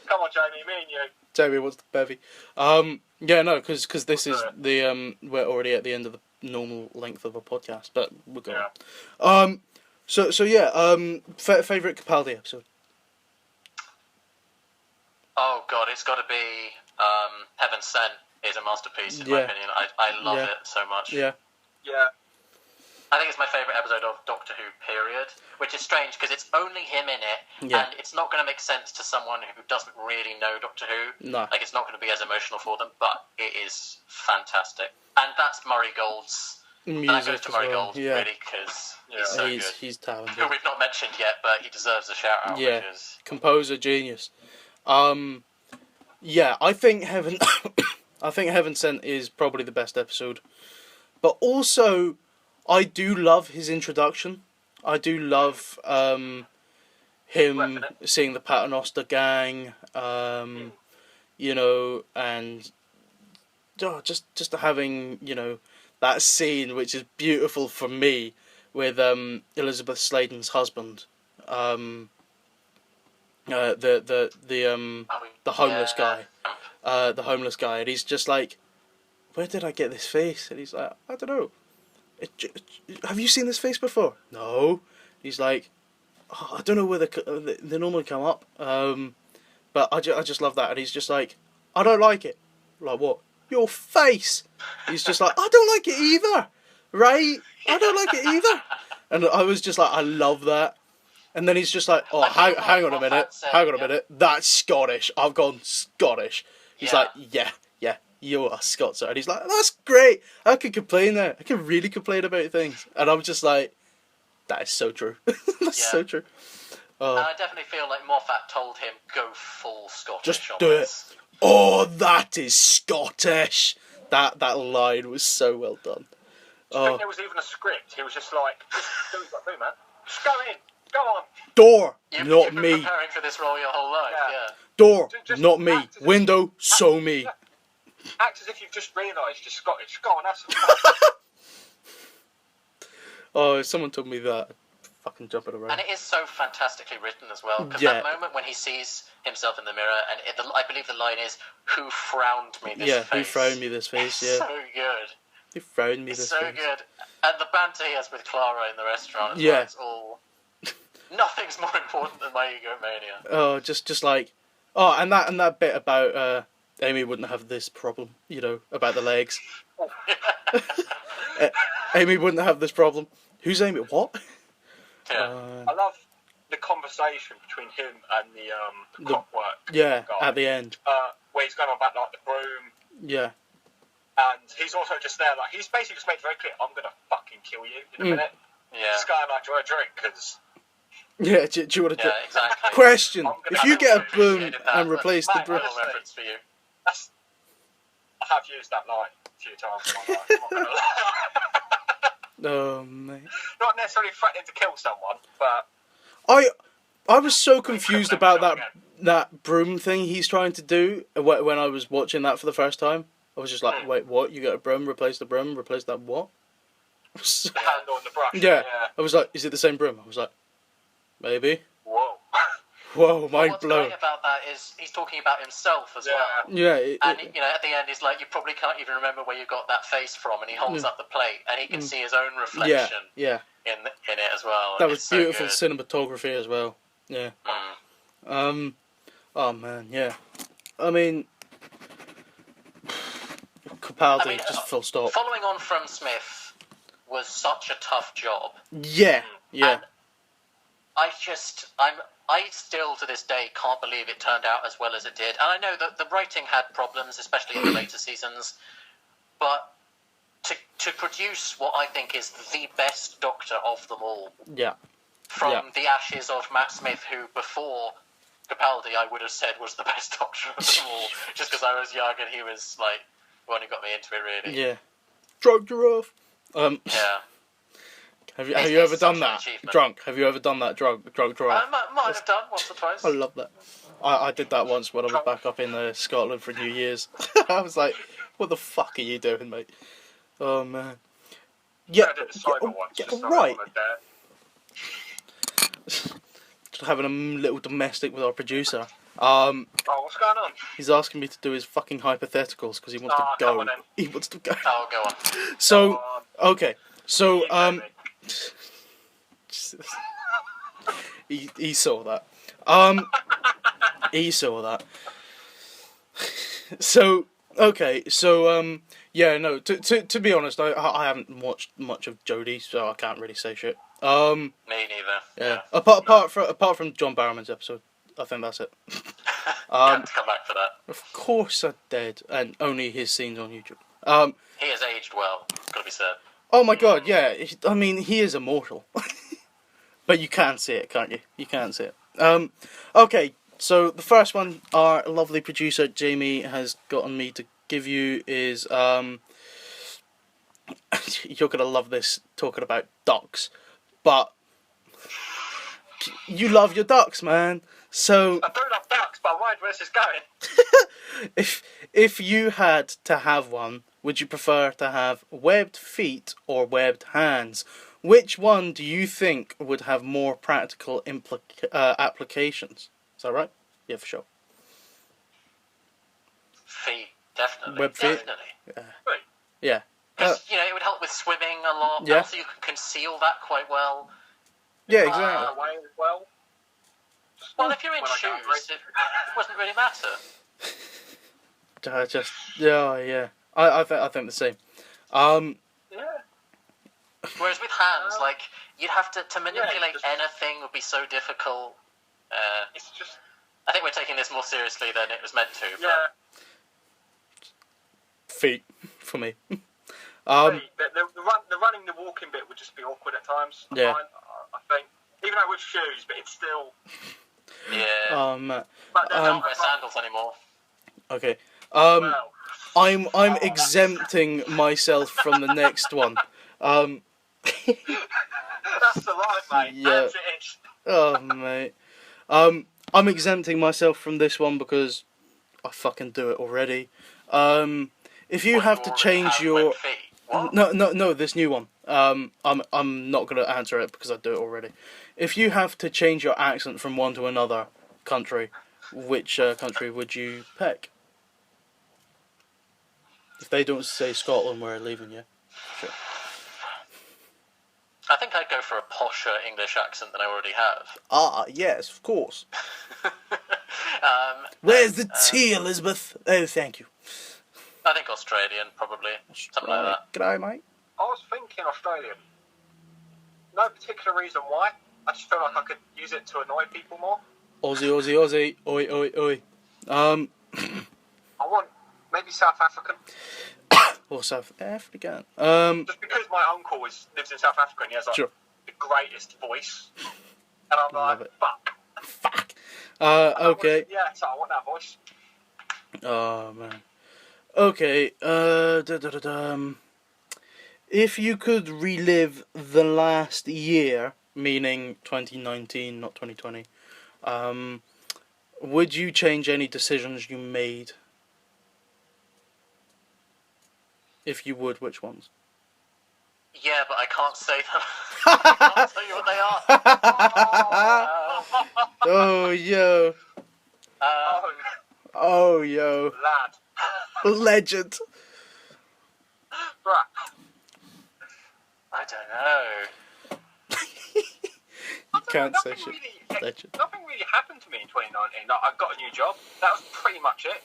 Come on, Jamie, me and you. Jamie wants the bevy. Yeah, no, because this is the we're already at the end of the normal length of a podcast, but we'll go on. So yeah, favorite Capaldi episode. Oh god, it's got to be Heaven Sent is a masterpiece in my opinion. I love it so much. Yeah. I think it's my favourite episode of Doctor Who, period. Which is strange, because it's only him in it, and it's not going to make sense to someone who doesn't really know Doctor Who. No. Like, it's not going to be as emotional for them, but it is fantastic. And that's Murray Gold's... Music and that goes to Murray Gold, yeah. really, because he's so good. He's talented. Who we've not mentioned yet, but he deserves a shout-out. Yeah, which is... composer genius. Yeah, I think Heaven... I think Heaven Sent is probably the best episode. But also, I do love his introduction. I do love him seeing the Paternoster gang, and just having, that scene, which is beautiful for me, with Elizabeth Sladen's husband, the homeless guy, and he's just like, where did I get this face? And he's like, I don't know. Have you seen this face before? No. He's like, I don't know where they normally come up, but I just love that. And he's just like, I don't like it. Like, what? Your face. He's just like, I don't like it either, right? I don't like it either. And I was just like, I love that. And then he's just like, oh, hang on a minute. That's Scottish. I've gone Scottish. He's like, yeah, you are Scots. And he's like, that's great. I can complain there. I can really complain about things. And I'm just like, that is so true. That's so true. And I definitely feel like Moffat told him, go full Scottish. Just do it. Oh, that is Scottish. That line was so well done. I think there was even a script. He was just like, just do what you got to do, man. Just go in. Go on. Door, not you've been me. preparing for this role your whole life, yeah. Door, not me. Window, so me. Act as if you've just realised you're Scottish. Go on, have some fun. Oh, if someone told me that, I'd fucking jump it around. And it is so fantastically written as well. Because that moment when he sees himself in the mirror, and I believe the line is, "Who frowned me this face?" Who frowned me this face, It's so good. Who frowned me this It's so face. good. And the banter he has with Clara in the restaurant as Yeah. well, it's all... Nothing's more important than my egomania. Oh, just like... Oh, and that bit about Amy wouldn't have this problem, about the legs. Amy wouldn't have this problem. Who's Amy? What? Yeah. I love the conversation between him and the clockwork Yeah, guy. at the end. Where he's going on about like the broom. Yeah. And he's also just there, like, he's basically just made it very clear, I'm going to fucking kill you in a minute. Yeah. This guy, like, do you want a drink? Because... Yeah, do you want to... Yeah, exactly. Question. I'm If gonna you get a have broom appreciated that, and but replace the Mate, broom... little reference for you. I have used that line a few times in my life. I'm not gonna lie. Oh, mate. Not necessarily threatening to kill someone, but... I was so confused about that broom thing he's trying to do when I was watching that for the first time. I was just like, wait, what? You got a broom, replace the broom, replace that what? The handle and the brush. Yeah. I was like, is it the same broom? I was like, Maybe. Whoa. Whoa, mind What's blown. great about that is he's talking about himself as Yeah. well. Yeah, And, at the end, he's like, you probably can't even remember where you got that face from, and he holds up the plate, and he can see his own reflection yeah. in it as well. That was It's beautiful so good. cinematography as well. Yeah. Mm. Oh man, yeah. I mean, Capaldi, just full stop. Following on from Smith was such a tough job. Yeah, yeah. And I still to this day can't believe it turned out as well as it did. And I know that the writing had problems, especially in the later seasons, but to produce what I think is the best Doctor of them all, Yeah. from the ashes of Matt Smith, who before Capaldi I would have said was the best Doctor of them all, just because I was young and he was like the one who got me into it really. Yeah. Drug giraffe. Yeah. Have It's you ever such done an that? achievement. Drunk. Have you ever done that drug I giraffe? might have done once or twice. I love that. I did that once when I was back up in Scotland for New Year's. I was like, what the fuck are you doing, mate? Oh man. Yeah, I did the cyber once. yeah, Just right. on a dare. Just having a little domestic with our producer. Oh, what's going on? He's asking me to do his fucking hypotheticals because he wants to come go. on then. He wants to go. Oh, go on. So, okay. So, You he saw that. He saw that. So, okay. So, yeah, no. To be honest, I haven't watched much of Jodie, so I can't really say shit. Me neither. Yeah. Apart from John Barrowman's episode, I think that's it. Had to come back for that. Of course I did, and only his scenes on YouTube. He has aged well, gotta be said. Oh my god, yeah. I mean, he is immortal. But you can see it, can't you? You can see it. Okay, so the first one our lovely producer Jamie has gotten me to give you is you're gonna love this, talking about ducks, but you love your ducks, man. So I do love ducks, but I'm worried where this is going. if you had to have one, would you prefer to have webbed feet or webbed hands? Which one do you think would have more practical applications? Is that right? Yeah, for sure. Feet, definitely. Web feet? Definitely. Yeah. Because, it would help with swimming a lot. Yeah. Also, you can conceal that quite well. Yeah, exactly. Away as well. Well, if you're in When I go shoes, it doesn't really matter. Yeah. I think the same. Yeah. Whereas with hands, you'd have to manipulate just- anything would be so difficult. It's just. I think we're taking this more seriously than it was meant to. But Yeah. Feet for me. The running, the walking bit would just be awkward at times. Yeah. I think. Even though with shoes, but it's still. Yeah. But I don't wear sandals anymore. Okay. well, I'm exempting myself from the next one. that's the life, mate. Yeah. That's it is. Oh mate. I'm exempting myself from this one because I fucking do it already. If you have to change your Webbed feet. What? no, this new one. I'm not gonna answer it because I do it already. If you have to change your accent from one to another country, which country would you pick? If they don't say Scotland, we're leaving you. Sure. I think I'd go for a posher English accent than I already have. Ah, yes, of course. Um, Where's the tea, Elizabeth? Oh, thank you. I think Australian, probably. Something like that. G'day, mate. I was thinking Australian. No particular reason why. I just feel like I could use it to annoy people more. Aussie, Aussie, Aussie. Oi, oi, oi. I want maybe South African. Or South African. Just because my uncle lives in South Africa and he has Sure. the greatest voice. And I'm Love like, it. fuck. Fuck. And Okay. Yeah, so I want that voice. Oh, man. Okay, if you could relive the last year, meaning 2019, not 2020, would you change any decisions you made? If you would, which ones? Yeah, but I can't say them. I can't tell you what they are. yo. Lad. Legend. Bruh. I don't know. You can't say Nothing shit. really, Legend. nothing really happened to me in 2019. Like, I got a new job. That was pretty much it.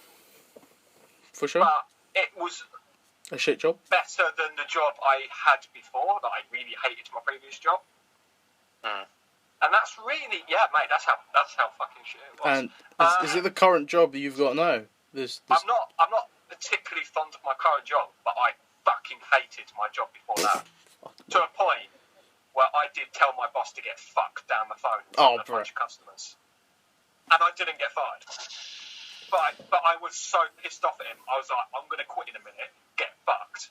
For sure. But it was A shit job. better than the job I had before that I really hated my previous job. Hmm. And that's really, yeah, mate, that's how fucking shit it was. And is it the current job that you've got now? This. I'm not particularly fond of my current job, but I fucking hated my job before that. To a point where I did tell my boss to get fucked down the phone with a bunch of customers. And I didn't get fired. But I was so pissed off at him, I was like, I'm going to quit in a minute, get fucked.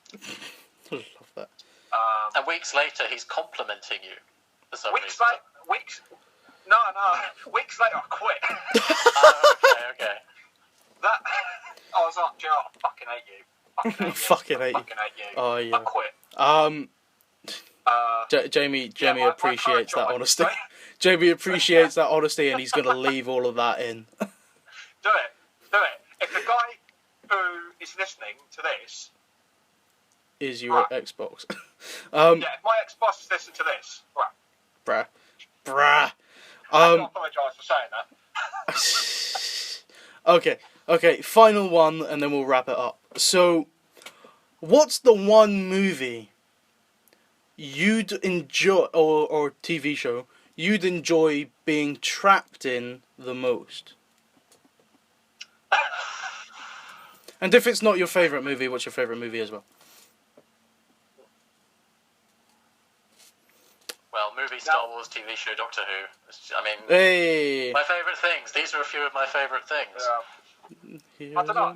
I love that. And weeks later, he's complimenting you for some reason. Weeks later I quit. Okay. That, I was like, Joe, I fucking hate you. Fucking hate you. Oh, yeah. I quit. Jamie my appreciates current that job, honesty. Jamie appreciates that honesty, and he's going to leave all of that in. Do it. If the guy who is listening to this... Is your Xbox. yeah, if my ex-boss is listening to this, Bruh. I don't apologise for saying that. Okay, final one, and then we'll wrap it up. So, what's the one movie you'd enjoy, or TV show, you'd enjoy being trapped in the most? And if it's not your favourite movie, what's your favourite movie as well? Well, movie, Star Wars, TV show, Doctor Who. I mean, Hey! my favourite things. These are a few of my favourite things. I don't know,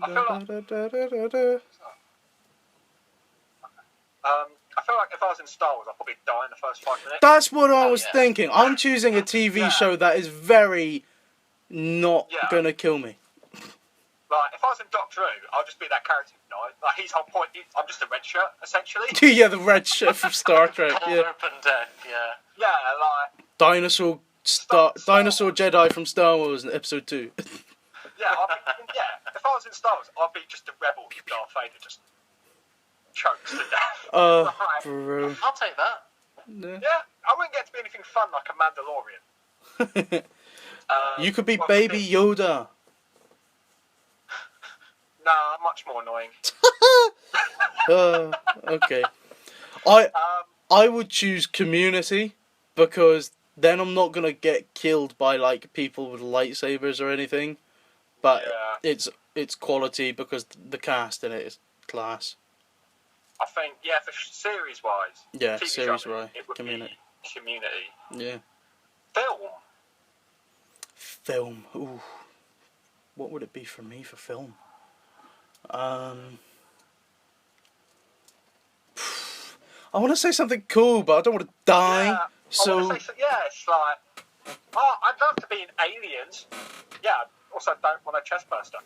I feel like if I was in Star Wars, I'd probably die in the first 5 minutes. That's what I was thinking. I'm choosing a TV show that is very not gonna kill me. Like, if I was in Doctor Who, I'll just be that character who died. Like, his whole point is, I'm just a red shirt, essentially. Yeah, the red shirt from Star Trek. Cold open death, yeah. Yeah, like... Dinosaur Jedi from Star Wars in Episode 2. Yeah, if I was in Star Wars, I'd be just a rebel with Darth Vader just chokes to death. Oh, Right. bro. I'll take that. Yeah, I wouldn't get to be anything fun like a Mandalorian. You could be Baby Yoda. Nah, much more annoying. Okay. I would choose Community, because then I'm not gonna get killed by like people with lightsabers or anything. But it's quality because the cast in it is class. I think, for series-wise. Yeah, TV series-wise. show, it would Community. be Community. Yeah. Film. Ooh. What would it be for me for film? I want to say something cool, but I don't want to die. Yeah, it's like, I'd love to be in Aliens. Yeah, I also don't want a chest burster.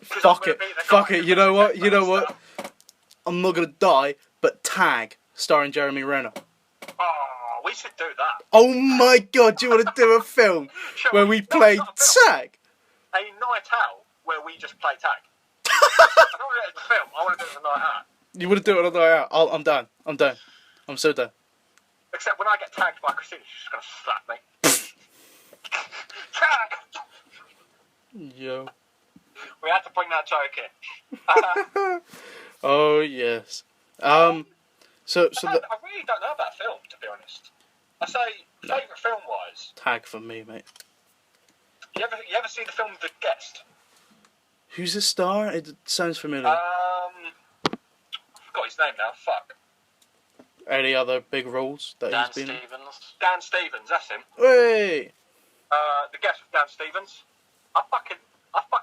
Fuck it. You know what? I'm not gonna die, but Tag, starring Jeremy Renner. Oh, we should do that. Oh my god, do you want to do a film where we play Tag? A night out where we just play tag. I don't want to do it as a film, I want to do it as a night out. You want to do it on a night out? I'm done. I'm so done. Except when I get tagged by Christine, she's just going to slap me. Tag! Yo. We had to bring that joke in. Oh yes. So I really don't know about film, to be honest. I say favourite film wise. Tag for me, mate. You ever see the film The Guest? Who's the star? It sounds familiar. I forgot his name now. Fuck. Any other big roles that Dan he's been in? Stevens. Dan Stevens, that's him. Hey! The Guest with Dan Stevens.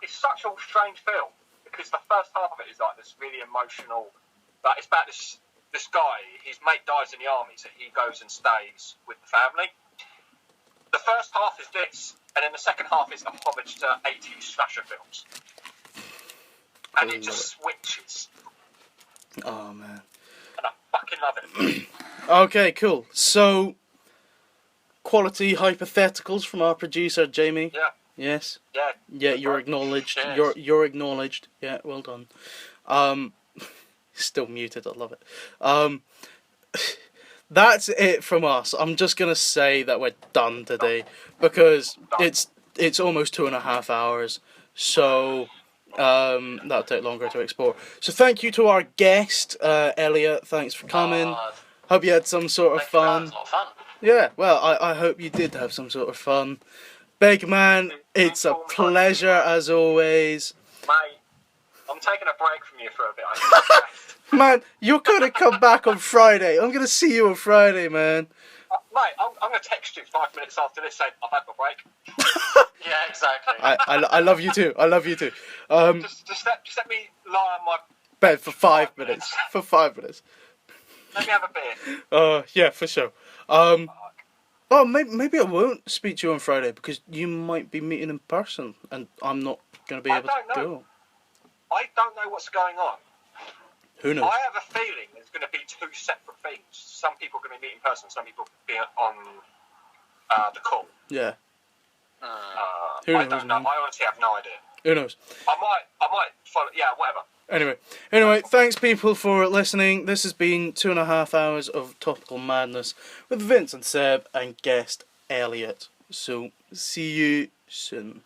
It's such a strange film because the first half of it is like this really emotional. Like it's about this guy. His mate dies in the army, so he goes and stays with the family. The first half is this, and then the second half is a homage to 80s slasher films, and it just switches. Oh man. And I fucking love it. Okay, cool. So, quality hypotheticals from our producer Jamie. Yeah. Yes. Yeah. Yeah, you're Right. acknowledged. Yes. You're acknowledged. Yeah, well done. Still muted. I love it. That's it from us. I'm just gonna say that we're done today because it's almost 2.5 hours. So that'll take longer to export. So thank you to our guest, Elliot. Thanks for coming. Hope you had some sort of Thank you, man. fun. It's a lot of fun. Yeah, well, I hope you did have some sort of fun. Big man, it's a pleasure as always. Mate, I'm taking a break from you for a bit. I need to rest. Man, you're gonna come back on Friday. I'm gonna see you on Friday, man. Mate, I'm going to text you 5 minutes after this saying I've had my break. Yeah, exactly. I love you too. I love you too. Just let me lie on my Bed for 5 minutes. For 5 minutes. Let me have a beer. Yeah, for sure. Maybe I won't speak to you on Friday because you might be meeting in person, and I'm not gonna be able to go. I don't know what's going on. Who knows? I have a feeling there's going to be two separate things. Some people are going to meet in person, some people be on the call. Yeah. I Who knows, don't know. man? I honestly have no idea. Who knows? I might follow. Yeah, whatever. Anyway, thanks people for listening. This has been 2.5 hours of Topical Madness with Vince and Seb and guest Elliot. So, see you soon.